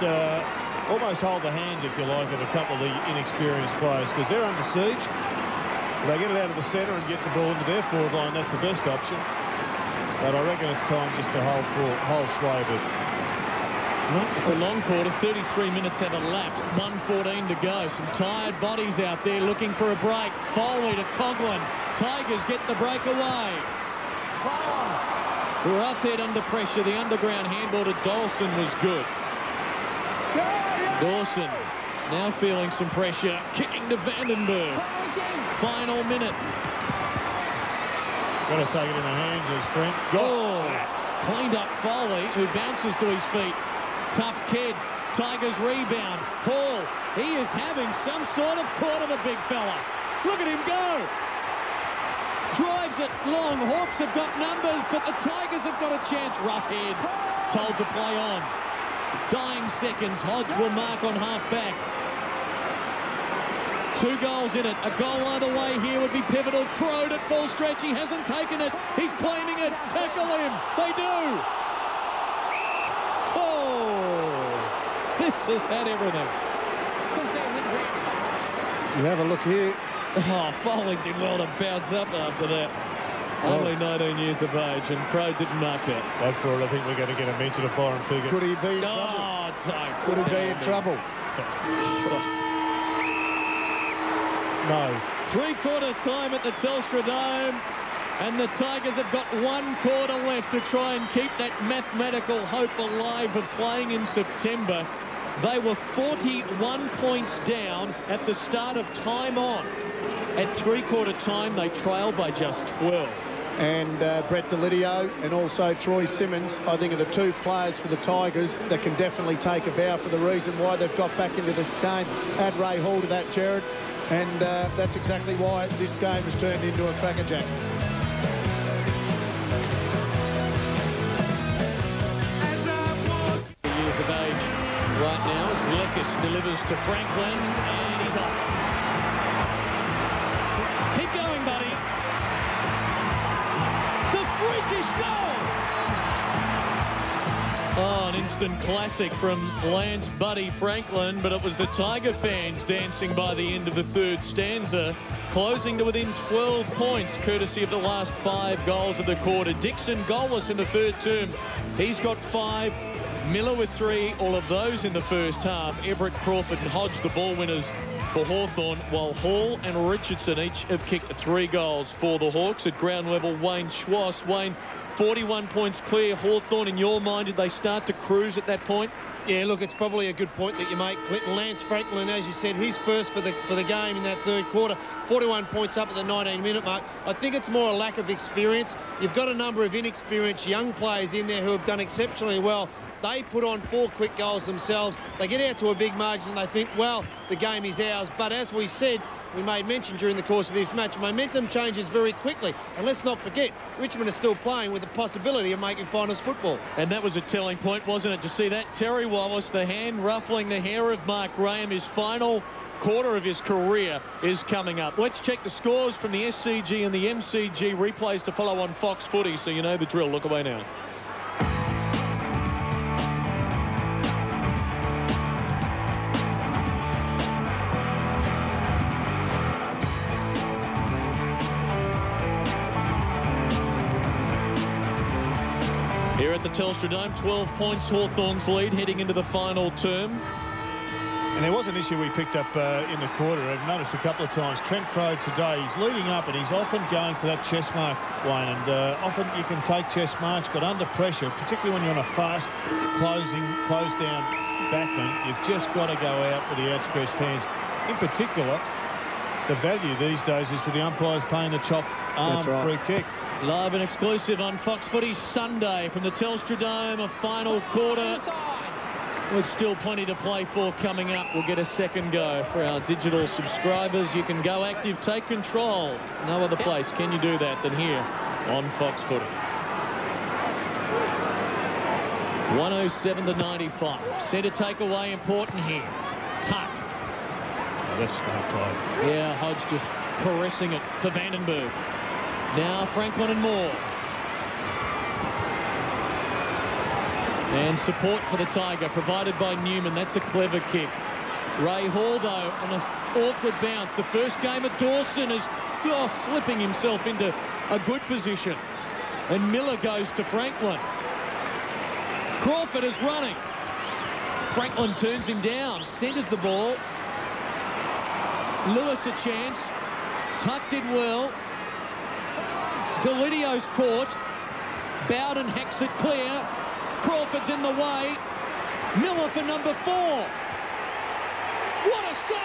almost hold the hands, if you like, of a couple of the inexperienced players, because they're under siege. If they get it out of the centre and get the ball into their forward line, that's the best option. But I reckon it's time just to hold sway a bit. Well, it's a long quarter. 33 minutes have elapsed. 1:14 to go. Some tired bodies out there looking for a break. Foley to Coughlin. Tigers get the break away. Roughhead under pressure. The underground handball to Dawson was good. Dawson now feeling some pressure. Kicking to Vandenberg. Final minute. Got to take it in the hands of Trent. Cleaned up Foley, who bounces to his feet. Tough kid. Tigers rebound. Hall, he is having some sort of quarter, the big fella. Look at him go. Drives it long. Hawks have got numbers, but the Tigers have got a chance. Rough head. Told to play on. Dying seconds. Hodge will mark on half-back. 2 goals in it. A goal either way here would be pivotal. Crowed at full stretch. He hasn't taken it. He's claiming it. Tackle him. They do. Oh, this has had everything. You have a look here. Oh, Foley did well to bounce up after that. Only 19 years of age, and Crow didn't mark that. Wait for it. I think we're going to get a mention of Byron Piggott. Could he be in trouble? Oh, don't. Could he be in trouble? No. 3/4 time at the Telstra Dome, and the Tigers have got 1 quarter left to try and keep that mathematical hope alive of playing in September. They were 41 points down at the start of time on. At 3/4 time, they trailed by just 12. And Brett Delidio and also Troy Simmons, I think, are the 2 players for the Tigers that can definitely take a bow for the reason why they've got back into this game. Add Ray Hall to that, Jared. And that's exactly why this game has turned into a crackerjack. Years of age right now as Lekis delivers to Franklin, and he's off. Keep going, buddy. The freakish goal! Oh, an instant classic from Lance Buddy Franklin, but it was the Tiger fans dancing by the end of the 3rd stanza, closing to within 12 points, courtesy of the last 5 goals of the quarter. Dixon goalless in the 3rd term. He's got 5. Miller with 3, all of those in the first half. Everett, Crawford and Hodge, the ball winners for Hawthorn, while Hall and Richardson each have kicked 3 goals for the Hawks. At ground level, Wayne Schwass. Wayne, 41 points clear. Hawthorn, in your mind, did they start to cruise at that point? Yeah, look, it's probably a good point that you make, Clinton. Lance Franklin, as you said, he's first for the game in that 3rd quarter. 41 points up at the 19-minute mark. I think it's more a lack of experience. You've got a number of inexperienced young players in there who have done exceptionally well. They put on 4 quick goals themselves. They get out to a big margin and they think, well, the game is ours. But as we said, we made mention during the course of this match, momentum changes very quickly. And let's not forget, Richmond is still playing with the possibility of making finals football. And that was a telling point, wasn't it? To see that Terry Wallace, the hand ruffling the hair of Mark Graham, his final quarter of his career is coming up. Let's check the scores from the SCG and the MCG. Replays to follow on Fox Footy, so you know the drill. Look away now. Here at the Telstra Dome, 12 points Hawthorn's lead heading into the final term. And there was an issue we picked up in the quarter. I've noticed a couple of times. Trent Crow today, he's leading up and he's often going for that chest mark, Wayne. And often you can take chest marks, but under pressure, particularly when you're on a fast close down backman, you've just got to go out with the outstretched hands. In particular, the value these days is for the umpires paying the chop arm free kick. Live and exclusive on Fox Footy Sunday from the Telstra Dome, a final quarter with still plenty to play for coming up. We'll get a second go for our digital subscribers. You can go active, take control. No other place can you do that than here on Fox Footy. 107-95. Centre takeaway important here. Tuck. Oh, that's smart play. Yeah, Hodge just caressing it to Vandenberg. Now Franklin and Moore. And support for the Tiger provided by Newman. That's a clever kick. Ray Hall, though, on an awkward bounce. The first game at Dawson is slipping himself into a good position. And Miller goes to Franklin. Crawford is running. Franklin turns him down, centres the ball. Lewis a chance. Tuck did well. Delidio's caught. Bowden hacks it clear. Crawford's in the way. Miller for number 4. What a start!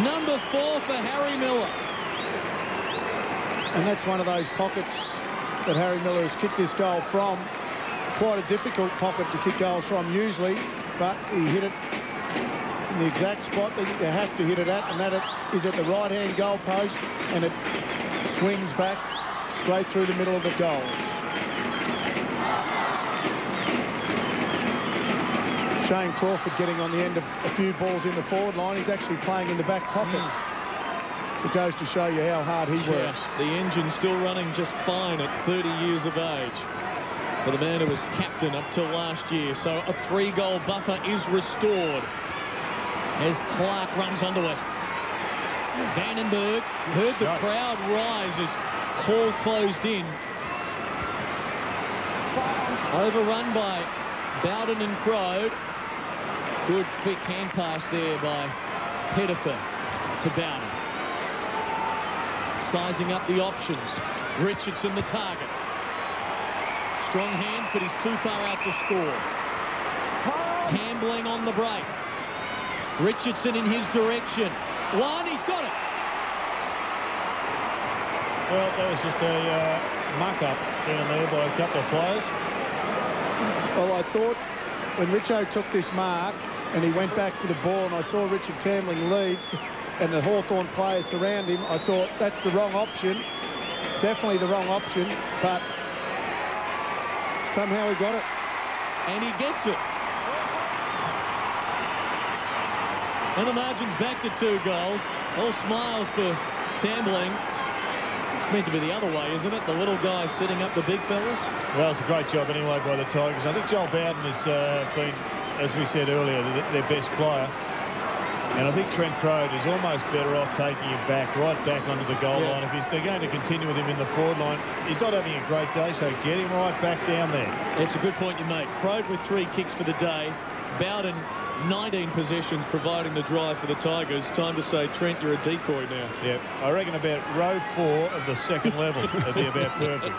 Number 4 for Harry Miller. And that's one of those pockets that Harry Miller has kicked this goal from. Quite a difficult pocket to kick goals from usually, but he hit it in the exact spot that you have to hit it at, and that is at the right-hand goal post, and it swings back straight through the middle of the goals. Shane Crawford getting on the end of a few balls in the forward line. He's actually playing in the back pocket. So it goes to show you how hard he works. The engine still running just fine at 30 years of age for the man who was captain up till last year. So a 3-goal buffer is restored as Clark runs onto it. Vandenberg heard the crowd rise as Hall closed in. Overrun by Bowden and Crowe. Good quick hand pass there by Pettifer to Bowden. Sizing up the options. Richardson the target. Strong hands, but he's too far out to score. Tambling on the break. Richardson in his direction. One, he's got it. Well, that was just a muck-up down there by a couple of players. Well, I thought when Richo took this mark and he went back for the ball and I saw Richard Tambling leave and the Hawthorn players surround him, I thought that's the wrong option. Definitely the wrong option, but somehow he got it. And he gets it. And the margin's back to 2 goals. All smiles for Tambling. It's meant to be the other way, isn't it? The little guys setting up the big fellas. Well, it's a great job anyway by the Tigers. I think Joel Bowden has been, as we said earlier, their best player. And I think Trent Crowe is almost better off taking him back, right back onto the goal line. If they're going to continue with him in the forward line, he's not having a great day, so get him right back down there. It's a good point you make. Crowe with 3 kicks for the day. Bowden 19 possessions providing the drive for the Tigers. Time to say, Trent, you're a decoy now. Yep, I reckon about row 4 of the second level would be about perfect.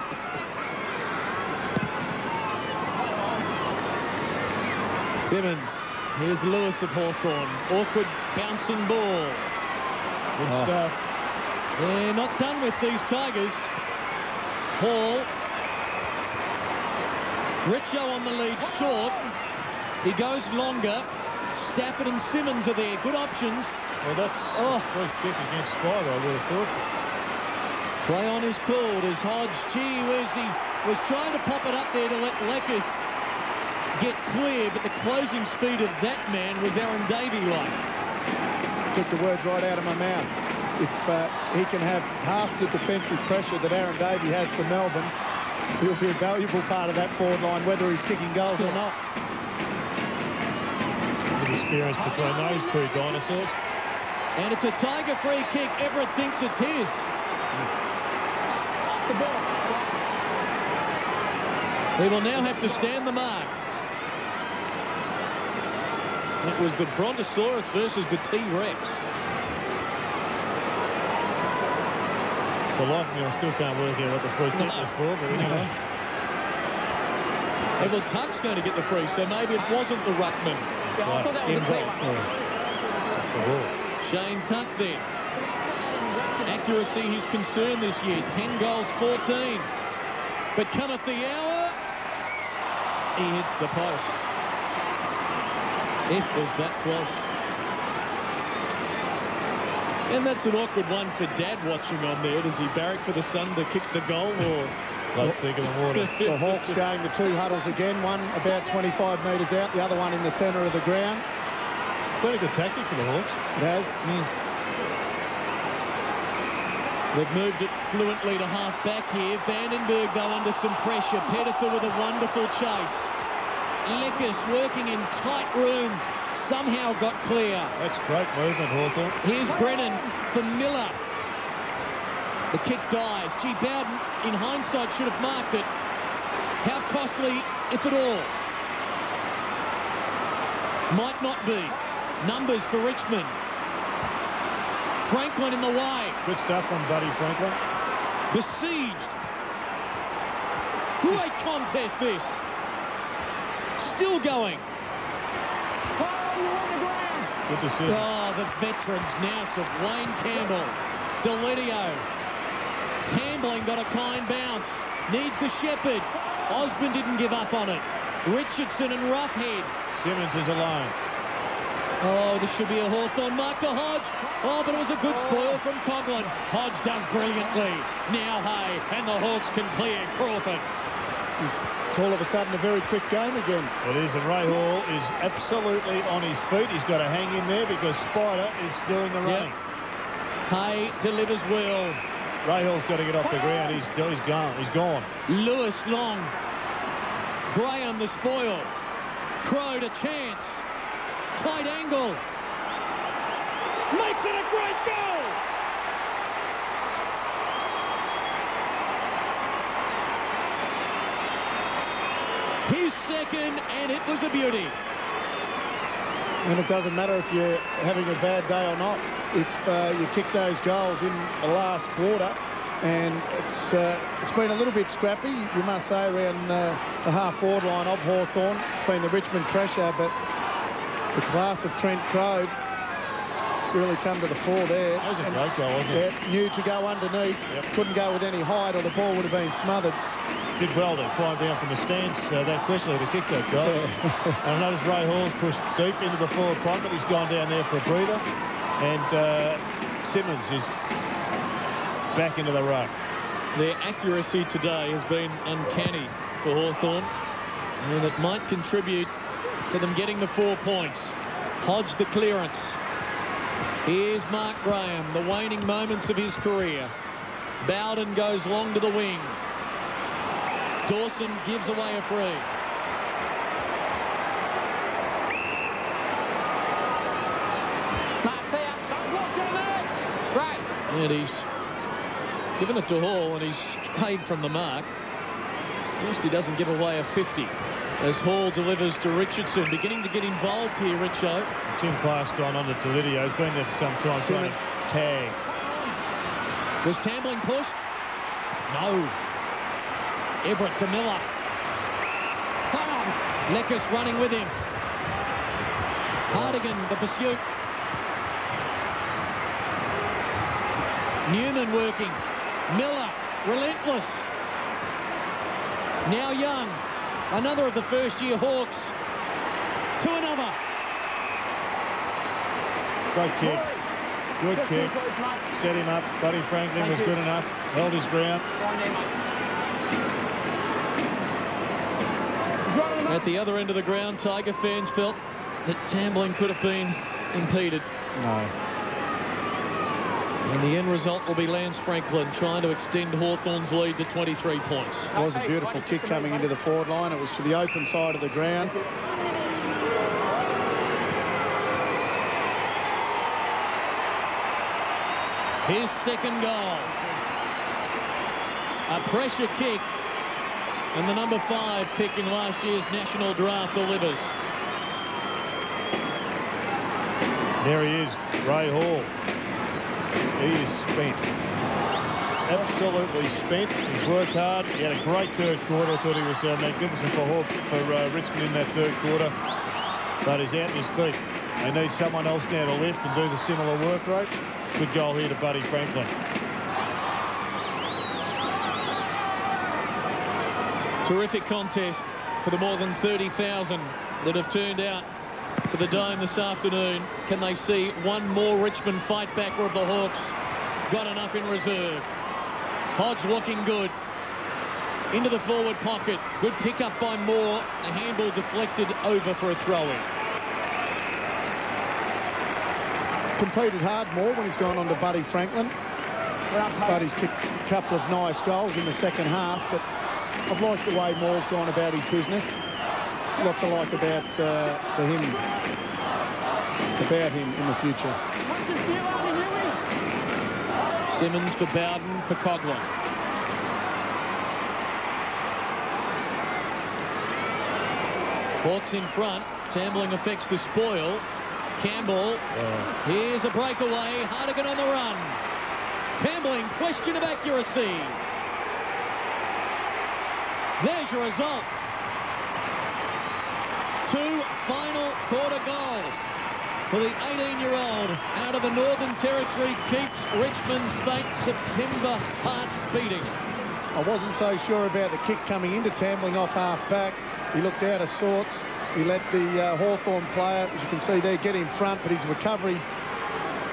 Simmons. Here's Lewis of Hawthorn. Awkward bouncing ball. Good stuff. They're not done with these Tigers. Hall. Richo on the lead, short. He goes longer. Stafford and Simmons are there. Good options. Well, that's a good kick against Spider, I would have thought. Play on is called as Hodge, gee whiz, he was trying to pop it up there to let Leckis get clear, but the closing speed of that man was Aaron Davey-like. Took the words right out of my mouth. If he can have half the defensive pressure that Aaron Davey has for Melbourne, he'll be a valuable part of that forward line, whether he's kicking goals or not. Good experience between those 2 dinosaurs. And it's a Tiger free kick. Everett thinks it's his. He will now have to stand the mark. It was the Brontosaurus versus the T-Rex. For life of me, I still can't work out what the free kick was for, but anyway. Well, Tuck's going to get the free, so maybe it wasn't the ruckman. Yeah, I thought that was Shane Tuck there. Accuracy his concern this year. 10 goals, 14. But cometh the hour. He hits the post. It was that close. And that's an awkward one for Dad watching on there. Does he barrack for the son to kick the goal, or let's think of the water? The Hawks going to 2 huddles again. One about 25 metres out, the other one in the centre of the ground. It's been a good tactic for the Hawks. It has. They've moved it fluently to half back here. Vandenberg, though, under some pressure. Pettifer with a wonderful chase. Leckis working in tight room. Somehow got clear. That's great movement, Hawthorn. Here's Brennan for Miller. The kick dies. Gee, Bowden, in hindsight, should have marked it. How costly, if at all? Might not be. Numbers for Richmond. Franklin in the way. Good stuff from Buddy Franklin. Besieged. Great contest, this. Still going. Good decision. Oh, the veterans now of Wayne Campbell. Delidio. Tambling got a kind bounce. Needs the shepherd. Osborne didn't give up on it. Richardson and Roughhead. Simmons is alone. Oh, this should be a Hawthorn mark to Hodge. Oh, but it was a good spoil from Coghlan. Hodge does brilliantly. Now Hay, and the Hawks can clear Crawford. It's all of a sudden a very quick game again. It is, and Ray Hall is absolutely on his feet. He's got to hang in there because Spider is doing the running. Hay delivers well. Ray Hall's got to get off the ground. He's gone. He's gone. Lewis long. Graham the spoil. Crowd a chance. Tight angle. Makes it a great goal. His second, and it was a beauty. And it doesn't matter if you're having a bad day or not. If you kick those goals in the last quarter, and it's been a little bit scrappy, you must say, around the half-forward line of Hawthorn. It's been the Richmond pressure, but the class of Trent Crowd really come to the fore there. That was a great goal, wasn't it? Yeah, knew to go underneath. Yep. Couldn't go with any height or the ball would have been smothered. Did well to climb down from the stands that quickly to kick that goal. Yeah. And I noticed Ray Hall's pushed deep into the forward pocket. He's gone down there for a breather. And Simmons is back into the ruck. Their accuracy today has been uncanny for Hawthorn, and it might contribute to them getting the 4 points. Hodge the clearance. Here's Mark Graham, the waning moments of his career. Bowden goes long to the wing. Dawson gives away a free. Right. And he's given it to Hall, and he's paid from the mark. First, he doesn't give away a 50. As Hall delivers to Richardson, beginning to get involved here, Richo. Tim Clark's gone on to Delidio. He's been there for some time trying to tag. Was Tambling pushed? No. Everett to Miller. Lekas running with him. Hardigan, the pursuit. Newman working. Miller, relentless. Now Young. Another of the first-year Hawks. To another. Great kick. Good kick. Set him up. Buddy Franklin was good enough. Held his ground. At the other end of the ground, Tiger fans felt that Tambling could have been impeded. No. And the end result will be Lance Franklin trying to extend Hawthorn's lead to 23 points. It was a beautiful kick coming into the forward line. It was to the open side of the ground. His second goal. A pressure kick. And the number 5 pick in last year's national draft delivers. There he is, Ray Hall. He is spent. Absolutely spent. He's worked hard. He had a great third quarter. I thought he was magnificent for Richmond in that third quarter. But he's out on his feet. They need someone else now to lift and do the similar work rate. Good goal here to Buddy Franklin. Terrific contest for the more than 30,000 that have turned out to the Dome this afternoon. Can they see one more Richmond fight back, or have the Hawks got enough in reserve? Hodge looking good. Into the forward pocket. Good pick up by Moore. The handball deflected over for a throw-in. He's competed hard more when he's gone on to Buddy Franklin. Buddy's kicked a couple of nice goals in the second half, but I've liked the way Moore's gone about his business. A lot to like about him in the future. Simmons for Bowden for Coghlan. Hawks in front. Tambling affects the spoil. Campbell. Here's a breakaway. Hardigan on the run. Tambling, question of accuracy. There's your result. 2 final quarter goals for the 18-year-old out of the Northern Territory keeps Richmond's faint September heart beating. I wasn't so sure about the kick coming into Tambling off half-back. He looked out of sorts. He let the Hawthorn player, as you can see there, get in front, but his recovery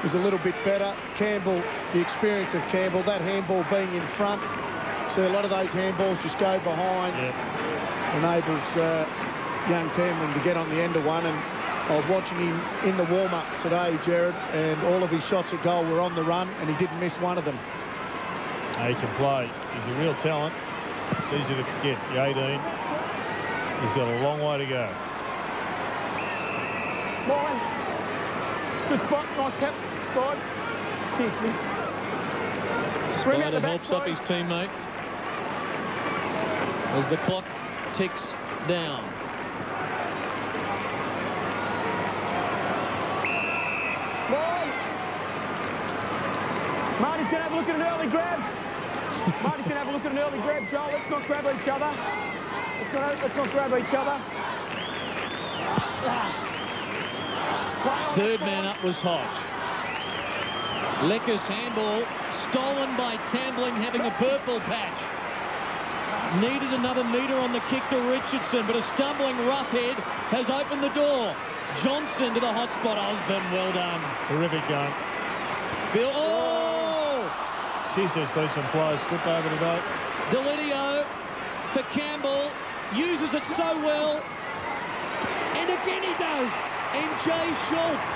was a little bit better. Campbell, the experience of Campbell, that handball being in front. So a lot of those handballs just go behind. Enables young Tambling to get on the end of one. And I was watching him in the warm-up today, Jared, and all of his shots at goal were on the run, and he didn't miss one of them. He can play. He's a real talent. It's easy to forget. The 18. He's got a long way to go. Ball. Good spot. Nice cap. Spot. Cheers, Lee. Spider helps up his teammate as the clock ticks down. Ball. Marty's going to have a look at an early grab. Marty's going to have a look at an early grab, Joel. Let's not grab each other. Let's not grab each other. Third man up was Hodge. Lecker's handball stolen by Tambling, having a purple patch. Needed another metre on the kick to Richardson, but a stumbling roughhead has opened the door. Johnson to the hot spot. Osborne, well done. Terrific game. Phil. Oh! Jeez, there's been some players slip over today. Delidio to Campbell. Uses it so well. And again he does. And Jay Schultz,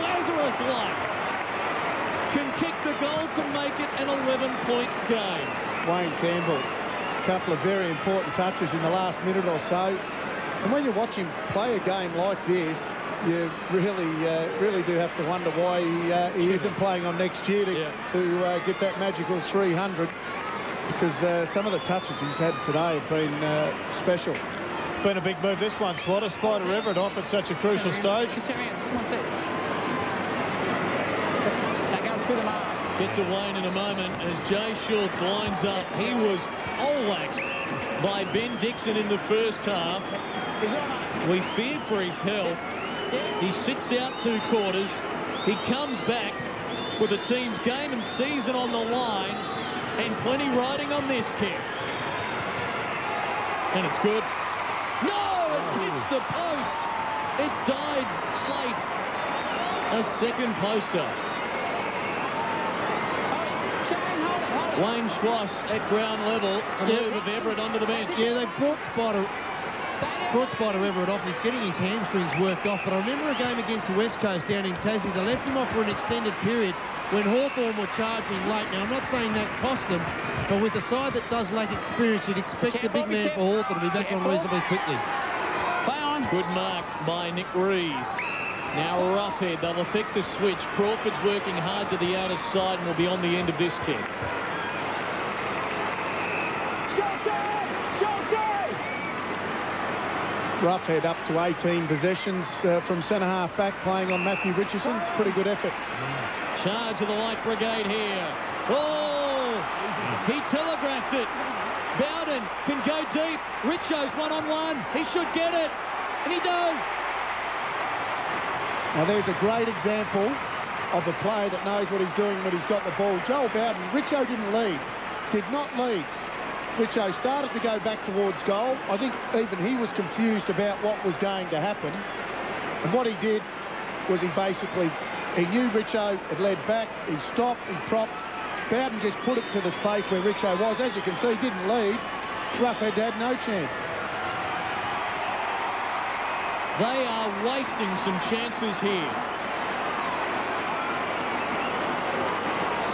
Lazarus-like, can kick the goal to make it an 11-point game. Wayne Campbell, a couple of very important touches in the last minute or so. And when you watch him play a game like this, you really do have to wonder why he isn't playing on next year to get that magical 300. Because some of the touches he's had today have been special. It's been a big move, this one, Swatter. Spider Everett off at such a crucial stage. Get to Wayne in a moment as Jay Schultz lines up. He was poleaxed by Ben Dixon in the first half. We feared for his health. He sits out 2 quarters. He comes back with the team's game and season on the line. And plenty riding on this kick. And it's good. No! It hits the post. It died late. A second poster. Wayne Schwass at ground level. A move of Everett onto the bench. Yeah, they brought Spider Everett off. He's getting his hamstrings worked off. But I remember a game against the West Coast down in Tassie. They left him off for an extended period when Hawthorn were charging late. Now, I'm not saying that cost them, but with a side that does lack experience, you'd expect the big man for Hawthorn to be back on reasonably quickly. Good mark by Nick Rees. Now roughhead. They'll effect the switch. Crawford's working hard to the outer side and will be on the end of this kick. Roughhead up to 18 possessions from centre-half back, playing on Matthew Richardson. It's a pretty good effort. Charge of the Light Brigade here. Oh! He telegraphed it. Bowden can go deep. Richo's one-on-one. He should get it. And he does. Now, there's a great example of a player that knows what he's doing when he's got the ball. Joel Bowden, Richo didn't lead. Did not lead. Richo started to go back towards goal. I think even he was confused about what was going to happen. And what he did was he knew Richo had led back. He stopped, he propped. Bowden just put it to the space where Richo was. As you can see, didn't lead. Roughhead had no chance. They are wasting some chances here.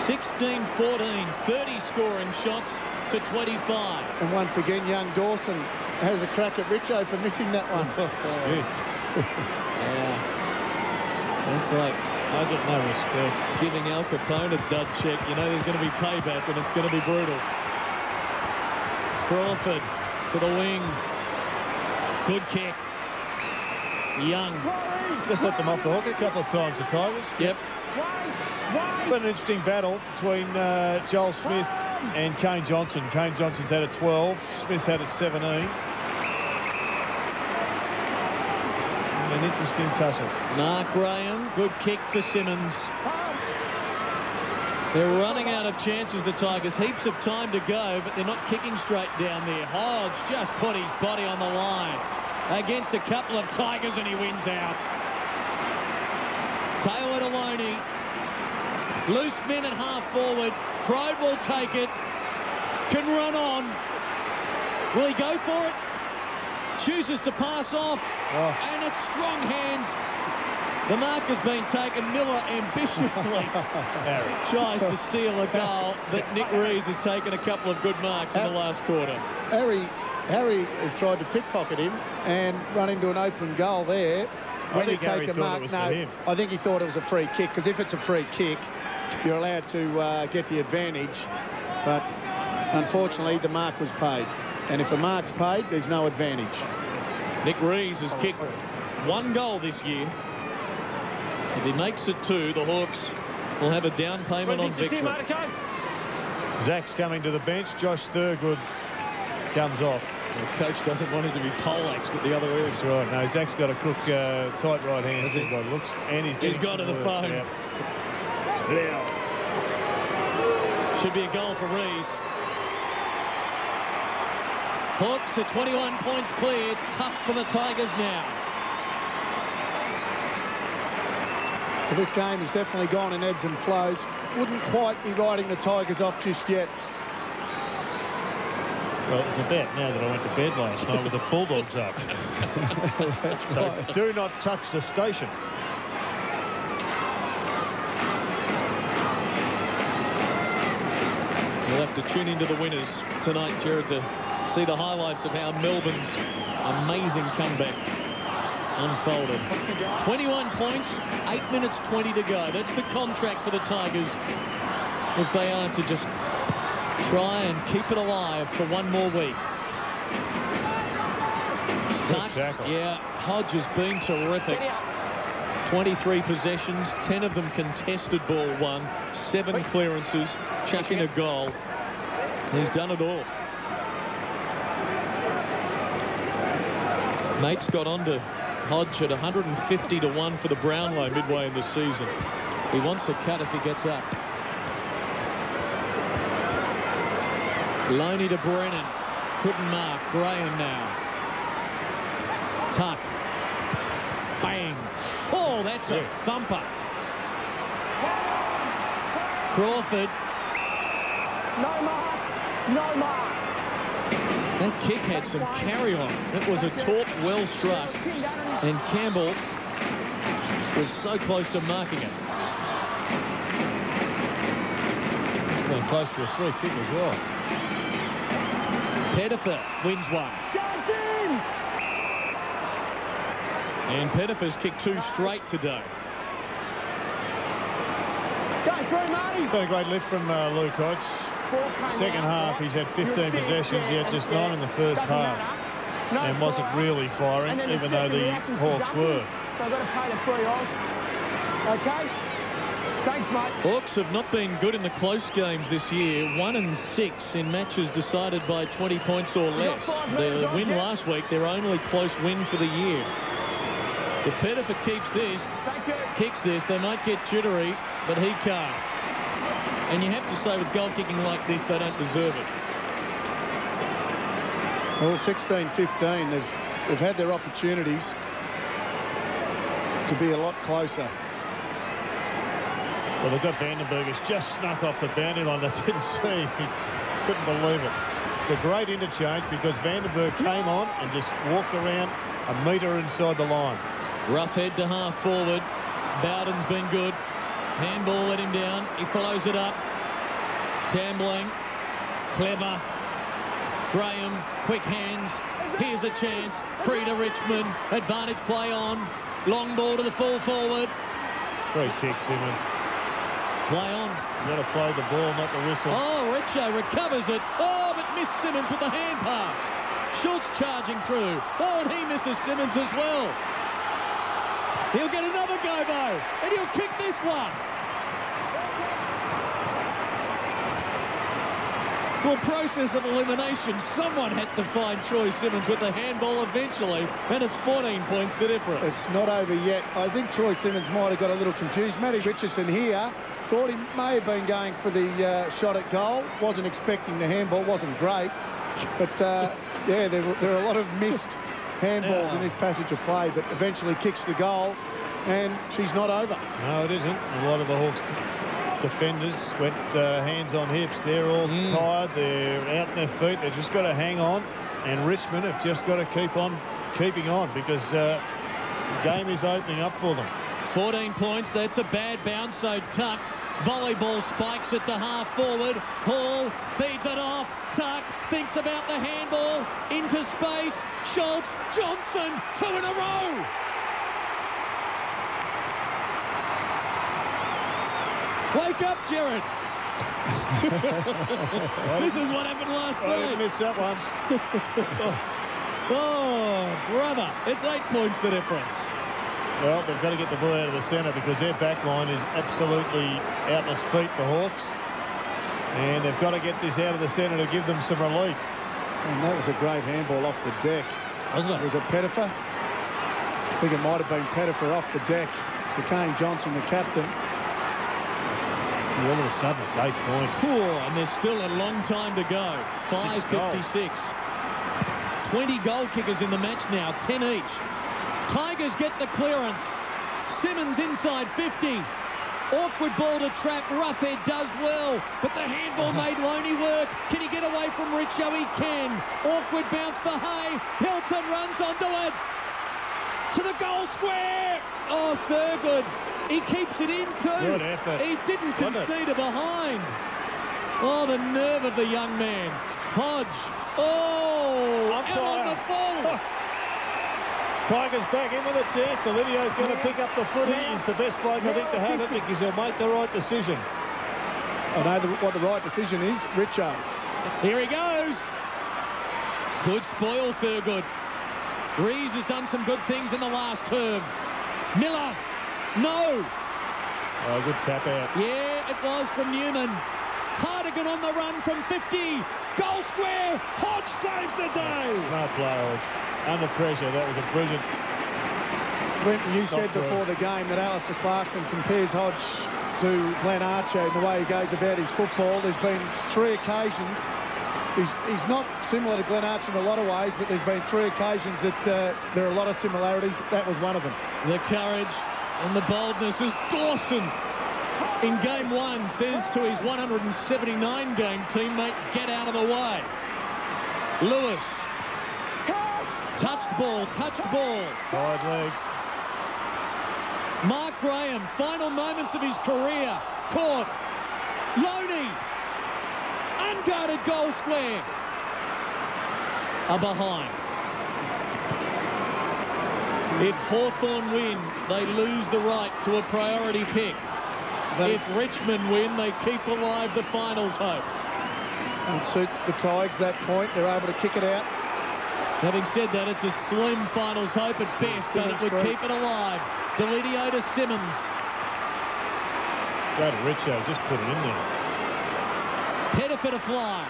16-14, 30 scoring shots to 25. And once again, young Dawson has a crack at Richo for missing that one. Yeah. That's like, I get no respect. Giving Al Capone a dud check. You know there's going to be payback and it's going to be brutal. Crawford to the wing. Good kick. Young. Just let them off the hook a couple of times, the Tigers. Yep. But an interesting battle between Joel Smith and Kane Johnson. Kane Johnson's had a 12. Smith's had a 17. an interesting tussle. Mark Graham, good kick for Simmons. They're running out of chances, the Tigers. Heaps of time to go, but they're not kicking straight down there. Hodge just put his body on the line against a couple of Tigers, and he wins out. Taylor to Loney. Loose men at half forward. Crode will take it. Can run on. Will he go for it? Chooses to pass off. And it's strong hands. The mark has been taken. Miller ambitiously tries to steal a goal, but Nick Rees has taken a couple of good marks in the last quarter. Harry has tried to pickpocket him and run into an open goal there. When he take a mark, no, I think he thought it was a free kick, because if it's a free kick, you're allowed to get the advantage. But unfortunately, the mark was paid. And if a mark's paid, there's no advantage. Nick Rees has kicked 1 goal this year. If he makes it 2, the Hawks will have a down payment on victory. Zach's coming to the bench. Josh Thurgood comes off. The coach doesn't want him to be poleaxed at the other end. That's right. No, Zach's got a crook, tight right hand. By looks, and he's got to the phone. Yeah. Should be a goal for Rees. Hawks are 21 points cleared. Tough for the Tigers now. Well, this game has definitely gone in ebbs and flows. Wouldn't quite be riding the Tigers off just yet. Well, it's about now that I went to bed last night with the Bulldogs up. That's so right. Do not touch the station. You'll have to tune into the winners tonight, Jared, to see the highlights of how Melbourne's amazing comeback unfolded. 21 points, 8 minutes 20 to go. That's the contract for the Tigers, if they are to just try and keep it alive for 1 more week. Yeah, Hodge has been terrific. 23 possessions, 10 of them contested ball 1, 7 clearances, chucking a goal. He's done it all. Mates got on to Hodge at 150 to 1 for the Brownlow midway in the season. He wants a cut if he gets up. Loney to Brennan. Couldn't mark. Graham now. Tuck. Bang. Oh, that's a thumper. Crawford. No mark. No marks. That kick had some carry-on. It was a torp well struck, and Campbell was so close to marking it. It's been close to a free kick as well. Pettifer wins 1. And Pettifer's kicked 2 straight today. Go through, mate. Got a great lift from Luke Hodge. Second half, he's had 15 possessions. He had just 9 in the first half. And wasn't really firing, even though the Hawks were. So I've got to pay the 3 Oz. Okay? Thanks, mate. Hawks have not been good in the close games this year. 1 and 6 in matches decided by 20 points or less. The win last week, their only close win for the year. If Pettifer kicks this, they might get jittery, but he can't. And you have to say, with goal kicking like this, they don't deserve it. Well, 16-15, they've had their opportunities to be a lot closer. Well, they've got Vandenberg just snuck off the boundary line. I didn't see. He couldn't believe it. It's a great interchange because Vandenberg came on and just walked around a metre inside the line. Rough head to half forward. Bowden's been good. Handball let him down. He follows it up. Tambling. Clever. Graham. Quick hands. Here's a chance. Free to Richmond. Advantage play on. Long ball to the full forward. Free kick, Simmons. Play on. You've got to play the ball, not the whistle. Oh, Richo recovers it. Oh, but missed Simmons with the hand pass. Schultz charging through. Oh, and he misses Simmons as well. He'll get another go, though, and he'll kick this one. Well, process of elimination, someone had to find Troy Simmons with the handball eventually, and it's 14 points the difference. It's not over yet. I think Troy Simmons might have got a little confused. Matty Richardson here thought he may have been going for the shot at goal. Wasn't expecting the handball. Wasn't great. But, yeah, there are a lot of missed handballs in this passage of play, but eventually kicks the goal, and she's not over. No, it isn't. A lot of the Hawks defenders went hands on hips. They're all tired. They're out on their feet. They've just got to hang on. And Richmond have just got to keep on keeping on because the game is opening up for them. 14 points. That's a bad bounce. So Tuck. Volleyball spikes it to half forward. Hall feeds it off. Tuck thinks about the handball. Into space. Schultz. Johnson. 2 in a row. Wake up, Jared. This is what happened last night. I didn't miss that one. Oh, brother. It's 8 points the difference. Well, they've got to get the ball out of the centre because their back line is absolutely out on its feet, the Hawks. And they've got to get this out of the centre to give them some relief. And that was a great handball off the deck. Wasn't it? Was it Pettifer? I think it might have been Pettifer off the deck to Kane Johnson, the captain. So all of a sudden, it's 8 points. And there's still a long time to go. 5:56. 20 goal kickers in the match now, 10 each. Tigers get the clearance. Simmons inside 50. Awkward ball to trap. Roughhead does well, but the handball made Loney work. Can he get away from Richo? He can. Awkward bounce for Hay. Hilton runs onto it. To the goal square. Oh, Thurgood. He keeps it in too. Good effort. He didn't concede a behind. Oh, the nerve of the young man. Hodge. Oh, out on the full. Tigers back in with a chance. The Lidio's going to pick up the footy. He's the best bloke, I think, to have it because he'll make the right decision. I know what the right decision is. Richo. Here he goes. Good spoil, Thurgood. Rees has done some good things in the last term. Miller. No. Oh, good tap out. Yeah, it was from Newman. Hardigan on the run from 50. Goal square. Hodge saves the day. Smart play, Hodge. Under pressure, that was a brilliant... Clinton, you said before the game that Alistair Clarkson compares Hodge to Glenn Archer in the way he goes about his football. There's been 3 occasions. He's not similar to Glenn Archer in a lot of ways, but there's been 3 occasions that there are a lot of similarities. That was one of them. The courage and the boldness as Dawson in game 1 says to his 179 game teammate, get out of the way. Lewis. Touched ball. Wide legs. Mark Graham, final moments of his career. Caught. Loney. Unguarded goal square. A behind. If Hawthorn win, they lose the right to a priority pick. If Richmond win, they keep alive the finals hopes. It'll suit the Tigers that point. They're able to kick it out. Having said that, it's a slim finals hope at best, but it would keep it alive. Delidio to Simmons. Go to Richo, just put it in there. Pettifer to fly.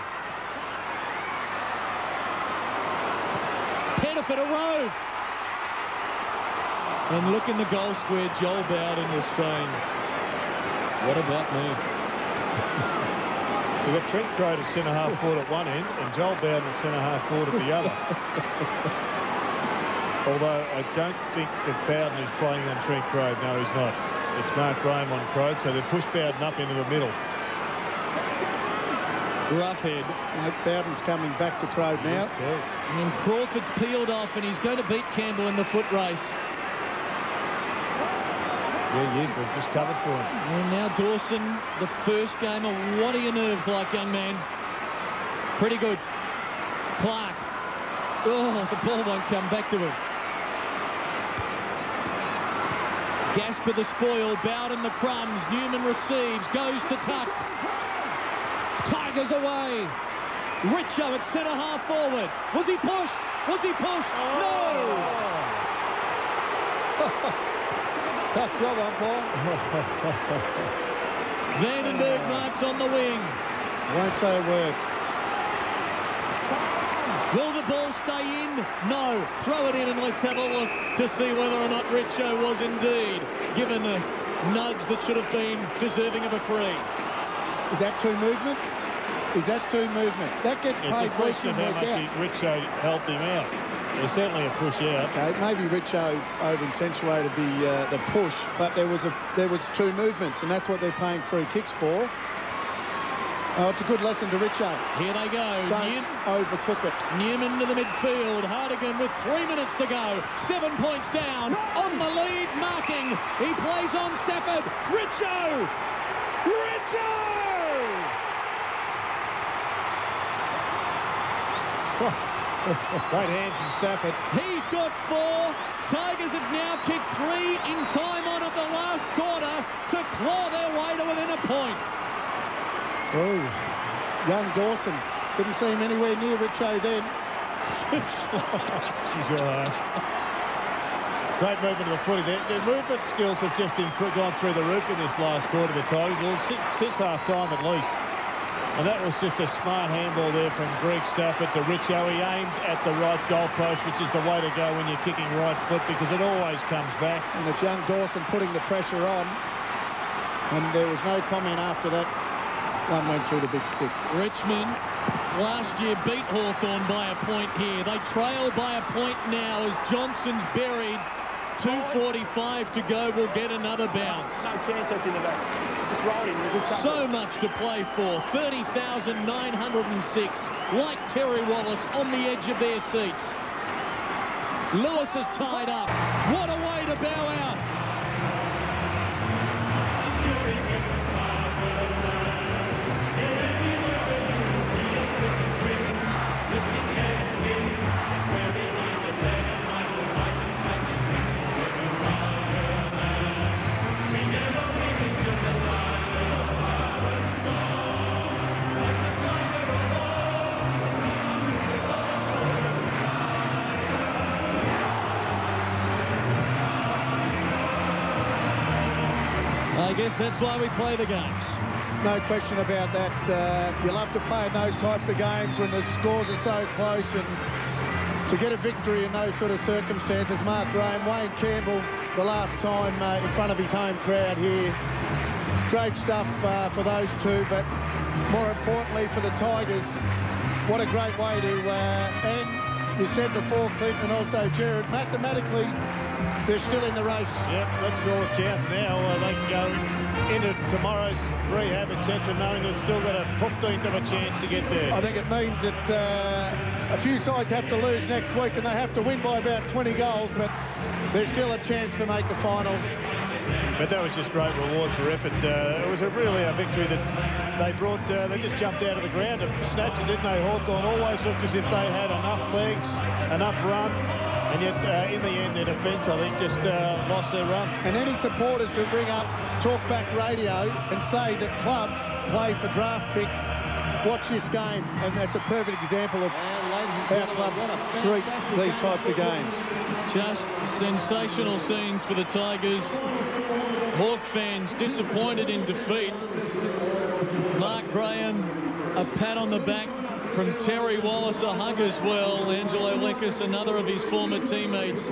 Pettifer to Rove. And look in the goal square, Joel Bowden was saying, what about me? We've got Trent Crowe at centre-half forward at one end and Joel Bowden at centre-half forward at the other. Although I don't think that Bowden is playing on Trent Crowe. No, he's not. It's Mark Graham on Crowe, so they've pushed Bowden up into the middle. Roughhead. Bowden's coming back to Crowe now. And Crawford's peeled off and he's going to beat Campbell in the foot race. Yeah, he is. They've just covered for him. And now Dawson, the first game. What are your nerves like, young man? Pretty good. Clark. Oh, the ball won't come back to him. Gasper the spoil. Bowden the crumbs. Newman receives. Goes to Tuck. Tigers away. Richo at centre-half forward. Was he pushed? Was he pushed? No! Tough job, umpire. Vandenberg marks on the wing. Won't say a word. Will the ball stay in? No. Throw it in and let's have a look to see whether or not Richo was indeed given a nudge that should have been deserving of a free. Is that 2 movements? Is that 2 movements? That gets paid. It's a question of how much Richo helped him out. There's certainly a push out. Okay, maybe Richo over-accentuated the push, but there was 2 movements, and that's what they're paying free kicks for. Oh, it's a good lesson to Richo. Here they go. Don't overcook it. Newman to the midfield. Hardigan with 3 minutes to go. 7 points down. On the lead, marking. He plays on Stafford. Richo! Richo! Great hands from Stafford. He's got 4. Tigers have now kicked 3 in time on of the last quarter to claw their way to within a point. Oh, young Dawson. Didn't see him anywhere near Richo then. She's your harsh. Great movement of the footy. Their movement skills have just gone through the roof in this last quarter of the Tigers. Well, since half-time at least. And that was just a smart handball there from Greg Stafford to Richo. He aimed at the right goalpost, which is the way to go when you're kicking right foot because it always comes back. And it's young Dawson putting the pressure on. And there was no comment after that. One went through the big sticks. Richmond last year beat Hawthorn by a point here. They trail by a point now as Johnson's buried. 2:45 to go. Will get another bounce. No chance that's in the back. Just rolled him. So much to play for. 30,906. Like Terry Wallace on the edge of their seats. Lewis is tied up. What a way to bow out. I guess that's why we play the games. No question about that. You love to play in those types of games when the scores are so close, and to get a victory in those sort of circumstances. Mark Graham, Wayne Campbell, the last time in front of his home crowd here. Great stuff for those two, but more importantly for the Tigers, what a great way to end. You said before, Clinton, and also Jared, mathematically, they're still in the race. Yep, that's all that counts now. They can go into tomorrow's rehab, etc., knowing they've still got a 15th of a chance to get there. I think it means that a few sides have to lose next week and they have to win by about 20 goals, but there's still a chance to make the finals. But that was just great reward for effort. It was really a victory that they brought. They just jumped out of the ground and snatched it, didn't they? Hawthorn always looked as if they had enough legs, enough run. And yet, in the end, their defence, I think, just lost their run. And any supporters that ring up Talkback Radio and say that clubs play for draft picks, watch this game. And that's a perfect example of how clubs treat these types of games. Just sensational scenes for the Tigers. Hawk fans disappointed in defeat. Mark Graham, a pat on the back from Terry Wallace, a hug as well. Angelo Lekis, another of his former teammates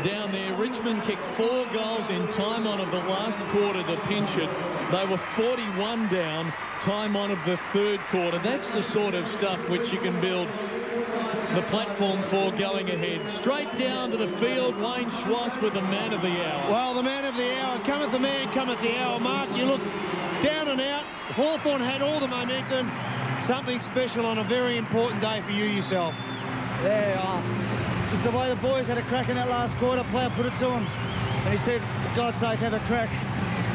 down there. Richmond kicked 4 goals in time on of the last quarter to pinch it. They were 41 down, time on of the 3rd quarter. That's the sort of stuff which you can build the platform for going ahead. Straight down to the field, Wayne Schwass with the man of the hour. Well, the man of the hour, cometh the man, cometh the hour. Mark, you look down and out. Hawthorn had all the momentum. Something special on a very important day for you yourself. Yeah, just the way the boys had a crack in that last quarter. Player put it to him, and he said, for God's sake, have a crack.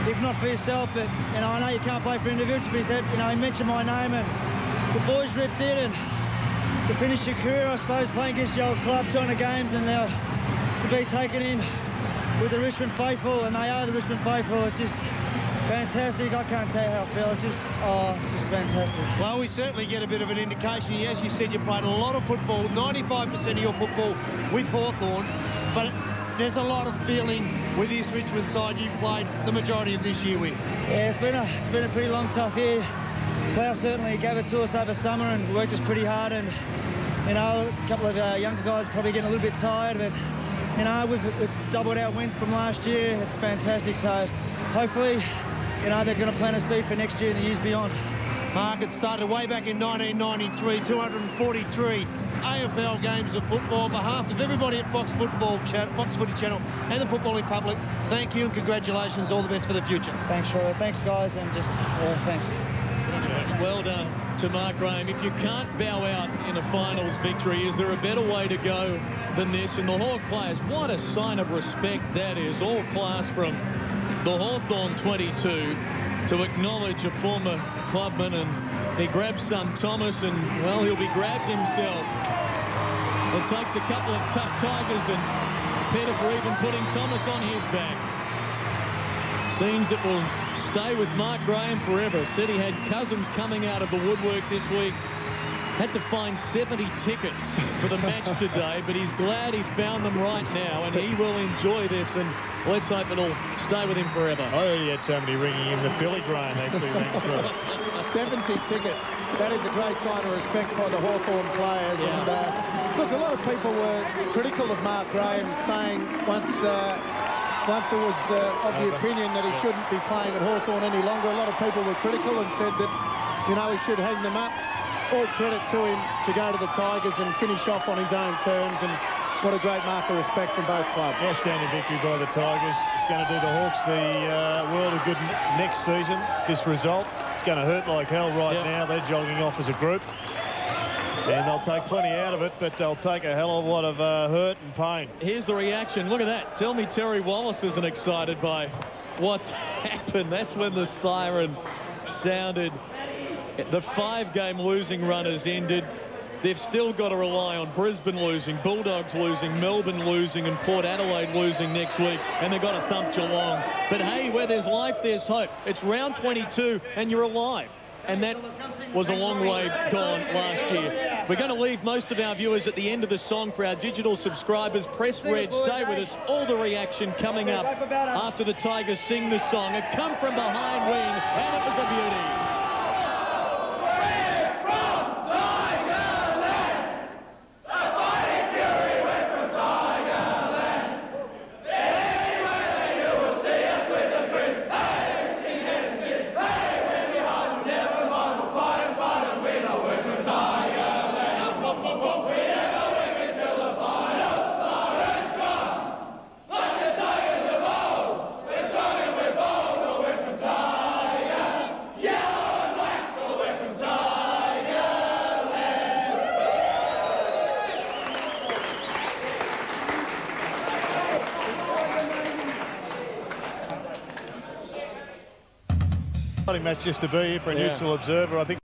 If not for yourself, but, you know, I know you can't play for individuals, but he said, you know, he mentioned my name, and the boys ripped in, and to finish your career, I suppose, playing against your old club, 200 games, and now to be taken in with the Richmond faithful, and they are the Richmond faithful. It's just fantastic. I can't tell you how I feel. It's just fantastic. Well, we certainly get a bit of an indication. As you said, you played a lot of football, 95% of your football with Hawthorn, but there's a lot of feeling with this Richmond side you've played the majority of this year with. Yeah, it's been a pretty long, tough year. Plough certainly gave it to us over summer and worked us pretty hard, and You know, a couple of younger guys probably getting a little bit tired, but, you know, we've doubled our wins from last year. It's fantastic. So hopefully, you know, they're going to plant a seed for next year and the years beyond. Mark, it started way back in 1993, 243 AFL games of football. On behalf of everybody at Fox Footy Channel and the Footballing public, thank you and congratulations. All the best for the future. Thanks, Troy. Thanks, guys, and just, thanks. Well done to Mark Graham. If you can't bow out in a finals victory, is there a better way to go than this? And the Hawk players, what a sign of respect that is. All class from the Hawthorn 22 to acknowledge a former clubman, and he grabs son Thomas, and, well, he'll be grabbed himself. It takes a couple of tough Tigers and Peter for even putting Thomas on his back. Scenes that will stay with Mark Graham forever. Said he had cousins coming out of the woodwork this week. Had to find 70 tickets for the match today, but he's glad he found them right now, and he will enjoy this, and let's hope it'll stay with him forever. I already had somebody ringing in that Billy Graham actually went through. 70 tickets. That is a great sign of respect by the Hawthorn players. Yeah. And look, a lot of people were critical of Mark Graham, saying once it was of the opinion that he shouldn't be playing at Hawthorn any longer, a lot of people were critical and said that, you know, he should hang them up. All credit to him to go to the Tigers and finish off on his own terms, and what a great mark of respect from both clubs. Outstanding victory by the Tigers. It's going to do the Hawks the world of good next season, this result. It's going to hurt like hell right now. They're jogging off as a group. And they'll take plenty out of it, but they'll take a hell of a lot of hurt and pain. Here's the reaction. Look at that. Tell me Terry Wallace isn't excited by what's happened. That's when the siren sounded. The 5-game losing run has ended. They've still got to rely on Brisbane losing, Bulldogs losing, Melbourne losing, and Port Adelaide losing next week, and they've got to thump Geelong. But hey, where there's life, there's hope. It's round 22, and you're alive. And that was a long way gone last year. We're going to leave most of our viewers at the end of the song. For our digital subscribers, press red, stay with us. All the reaction coming up after the Tigers sing the song. A come from behind win, and it was a beauty. Match just to be here for a neutral observer. I think